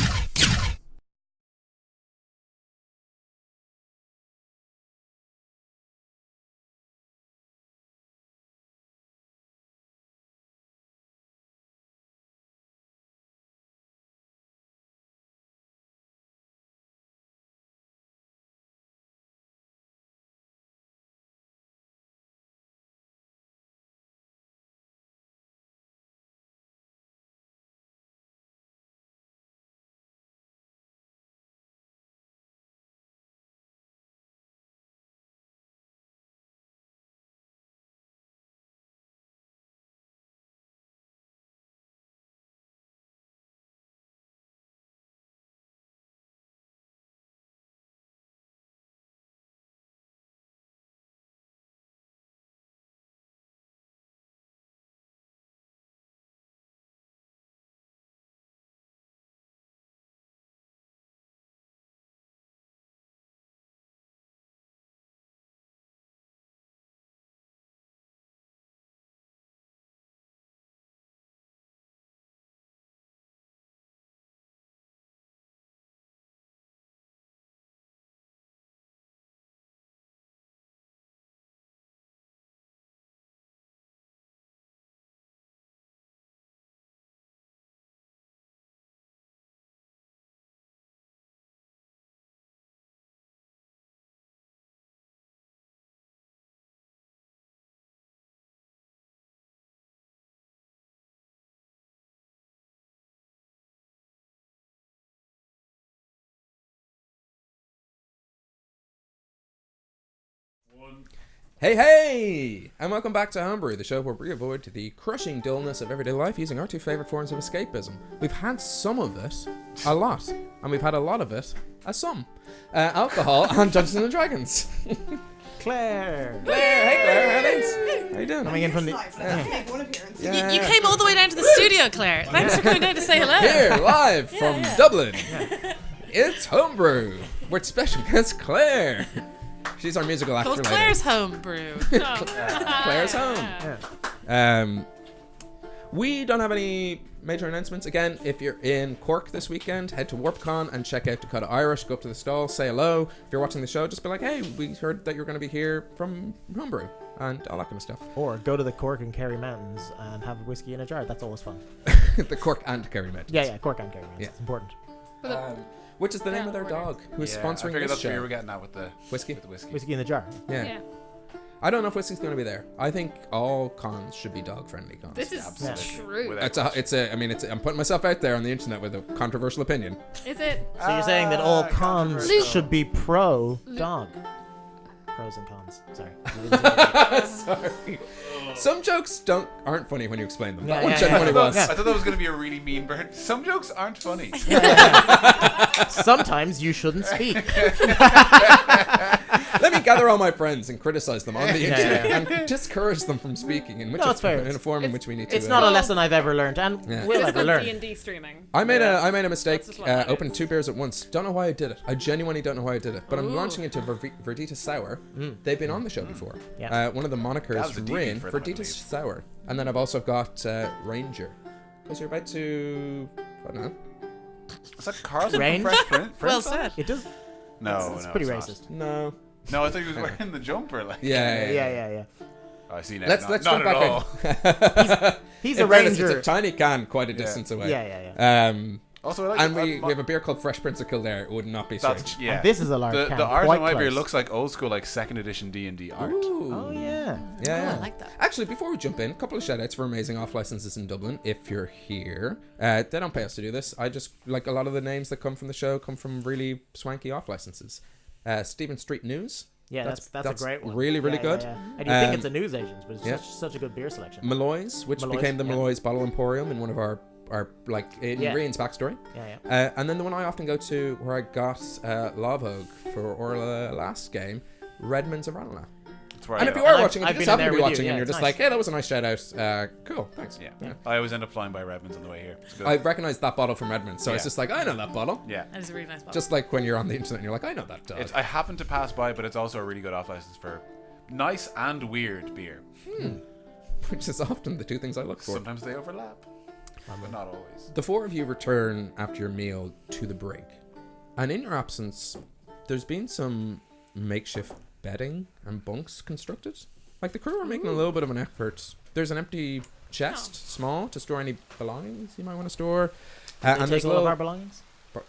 Hey, hey! And welcome back to Homebrew, the show where we avoid the crushing dullness of everyday life using our two favourite forms of escapism. We've had some of it, a lot, and we've had a lot of it, a some. Alcohol and Dungeons and Dragons. Claire. Claire, hey Claire, how things? How you doing? Coming in from the. You came all the way down to the studio, Claire. Thanks for coming down to say hello. Here, live from Dublin. It's Homebrew with special guest Claire. She's our musical actor Called later. Claire's Homebrew. Claire's home. We don't have any major announcements. Again, if you're in Cork this weekend, head to WarpCon and check out Dakota Irish. Go up to the stall, say hello. If you're watching the show, just be like, hey, we heard that you're going to be here from Homebrew and all that kind of stuff. Or go to the Cork and Kerry Mountains and have a whiskey in a jar. That's always fun. The Cork and Kerry Mountains. Yeah, Cork and Kerry Mountains. Yeah. It's important. Which is the name of their dog who's sponsoring I figured this that's show. where you were getting at with the Whiskey? With the whiskey. Whiskey in the jar. Yeah. I don't know if whiskey's going to be there. I think all cons should be dog-friendly cons. This is Absolutely. true. Without I'm putting myself out there on the internet with a controversial opinion. Is it? So you're saying that all cons controversial. should be pro dog. Pros and cons. Sorry. Sorry. Some jokes aren't funny when you explain them. That Yeah, one yeah, genuinely was. I thought that was going to be a really mean bird. Some jokes aren't funny. Sometimes you shouldn't speak. Let me gather all my friends and criticize them on the Yeah, internet yeah. and discourage them from speaking in No, it's fair. in a form in which we need to. It's not a lesson I've ever learned and Yeah. will It's ever called learn. D&D streaming. I made a mistake. That's just what it is. Opened 2 beers at once. Don't know why I did it. I genuinely don't know why I did it. But I'm launching into Verdita Sour. They've been on the show before. Yeah. One of the That was monikers a DP Rin for them, I Verdita believe. Sour, and then I've also got Ranger. Because you're about to. I don't know. Is that Carl's Range? Fresh Prince? Well said. It does. No, It's no, pretty not. racist. No. No, I thought he was wearing the jumper. Like, Yeah. Oh, I see now. Let's not jump at back all. in. He's In a fairness, ranger. It's a tiny can, quite a distance away. Yeah. And Also, I like we have a beer called Fresh Prince of Kildare. It would not be That's, strange. yeah. And this is a large can. The art quite on my beer close. looks like old school, like 2nd edition D&D art. Ooh. Oh yeah. Yeah. I like that. Actually, before we jump in, a couple of shout outs for amazing off licenses in Dublin. If you're here, they don't pay us to do this. I just like a lot of the names that come from the show come from really swanky off licenses. Stephen Street News. Yeah, that's a great one. Really, really good. Yeah. And you think Um, it's a news agent, but it's yeah. such a good beer selection. Malloy's, which Malloy's, became the yeah. Malloy's Bottle Emporium in one of our like in Yeah. Rian's backstory. Yeah. And then the one I often go to where I got Lavhog for Orla last game, Redmond's of Ranelagh. That's where And I if go. you are I've- watching, if I've you just been in happen to there be with you, watching yeah, and you're it's just nice. like, hey, that was a nice shout out. Cool, thanks. Yeah. I always end up flying by Redmond's on the way here. It's good. I recognized that bottle from Redmond, so it's Yeah. just like, I know that bottle. yeah. That is a really nice bottle. Just like when you're on the internet and you're like, I know that dog. I happen to pass by, but it's also a really good off license for nice and weird beer. Which is often the two things I look for. Sometimes they overlap, but not always. The four of you return after your meal to the brig. And in your absence, there's been some makeshift bedding and bunks constructed. Like the crew are making a little bit of an effort. There's an empty chest, small, to store any belongings you might want to store. They And take there's a all of little. our belongings.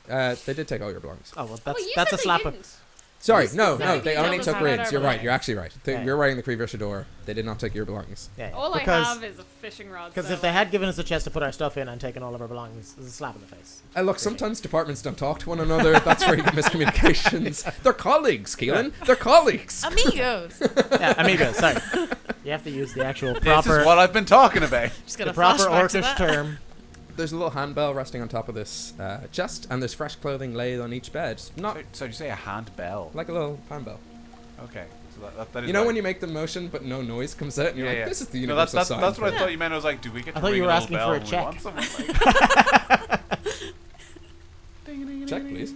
They did take all your belongings. Oh well, Well, you that's said a they slap. didn't. Sorry, This no, specifically they only told us took how about Rids. our You're right. belongings. You're actually right. Yeah. You're writing the previous door. They did not take your belongings. Yeah, All I because have is a fishing rod. because so if they had given us a chest to put our stuff in and taken all of our belongings, it's a slap in the face. Look, sometimes departments don't talk to one another. That's where you get miscommunications. They're colleagues, Keelan. They're colleagues. Amigos. Yeah, amigos. Sorry, you have to use the actual This proper is what I've been talking about. Just got the a proper flashback to Orcish that. term. There's a little handbell resting on top of this chest, and there's fresh clothing laid on each bed. Not So you say a handbell? like a little handbell. Okay. So that is You know like, when you make the motion, but no noise comes out, and you're like, "This is the No, universal that's sign." what I for- thought you meant. I was like, do we get to I thought you ring were a asking little for a bell check. when we want something? Check, please.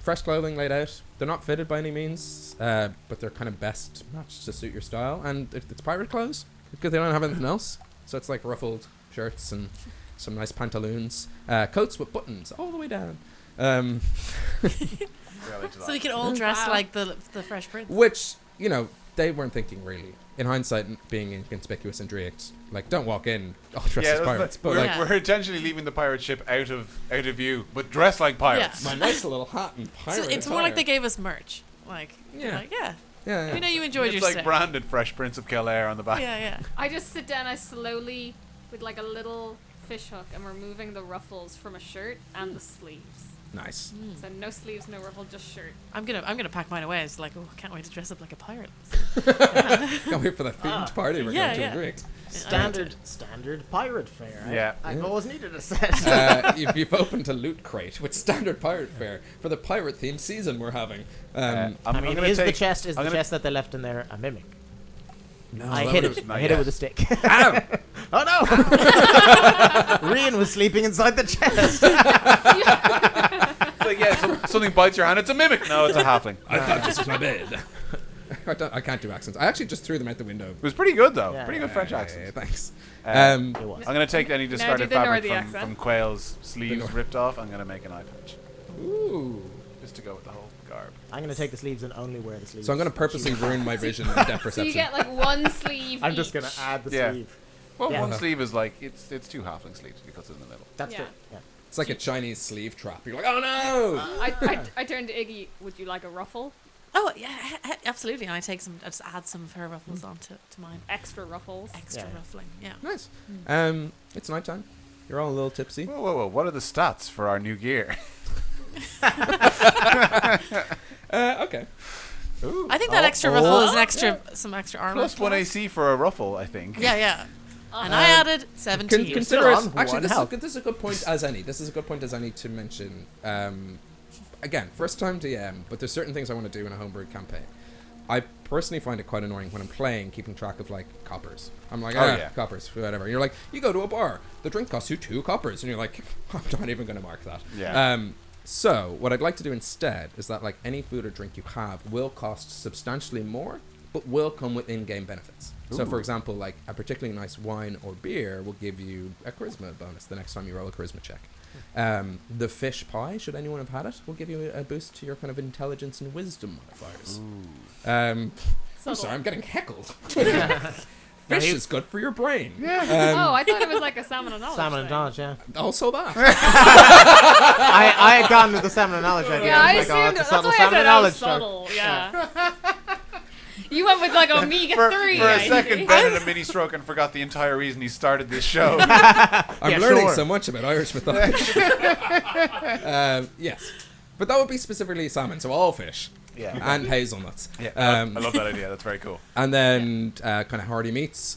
Fresh clothing laid out. They're not fitted by any means, but they're kind of best matched to suit your style, and it's pirate clothes because they don't have anything else. So it's like ruffled shirts and some nice pantaloons, coats with buttons all the way down. So we can all dress like the Fresh Prince. Which, you know, they weren't thinking really. In hindsight, being inconspicuous and Drake, like, don't walk in all dressed as pirates. But we're, like, Yeah. we're intentionally leaving the pirate ship out of view, but dressed like pirates. Yeah. my nice little hat and pirate So it's more like attire. they gave us merch. Like, Yeah. like, yeah. Yeah. We know you enjoyed It's your like stay. branded Fresh Prince of Kildare on the back. Yeah. I just sit down. I slowly, with like a little fish hook, and removing the ruffles from a shirt and the sleeves. Nice. So no sleeves, no ruffle, just shirt. I'm gonna pack mine away. It's like, oh, I can't wait to dress up like a pirate. Can't wait for the themed party we're yeah, going to yeah. agree. Standard pirate fare. Yeah. I've always needed a set. You've opened a loot crate with standard pirate fare for the pirate themed season we're having. I mean, gonna is the take- chest I'm gonna- that they left in there a mimic? No, I that hit would've- it. I hit it with a stick. Ow! Oh no! Rian was sleeping inside the chest. It's like, yeah, something bites your hand. It's a mimic. No, it's a halfling. I thought this was my bed. I can't do accents. I actually just threw them out the window. It was pretty good though. Yeah. Pretty good French Yeah, accent. thanks. It was. I'm gonna take any discarded do the fabric Northy from accent. Quail's sleeves North. ripped off. I'm gonna make an eye patch Ooh. just to go with the whole garb. I'm gonna take the sleeves and only wear the sleeves. So I'm going to purposely ruin my vision and depth So perception. you get like one sleeve. I'm just each. gonna add the Yeah. sleeve. Well, Yeah. one sleeve is like it's two halfling sleeves because it's in the middle. That's Yeah. true. Yeah. It's like a Chinese sleeve trap. You're like, oh no! I turned to Iggy. Would you like a ruffle? Oh yeah, absolutely. And I just add some of her ruffles onto mine. Extra ruffles. Extra Yeah. ruffling. Yeah. Nice. It's nighttime. You're all a little tipsy. Whoa, whoa, whoa! What are the stats for our new gear? Okay. Ooh. I think that extra ruffle is some extra armor. Plus one AC for a ruffle, I think. Yeah, yeah. And I added 17. Consider it. on Actually, one this health. is a good point as any. This is a good point as any to mention. Again, first time DM, but there's certain things I want to do in a homebrew campaign. I personally find it quite annoying when I'm playing, keeping track of like coppers. I'm like, yeah. coppers, whatever. And you're like, you go to a bar, the drink costs you 2 coppers, and you're like, I'm not even going to mark that. Yeah. So what I'd like to do instead is that like any food or drink you have will cost substantially more, but will come with in-game benefits. So for example, like a particularly nice wine or beer will give you a charisma bonus the next time you roll a charisma check. The fish pie, should anyone have had it, will give you a boost to your kind of intelligence and wisdom modifiers. I'm sorry, I'm getting heckled. Fish is good for your brain. Oh, I thought it was like a salmon and knowledge. Salmon and thing. knowledge, yeah. Also that. I had gone with the salmon and knowledge idea. Yeah, I was like, assumed that's a that's subtle why I salmon said and I knowledge was joke. subtle. Yeah. You went with like omega For 3. a I second, think. Ben had a mini stroke and forgot the entire reason he started this show. I'm learning sure. so much about Irish mythology. Yes. But that would be specifically salmon, so all fish. Yeah. And hazelnuts. Yeah, I Um, love that idea. That's very cool. And then kind of hearty meats.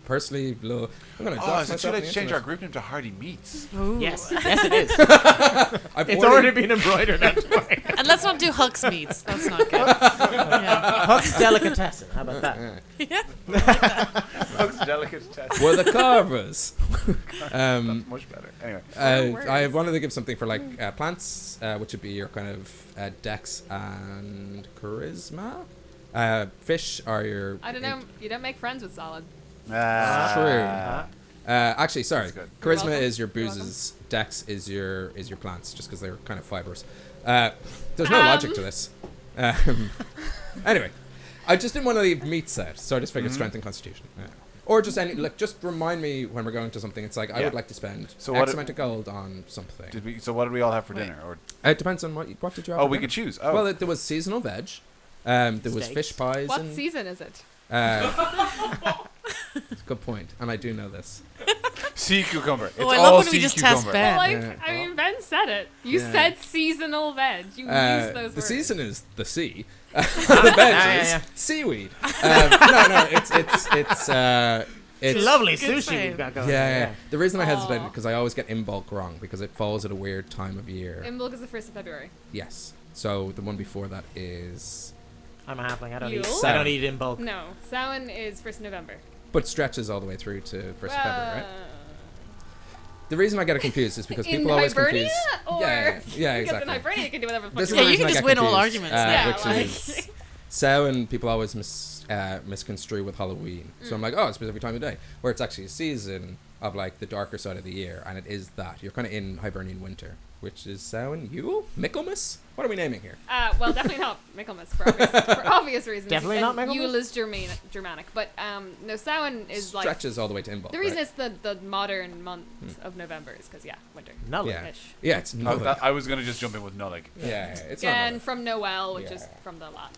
Personally, I'm going to Oh, so should I change our group name to Hardy Meats? Yes, yes, it is. I've It's already been embroidered that way. And let's not do Huck's meats. That's not good. Yeah. Huck's delicatessen. How about that? Looks delicate test. We're the carvers. Much better. Anyway. I wanted to give something for like plants, which would be your kind of dex and charisma. Fish are your. I don't know. You don't make friends with salad. True. Actually, sorry. That's good. Charisma You're welcome. is your boozes. Dex is your plants, just because they're kind of fibers. There's no logic to this. Anyway, I just didn't want to leave meats out, so I just figured strength and constitution. Yeah. Or just just remind me when we're going to something. It's like I Yeah. would like to spend So X what- amount of gold on something. So what did we all have for dinner? Or It depends on what did you have. oh, for we dinner? could choose. Oh, Well, there was seasonal veg. There was Steaks. fish pies. What and, season is it? Good point, and I do know this. sea cucumber. It's Oh, I all love when sea we just cucumber. test Ben. Well, Yeah. I mean, Ben said it. You Yeah. said seasonal veg. You used those The words. season is the sea. The veg is yeah. seaweed. No, it's Lovely Good sushi save. we've got going. yeah. The reason I hesitated Aw. because I always get in bulk wrong because it falls at a weird time of year. Imbolc is the 1st of February. Yes. So the one before that is, I'm a halfling. I don't Yule? eat. I don't eat in bulk. No, Samhain is 1st of November. but stretches all the way through to first of February, right? Uh, The reason I get it confused is because in people always Hibernia? confuse. Or yeah, because in exactly. Hibernia you can do whatever the fuck This you is want. the you can reason I just get win all confused, arguments now. which like- is Samhain. People always misconstrue with Halloween, so I'm like, oh, it's a specific time of day, where it's actually a season of like the darker side of the year, and it is that you're kind of in Hibernian winter, which is Samhain, Yule, Michaelmas. What are we naming here? Well, definitely not Michaelmas for obvious reasons. Definitely And not Michaelmas? Yule is Germanic, but no, Samhain is like Stretches all the way to Imbolc. the reason right? it's the modern month of November is because winter. No. yeah, ish. yeah, it's Oh, Noel. I was gonna just jump in with Nullig. Yeah, it's not Again, Noel. from Noel, which is Yeah. from the Latin.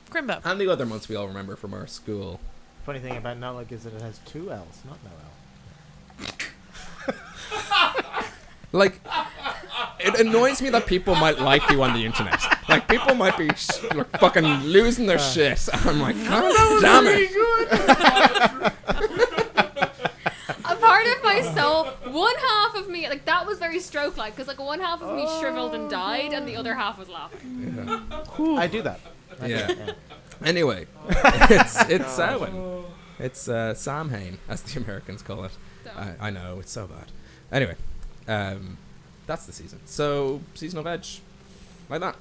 Grimbo. And the other months we all remember from our school. Funny thing about Nullig is that it has 2 L's, not Noel. Like, it annoys me that people might like you on the internet. Like, people might be like, fucking losing their shit. I'm like, God damn it. A part of my soul, one half of me, like, that was very stroke-like, because, like, one half of me shriveled and died, and the other half was laughing. I do that. Yeah. Anyway, it's Samhain. It's Samhain, as the Americans call it. I know, it's so bad. Anyway, that's the season. So, seasonal veg, like that.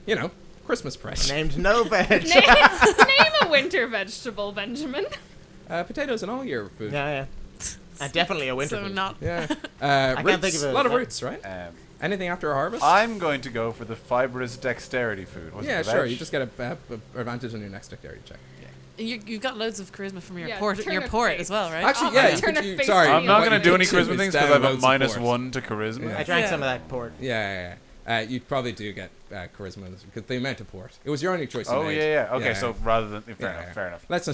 You know, Christmas press. Named no veg. Name a winter vegetable, Benjamin. Potatoes and all year food. Yeah. Definitely a winter So food. not. Yeah. can't Roots, think of a it. lot of roots, right? Anything after a harvest? I'm going to go for the fibrous dexterity food. Was Yeah, it the sure. veg? You just get a advantage on your next dexterity check. You've got loads of charisma from your Yeah, port turnip as based. well, right? Actually, Oh, yeah. I you turn could it do- face sorry, down. I'm not what going to you do any could do charisma is things because I have a download some port. -1 to charisma. Yeah. I drank some of that port. Yeah. You probably do get charisma because the amount of port. It was your only choice. Oh, you made. yeah. Okay, so rather than... Fair enough. Let's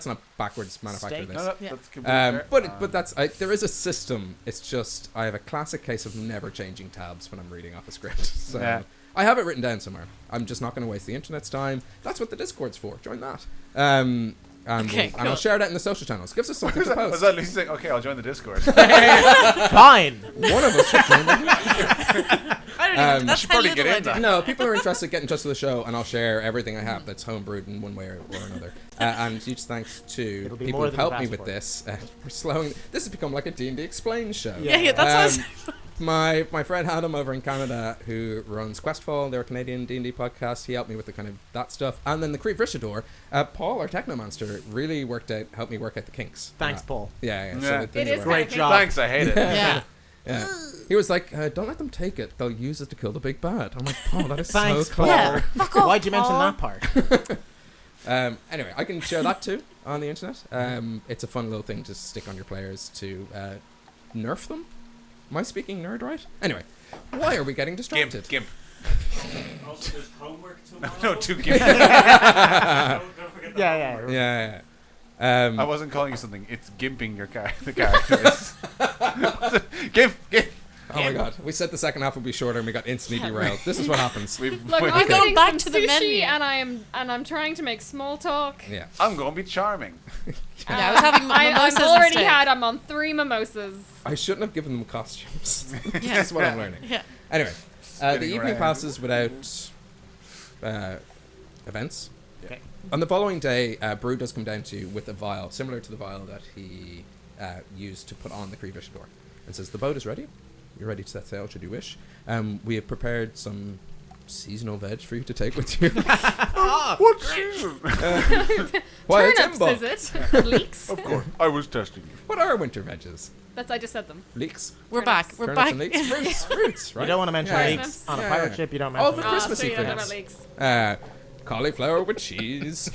not backwards manufacture Steak. this. No, Yeah. that's completely fair. But that's there is a system. It's just I have a classic case of never changing tabs when I'm reading off a script. So Yeah. I have it written down somewhere. I'm just not going to waste the internet's time. That's what the Discord's for. Join that. And I'll share that in the social channels. Gives us something to Was post. that Lucy saying, okay, I'll join the Discord? Fine. One of us should join the I don't even. That's should how probably little get I in do. that. No, people who are interested, get in touch with the show, and I'll share everything I have that's homebrewed in one way or another. And huge thanks to It'll be people more who've than helped the me with passport. this. We're slowing. This has become like a D&D Explained show. Yeah, that's what I was. My friend Adam over in Canada, who runs Questfall, their Canadian D&D podcast, he helped me with the kind of that stuff. And then the Cree Vrishador, Paul, our Technomancer, really helped me work out the kinks. Thanks, Paul. Yeah. Yeah. So that It things is are- Great kinda job. Thanks, I hate it. Yeah. Yeah. He was like, don't let them take it. They'll use it to kill the big bad. I'm like, Paul, that is Thanks, so Paul. clever. Yeah. Fuck off. Why'd you mention Paul. that part? Anyway, I can share that too on the internet. It's a fun little thing to stick on your players to nerf them. Am I speaking nerd right? Anyway, why are we getting distracted? Gimp. Also, there's homework tomorrow. No, two Gimp. Don't forget that Yeah. homework. Yeah. I wasn't calling you something. It's gimping your the characters. Gimp. Oh my god, we said the second half would be shorter and we got instantly derailed. This is what happens. We've Look, wait, I'm okay. going back some to the sushi, menu. and I'm trying to make small talk. Yeah. I'm going to be charming. Yeah, I was having mimosas I've already instead. I'm on 3 mimosas. I shouldn't have given them costumes. Yeah. That's what I'm learning. Yeah. Anyway, the Spinning evening around. passes without events. Okay. On the following day, Brew does come down to you with a vial, similar to the vial that he used to put on the Cree Vrishador, and says, the boat is ready. You're ready to set sail should you wish. We have prepared some seasonal veg for you to take with you. What season? Why, it's Turnips, Imbolc. is it? Leeks. Of course, I was testing you. What are winter veggies? I just said them. Leeks? We're Turnips. back. We're Turnips back. and leeks? Fruits, right? You don't want to mention Yeah. leeks on a Yeah. pirate ship. You don't Oh, mention the leeks. Christmassy so you don't know foods. about leeks. Cauliflower with cheese,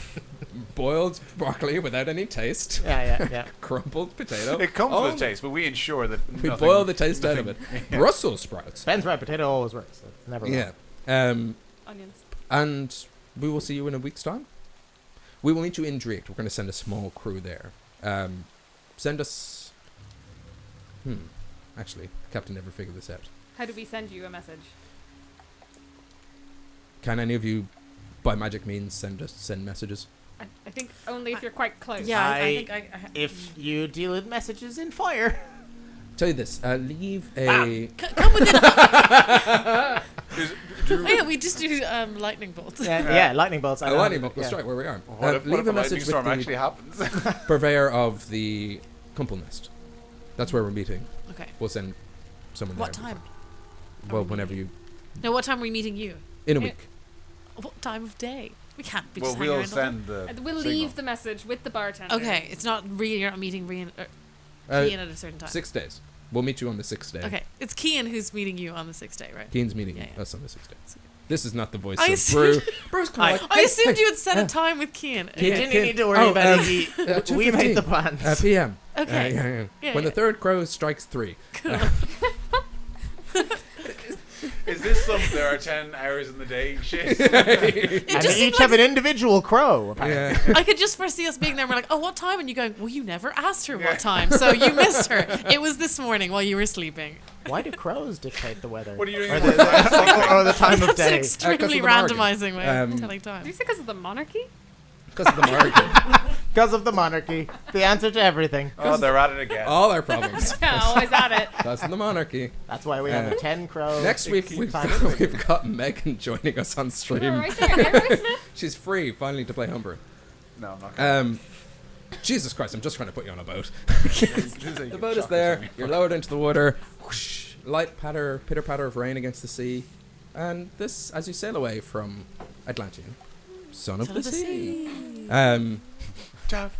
boiled broccoli without any taste, Yeah. crumpled potato. It comes Oh, with taste, but we ensure that We nothing- boil the taste out of it. Yeah. Brussels sprouts. Ben's right. Potato always works. So it's never Yeah. wrong. Onions. And we will see you in a week's time. We will meet you in Drake. We're going to send a small crew there. Send us... Actually, the captain never figured this out. How do we send you a message? Can any of you, by magic means, send messages? I think only if you're quite close. Yeah, I I- think I If you deal with messages in fire. Tell you this, leave a... come within. Oh yeah, we just do lightning bolts. Yeah, lightning bolts. I A know. lightning bolt, that's Yeah. right, where we are. What if leave a a lightning message with storm the actually happens? purveyor of the Kumpel Nest. That's where we're meeting. Okay. We'll send someone What there. time? Well, whenever you... No, what time are we meeting you? In a Eh, week. What time of day? We can't be well, just hanging we'll around all day. send the. We'll signal. leave the message with the bartender. Okay, it's not really you're not meeting Ian Uh, at a certain time. 6 days. We'll meet you on the 6th day. Okay, it's Kian who's meeting you on the 6th day, right? Keen's meeting Yeah, yeah. us on the 6th day. This is not the voice I of assumed- Brew. Brew's kind of like... I assumed you had set a time with Kian. You Yeah. didn't need to worry about it. We made the plans. PM. Okay. Yeah. Yeah, When the yeah. third crow strikes 3. Is this some there are 10 hours in the day shit? And they each have an individual crow. Apparently. Yeah. I could just foresee us being there and we're like, oh, what time? And you going, well, you never asked her what time, so you missed her. It was this morning while you were sleeping. Why do crows dictate the weather? What are you doing? Or the time of That's an day? extremely 'Cause of the monarchy. randomizing way of telling Did time. you say because of the monarchy? Because of the monarchy. Because of the monarchy. The answer to everything. Oh, they're at it again. All our problems. Yeah, always at it. Because of the monarchy. That's why we have a 10 crow. Next week, we've got Megan joining us on stream. Oh, right there. Airway Smith. She's free, finally, to play Homebrew. No, I'm not going Jesus Christ, I'm just trying to put you on a boat. to. The boat is there. You're lowered into the water. Whoosh, light patter, pitter patter of rain against the sea. And this, as you sail away from Atlantean, son of the sea. Dav.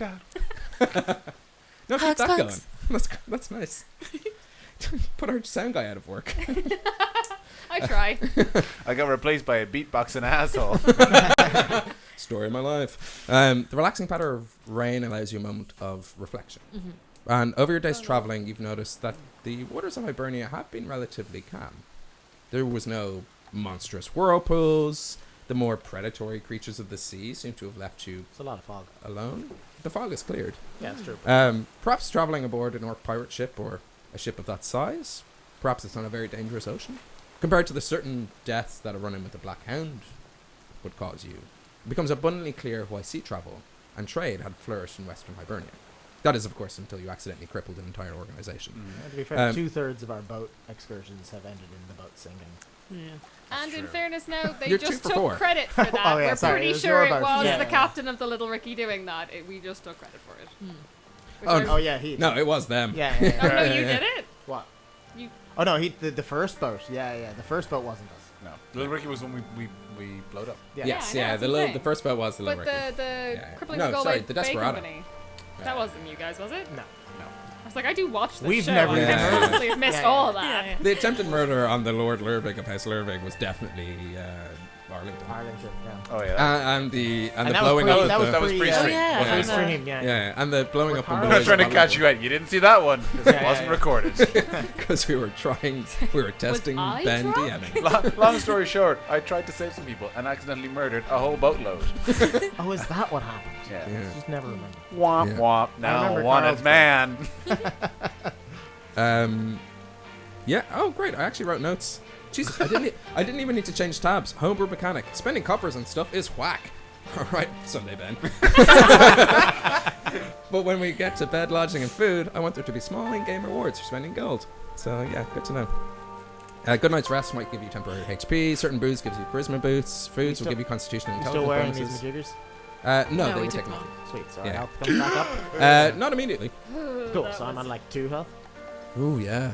No, keep Huck's that going. bugs. That's nice. Put our sound guy out of work. I try. I got replaced by a beatboxing asshole. Story of my life. The relaxing patter of rain allows you a moment of reflection. And over your days traveling, you've noticed that the waters of Hibernia have been relatively calm. There was no monstrous whirlpools. The more predatory creatures of the sea seem to have left you It's a lot of fog. alone. The fog is cleared. Yeah, it's true. Perhaps traveling aboard an orc pirate ship or a ship of that size. Perhaps it's on a very dangerous ocean. Compared to the certain deaths that a run-in with the Black Hound would cause you, it becomes abundantly clear why sea travel and trade had flourished in Western Hibernia. That is, of course, until you accidentally crippled an entire organization. To be fair, 2/3 of our boat excursions have ended in the boat sinking. Yeah. And in true. fairness now, they You're just 2 for took 4. credit for that. Oh, yeah, We're sorry, pretty it was sure your it boat. was Yeah, the yeah. captain of the Little Ricky doing that. We just took credit for it. Which Oh, I- Oh, yeah, he. No, it was them. Yeah, Oh, yeah, no, yeah. you yeah. did it. What? You- Oh, no, the first boat. Yeah. The first boat wasn't us. No. Little Ricky was when we blowed up. Yeah. Yes, Yeah, I know, yeah. that's insane. The first boat was the But Little Ricky. the Yeah. crippling No, the sorry, Galway the Bay Desperado. Company. That wasn't you guys, was it? No. I was like, I do watch this We've show. never I even could heard of it. possibly have missed Yeah, all of Yeah, that. yeah. The attempted murder on the Lord Lervig of House Lervig was definitely Arlington. Arlington, yeah. Oh, yeah. And the And the that blowing was up. pre, that was that was pre, pre-stream. Oh, yeah. Pre Yeah. stream, Yeah, and the blowing up. We're I'm not trying to catch you out. You didn't see that one because it Yeah, wasn't yeah. recorded. because we were testing I Ben drunk? DMing. Long story short, I tried to save some people and accidentally murdered a whole boatload. Oh, is that what happened? Yeah. Yeah. Just never remember. Womp Yeah. womp. Now remember wanted Carl's man. Yeah. Oh, great! I actually wrote notes. Jesus, I didn't even need to change tabs. Homebrew mechanic. Spending coppers and stuff is whack. All right, Sunday Ben. But when we get to bed, lodging, and food, I want there to be small in-game rewards for spending gold. So yeah, good to know. Good night's rest might give you temporary HP. Certain booze gives you charisma boosts. Foods will give you constitution and You still wearing intelligence these bonuses. majiggers? No, No, they we were took taken them off. Sweet, so Yeah. our health comes back up. Not immediately. Cool, so I'm on like 2 health. Ooh, yeah.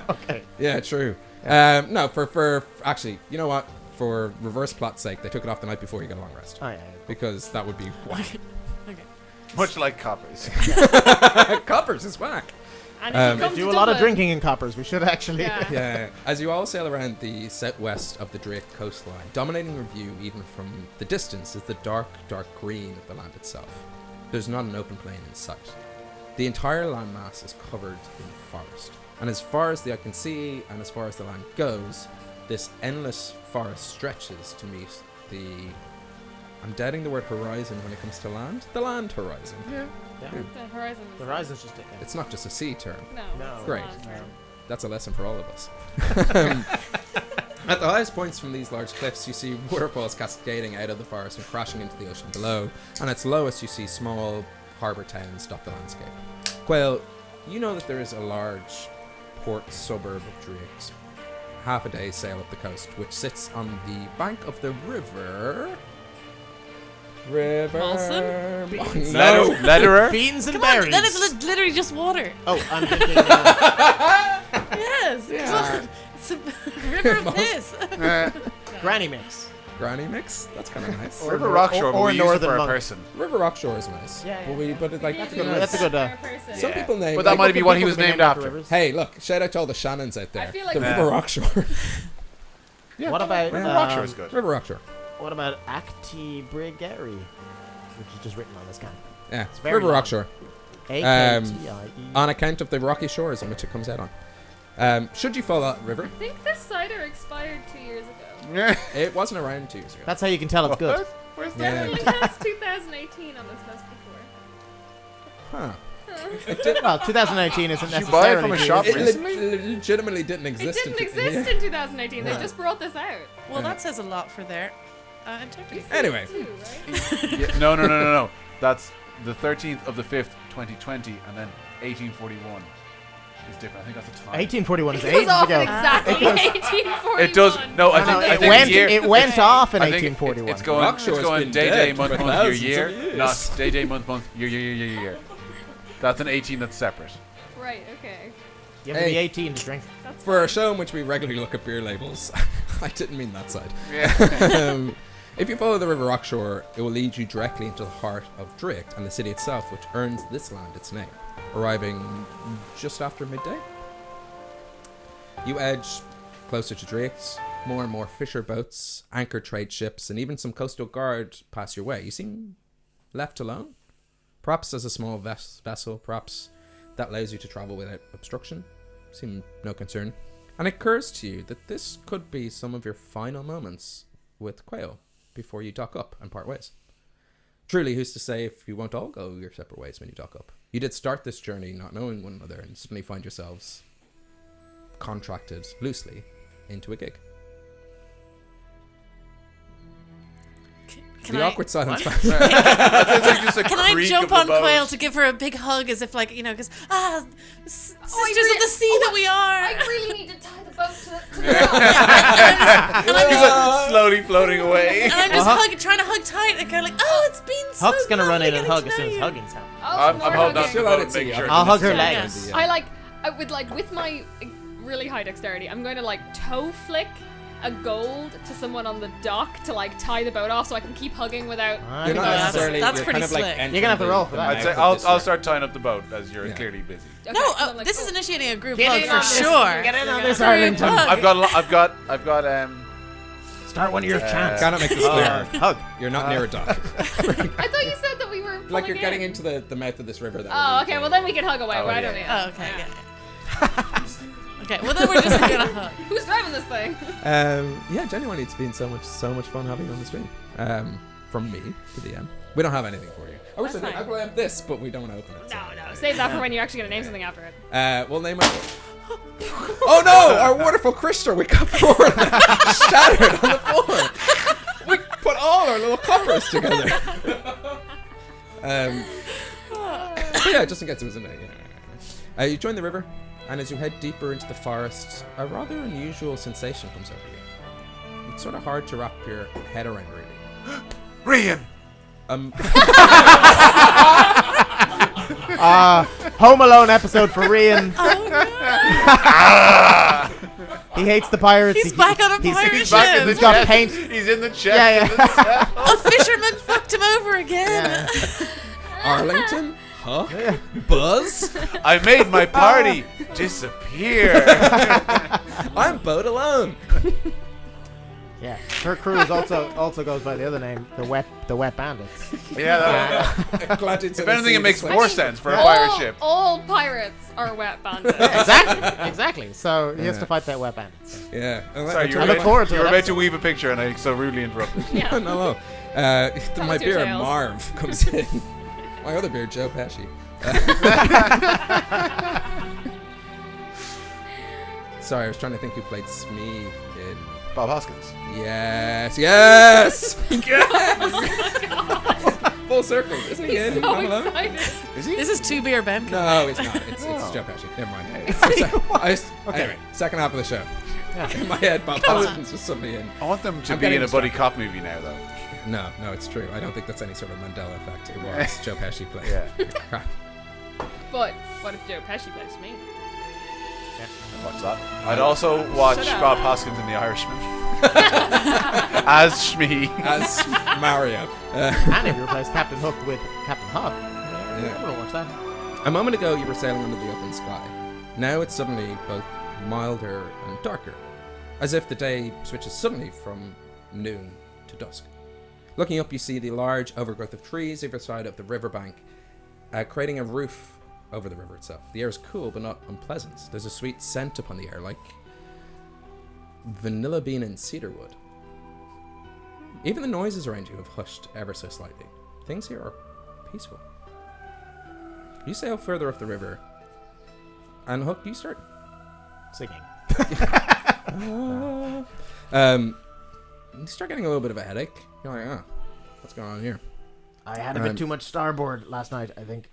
Okay. Yeah, true. No, for actually, you know what? For reverse plot's sake, they took it off the night before you got a long rest. Oh, yeah. Because that would be whack. Much like coppers. Coppers is whack. And if you They come do to a lot of Dublin- drinking in coppers. We should actually. Yeah. Yeah. As you all sail around the southwest of the Drake coastline, dominating your view even from the distance is the dark, dark green of the land itself. There's not an open plain in sight. The entire landmass is covered in forest. And as far as the eye can see, and as far as the land goes, this endless forest stretches to meet the... I'm doubting the word horizon when it comes to land. The land horizon. Yeah. The horizon. The horizon's just. It's not just a sea term. No. No. Great. No. That's a lesson for all of us. At the highest points from these large cliffs, you see waterfalls cascading out of the forest and crashing into the ocean below. And at its lowest, you see small harbour towns dot the landscape. Quail, you know that there is a large port suburb of Driggs, half a day's sail up the coast, which sits on the bank of the river. Molson? No. Letterer? Beans and Come on, berries. then it's literally just water. Oh, I'm thinking. Yes. Yeah. It's a river of piss. Granny mix. Granny mix? That's kind of nice. River Rockshore, but or we use it Northern for a Monk. person. River Rockshore is nice. Yeah, yeah. But it's like, That's a good. some Yeah. people name. But that like, might be what he People was can be named after. rivers. Hey, look! Shout out to all the Shannons out there. I feel like- the Yeah. River Rockshore. Yeah. What about River Rockshore is good. River Rockshore. What about Acti Brigeri, which is just written on this can? Yeah, very River long. Rockshore. A-K-T-I-E. On account of the rocky shores on which it comes out on. Should you follow that river, I think this cider expired 2 years ago. it wasn't around 2 years ago. That's how you can tell it's good. Where's Yeah. Definitely has 2018 on this list before. Huh. Well, 2018 isn't Did you buy it from a necessarily shop good. It recently? legitimately didn't It exist. didn't in exist in 2018. They just brought this out. Well, that says a lot for their integrity. Anyway, Too, right? Yeah, no. That's the 13th of the 5th, 2020, and then 1841 is different. I think that's the time. 1841 is It goes ages off ago. in exactly 1841. It does. No, I No, think, no, I it think went. the year. It went off in I think 1841. it's going. It's Rockshore's going been day, dead month, for month, thousands year, of years. not day, month, year. That's an 18 that's separate. Right, okay. You have to be Hey. 18 to drink. That's for a show in which we regularly look at beer labels, I didn't mean that side. Yeah. If you follow the River Rockshore, it will lead you directly into the heart of Dricht and the city itself, which earns this land its name, arriving just after midday. You edge closer to Dricht, more and more fisher boats, anchor trade ships, and even some coastal guard pass your way. You seem left alone. Perhaps as a small vessel, perhaps that allows you to travel without obstruction. Seem no concern. And it occurs to you that this could be some of your final moments with Quail before you dock up and part ways. Truly, who's to say if you won't all go your separate ways when you dock up? You did start this journey not knowing one another and suddenly find yourselves contracted loosely into a gig. Can The I, awkward silence. It's like just a Can I creak jump of the on boat. Quail to give her a big hug as if, like, you know, because, sisters really- of the sea that we are. I really need to tie the boat to the And I'm He's just, like slowly floating away. and I'm just trying to hug tight and go like, oh, it's been so Huck's gonna run lovely in and getting hug to as soon know as you. hugging's happening. I'm holding on to the Still out boat at and making sea. sure. I'll hug her Yes. legs. I with my really high dexterity, I'm going to like toe flick a gold to someone on the dock to like tie the boat off so I can keep hugging without. You're not that's- necessarily. that's you're pretty kind of like slick. entering You're gonna have to the- roll for the that. I'd mouth say of I'll this start tying up the boat as you're Yeah. clearly busy. Okay, No, so I'm like, this is cool. initiating a group Get hug in for on this. sure. Get in on this, Group Arlington. hug. I've got Start one of your chants. Cannot make this clear. Hug. You're not near a dock. I thought you said that we were Like you're pulling getting in. into the mouth of this river. That Oh, we're okay. into. Well, then we can hug away. Oh, Right yeah. on it. Oh, okay, yeah. Okay, well then we're just gonna hug. Who's driving this thing? Yeah, genuinely, it's been so much fun having you on the stream. From me to the end. We don't have anything for you. I wish I That's did. I fine. could have this, but we don't want to open it. No. Save that for when you're actually gonna name something after it. We'll name it. Oh no! Our wonderful crystal we got poured shattered on the floor. We put all our little coppers together. But yeah, just in case it was a name. Yeah. You join the river, and as you head deeper into the forest, a rather unusual sensation comes over you. It's sort of hard to wrap your head around, really. Rian. Home Alone episode for Rian. He hates the pirates. He's back on a pirate He's back in the ship. He's got chest. paint. He's in the chest. Yeah. A fisherman fucked him over again. Arlington? Huck? Buzz? I made my party disappear. I'm boat alone. Yeah. Her crew is also goes by the other name, the Wet Bandits. Yeah. If If anything, it makes more sense for a pirate ship. All pirates are wet bandits. Exactly. So he has to fight that Wet Bandits. Yeah. Sorry, I look forward to you were that about to weave a picture, and I so rudely interrupted. Yeah. No. My us your beer tales. Marv comes in. My other beer, Joe Pesci. Sorry, I was trying to think who played Smee in. Bob Hoskins. Yes. Yes. Full circle, isn't he? He's in so Home Alone? excited. Is he? This is 2 beer Ben. No, it's not. It's Joe Pesci. Never mind. Anyway, second half of the show. In my head, Bob Hoskins was somebody in. I want them to I'm be getting in a buddy distracted. cop movie now, though. No, it's true. I don't think that's any sort of Mandela effect. It was Joe Pesci playing. Yeah. But what if Joe Pesci plays me? I'd watch that. I'd also watch Shut up. Bob Hoskins in The Irishman. As Shmee. As Mario. And if you replace Captain Hook with Captain Huck, I'm gonna watch that. A moment ago, you were sailing under the open sky. Now it's suddenly both milder and darker, as if the day switches suddenly from noon to dusk. Looking up, you see the large overgrowth of trees either side of the riverbank, creating a roof over the river itself. The air is cool but not unpleasant. There's a sweet scent upon the air, like vanilla bean and cedarwood. Even the noises around you have hushed ever so slightly. Things here are peaceful. You sail further up the river, and Huck, you start Singing. you start getting a little bit of a headache. You're like, what's going on here? I had a bit too much starboard last night, I think.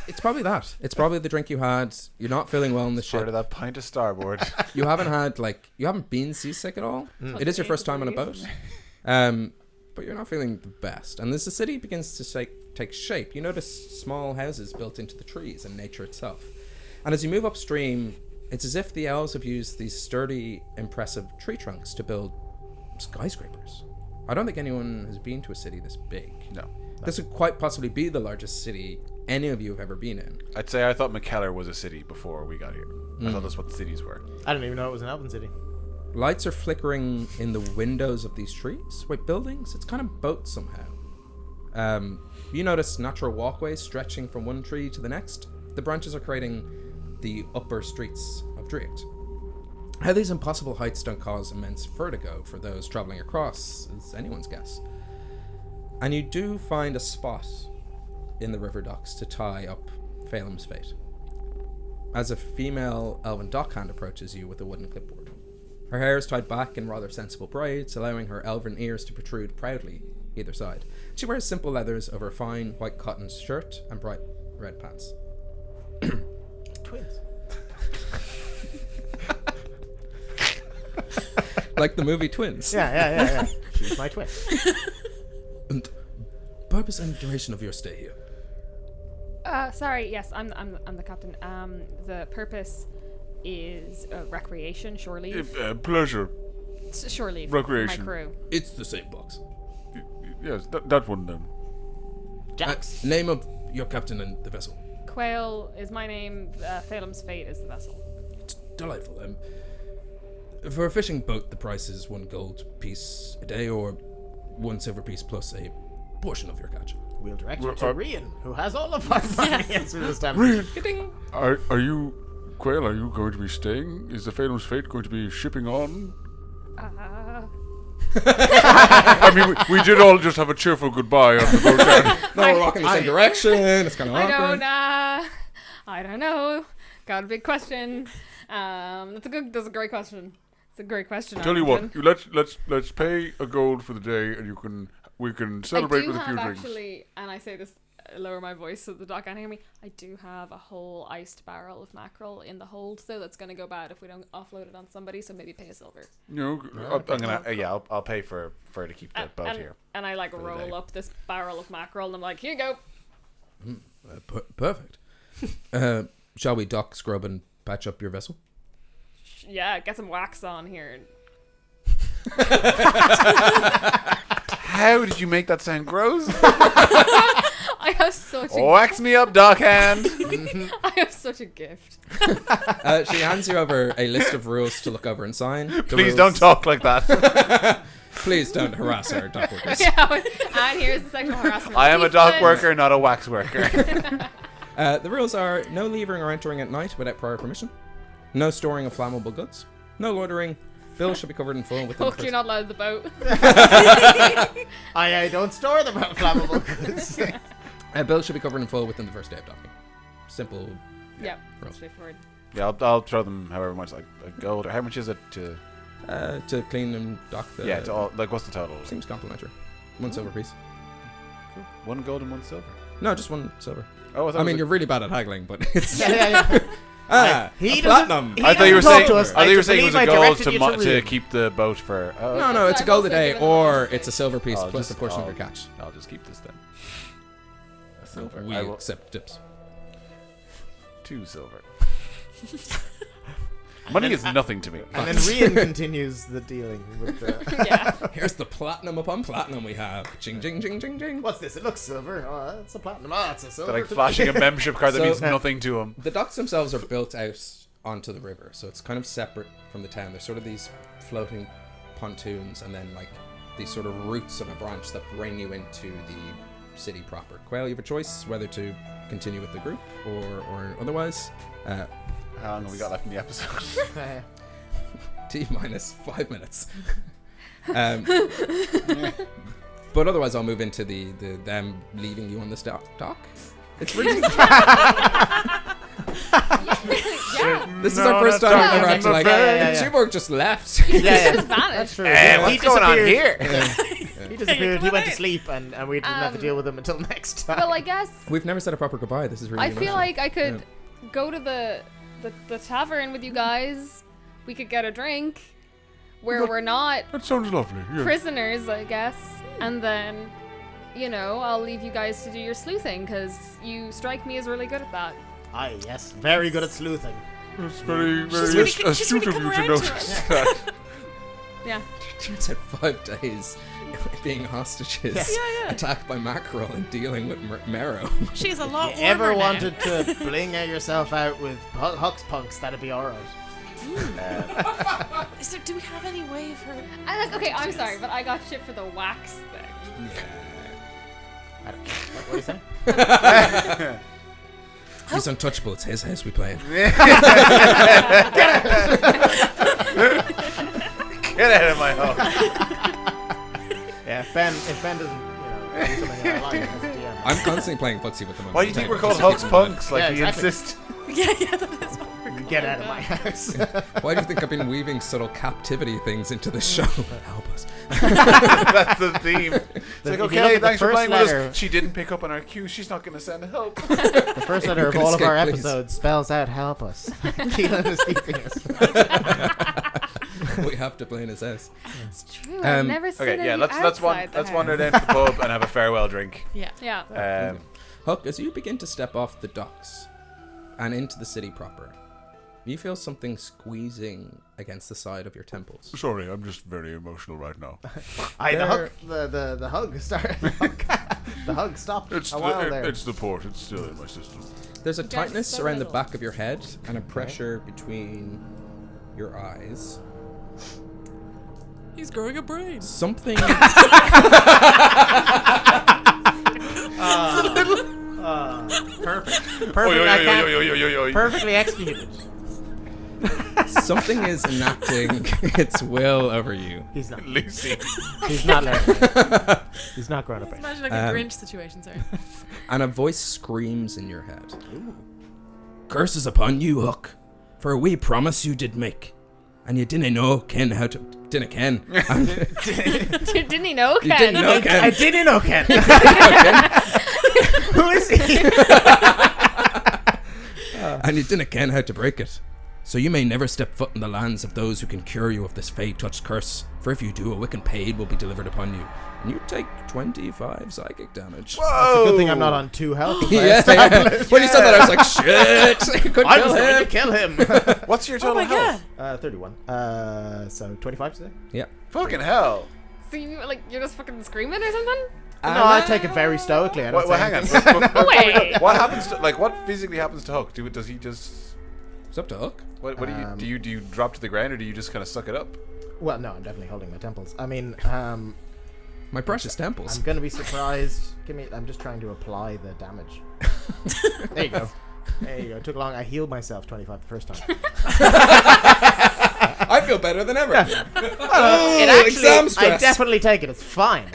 It's probably that. It's probably the drink you had. You're not feeling well in the ship. Part of that pint of starboard. You haven't been seasick at all. It is your first time on a boat. But you're not feeling the best. And as the city begins to take shape, you notice small houses built into the trees and nature itself. And as you move upstream, it's as if the elves have used these sturdy, impressive tree trunks to build skyscrapers. I don't think anyone has been to a city this big. No. This would quite possibly be the largest city any of you have ever been in. I'd say I thought McKellar was a city before we got here. I thought that's what the cities were. I didn't even know it was an elven city. Lights are flickering in the windows of these trees. Wait, buildings? It's kind of boats somehow. You notice natural walkways stretching from one tree to the next. The branches are creating the upper streets of Dricht. How these impossible heights don't cause immense vertigo for those travelling across is anyone's guess. And you do find a spot in the river docks to tie up Phelim's fate, as a female elven dockhand approaches you with a wooden clipboard. Her hair is tied back in rather sensible braids, allowing her elven ears to protrude proudly either side. She wears simple leathers over a fine white cotton shirt and bright red pants. Twins. Like the movie Twins. Yeah. She's my twin. And purpose and duration of your stay here? Sorry, yes, I'm the captain. The purpose is recreation, shore leave. Pleasure. Shore leave. Recreation. For my crew. It's the same box. Yes, that one then. Jax. Name of your captain and the vessel. Quail is my name. Phelim's fate is the vessel. It's delightful. For a fishing boat, the price is 1 gold piece a day, or 1 silver piece plus a portion of your catch. We'll direct you to Rian, who has all of our finance this time. Rian, are you, Quail? Are you going to be staying? Is the Phelim's fate going to be shipping on? I mean, we did all just have a cheerful goodbye on the boat down. No, we're walking the same direction. It's kind of awkward. I don't know. Got a big question. That's a great question. It's a great question. Tell you what, let's pay a gold for the day, and we can celebrate with a few drinks. Actually, and I say this, lower my voice so the doc can't hear me. I do have a whole iced barrel of mackerel in the hold, so that's gonna go bad if we don't offload it on somebody. So maybe pay a silver. You know, I'll pay for to keep the boat here. And I roll up this barrel of mackerel, and I'm like, here you go. Perfect. Shall we dock, scrub, and patch up your vessel? Yeah, get some wax on here. How did you make that sound gross? I have such a Wax me up, dockhand. I have such a gift. She hands you over a list of rules to look over and sign. Please don't talk like that. Please don't harass our dock workers. Yeah, and here's the sexual harassment. I am a dock worker, not a wax worker. The rules are no leaving or entering at night without prior permission, no storing of flammable goods, no loitering. Bills should be covered in full within Look, you're not allowed the boat. I don't store them at flammable goods. Bills should be covered in full within the first day of docking. Simple. Yeah, rules. straightforward. Yeah, I'll throw them however much, like a gold. Or how much is it to clean and dock the... Yeah, to all, like, what's the total? Seems complimentary. 1 silver piece. Cool. 1 gold and 1 silver. No, just 1 silver. Oh, I mean, you're really bad at haggling, but it's... He platinum. I thought you were saying it was a gold to to keep the boat for. Oh, No, it's a gold a day, given or them it's a silver piece I'll plus just- a portion of I'll- your catch. I'll just keep this then. A silver. We I will, accept tips. 2 silver. Money is nothing to me. And then Rian continues the dealing with the... Yeah. Here's the platinum upon platinum we have. Ching, ching, ching, ching, ching. What's this? It looks silver. Oh, it's a platinum. Oh, it's a silver. They're like flashing a membership card that So- means nothing to them. The docks themselves are built out onto the river, so it's kind of separate from the town. There's sort of these floating pontoons, and then like these sort of roots of a branch that bring you into the city proper. Quail, you have a choice whether to continue with the group or otherwise. How long have we got left in the episode? T minus 5 minutes. But otherwise, I'll move into the them leaving you on this dock. It's really. This is our first time we're actually like. Tuborg just left. Just vanished. That's true. What's going on here? He disappeared. He went to sleep, and we didn't have to deal with him until next time. Well, I guess We've never said a proper goodbye. This is really. I feel emotional. like I could go to the tavern with you guys. We could get a drink where we're not That sounds lovely. Yeah. prisoners, I guess. And then, I'll leave you guys to do your sleuthing because you strike me as really good at that. Aye, yes, very good at sleuthing. It's very, She's very really astute of come you to around to notice that. Yeah. You said 5 days being hostages, attacked by mackerel and dealing with Marrow. She's a lot If you ever warmer now. wanted to bling yourself out with Huck's punks, that'd be alright. Do we have any way of her? Okay, I'm sorry, but I got shit for the wax thing. What do you say? He's untouchable. It's his house we play in. Get out of my home. Yeah, if Ben doesn't, do something in our life as a DM. I'm constantly playing footsie with them. Why do you think we're called Huck's Punks? Like, Yeah, you exactly. insist. Yeah, that is. Get out of my house. Why do you think I've been weaving subtle captivity things into this show? Help us. That's the theme. It's like, If you look okay, at the thanks for first playing with letter- us. She didn't pick up on our cue. She's not going to send help. The first letter of can all of our escape, please. episodes spells out "help us." Keelan is keeping us. We have to play in his house. It's true. I've never seen Okay, yeah, any let's outside the wander house. down to the pub and have a farewell drink. Yeah. Yeah. Huck, as you begin to step off the docks and into the city proper, you feel something squeezing against the side of your temples. Sorry, I'm just very emotional right now. The hug started. The hug stopped It's a while there. it's the port. It's still in my system. There's a Guys, tightness so around the little. back of your head and a pressure between your eyes. He's growing a brain. Something. Perfect. I can't- Perfectly executed. Something is enacting its will over you. He's not. Lucy. He's not learning. He's not growing up. Imagine like a Grinch situation, sorry. And a voice screams in your head. Curses upon you, Huck, for we promise you did make. And you didn't know Ken how to... Didn't Ken. Didn't he know, Ken? You didn't know Ken. I didn't know Ken. Who is he? And you didn't ken how to break it. So you may never step foot in the lands of those who can cure you of this fey-touched curse. For if you do, a wicked paid will be delivered upon you. And you take 25 psychic damage. It's a good thing I'm not on 2 health. Yeah. When you said that, I was like, shit! I could I kill was going him. to kill him. What's your Oh total my health? god. 31. So 25 today? Yeah. Fucking hell. So you're just fucking screaming or something? No, I take it very stoically. I don't Well, say hang on. anything. Wait. What happens to, what physically happens to Huck? Does he just... It's up to Huck. What do you do? You drop to the ground, or do you just kind of suck it up? Well, no, I'm definitely holding my temples. I mean, My precious temples. I'm going to be surprised. I'm just trying to apply the damage. There you go. There you go. It took long. I healed myself 25 the first time. I feel better than ever. It actually, exam I stress. definitely take it. It's fine.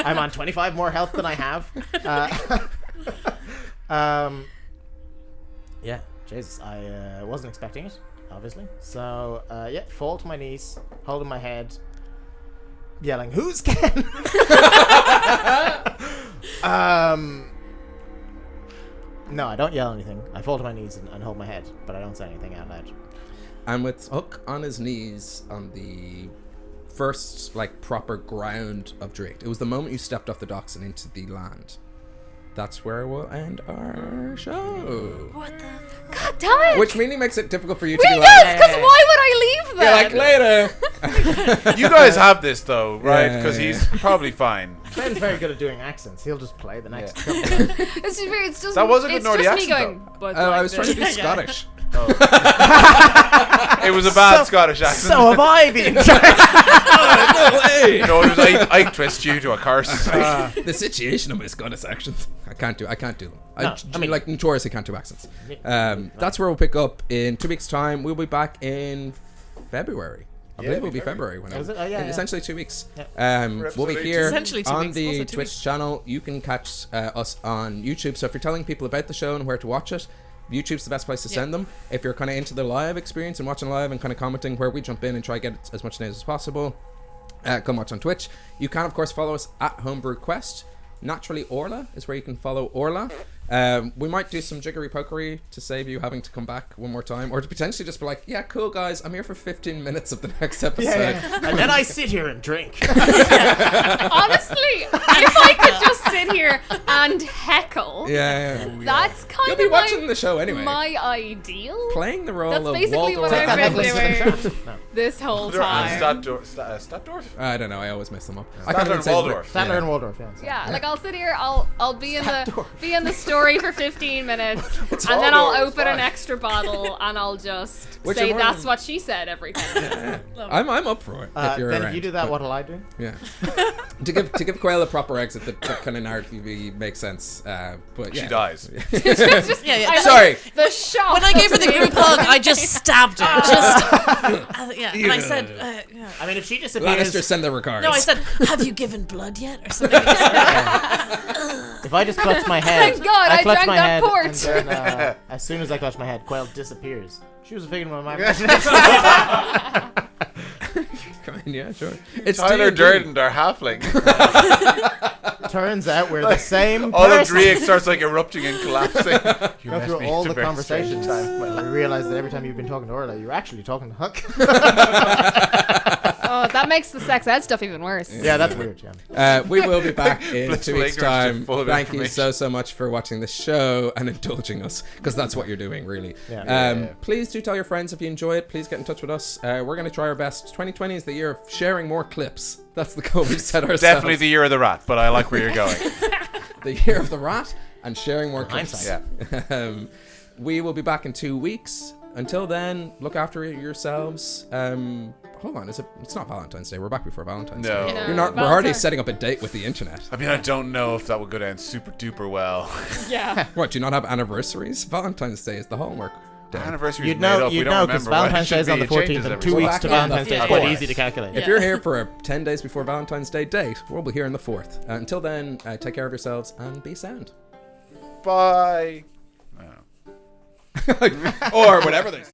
I'm on 25 more health than I have. Yeah, Jesus, I wasn't expecting it, obviously. So, yeah, fall to my knees, holding my head, yelling, "Who's Ken?" No, I don't yell anything. I fall to my knees and hold my head, but I don't say anything out loud. And with Huck on his knees on the first, proper ground of Drake, it was the moment you stepped off the docks and into the land. That's where we'll end our show. What the? God damn it! Which really makes it difficult for you to Really be does, like, because why would I leave you're then? like, later. You guys have this though, right? Yeah, Because yeah, he's probably fine. Ben's very good at doing accents. He'll just play the next couple. It's just That was a good it's Nordy just me accent, going, but I like was trying to do this. Scottish. It was a bad Scottish accent. So have I been. No, it was Ike Twist due to a curse. The situation of my Scottish accents. I can't do them. I mean, like notoriously can't do accents. That's where we'll pick up in 2 weeks' time. We'll be back in February. I believe it'll be February when essentially 2 weeks. We'll be here on the Twitch channel. You can catch us on YouTube. So if you're telling people about the show and where to watch it, YouTube's the best place to send them. If you're kind of into the live experience and watching live and kind of commenting, where we jump in and try to get as much news as possible, come watch on Twitch. You can of course follow us at Homebrew Quest. Naturally Orla is where you can follow Orla. We might do some jiggery pokery to save you having to come back one more time, or to potentially just be like, yeah, cool guys, I'm here for 15 minutes of the next episode. And then I sit here and drink. Honestly, if I could just sit here and heckle, that's kind You'll be of watching the show anyway. my ideal. Playing the role That's of basically what Waldorf. I've been doing this whole time. Stadtdorf? I don't know, I always mess them up. Stadler and Waldorf. Stadler and Waldorf, Yeah, like I'll sit here, I'll be in the story for 15 minutes, and then I'll open an extra bottle and I'll just say that's what she said every time. I'm up for it. If you're then around. if you do that, what'll I do? Yeah. to give Quail a proper exit that kind of narratively makes sense. But yeah. She dies. Sorry. The shock. When I gave her the group hug, I just stabbed her. And I said, I mean, if she disappears, Lannister, send the regards. no, I said, have you given blood yet, or something? if I just clutch my head, Thank God, I clutch drank my that head, port. and then, as soon as I clutch my head, Quail disappears. She was a figment of my imagination. Yeah, sure. It's Tyler D&D. Durden, our halfling. Turns out we're the same All of person. Driek starts like erupting and collapsing. You Go messed through me all at a the very conversations. strange time. Well, we realize that every time you've been talking to Orla, you're actually talking to Huck. Oh, that makes the sex ed stuff even worse. Yeah, that's weird, yeah. We will be back in Blissful 2 weeks' ignorance, time. just full of Thank you information. so much for watching the show and indulging us, because that's what you're doing, really. Yeah. Please do tell your friends if you enjoy it. Please get in touch with us. We're going to try our best. 2020 is the year of sharing more clips. That's the goal we've set ourselves. Definitely the year of the rat, but I like where you're going. The year of the rat and sharing more clips. Hindsight. Yeah. We will be back in 2 weeks. Until then, look after yourselves. Hold on, it's not Valentine's Day. We're back before Valentine's No. Day. You know, We're already Valentine's- setting up a date with the internet. I mean, I don't know if that would go down super duper well. Yeah. What, do you not have anniversaries? Valentine's Day is the hallmark day. Anniversary You'd made know, up. We you'd don't know, because remember. Why Valentine's should Day is on be? the It 14th, changes and every 2 week. weeks to Back on Valentine's the Day is quite 4th. easy to calculate. If you're here for a 10 days before Valentine's Day date, we'll be here on the 4th. Until then, take care of yourselves and be sound. Bye. Or whatever they say.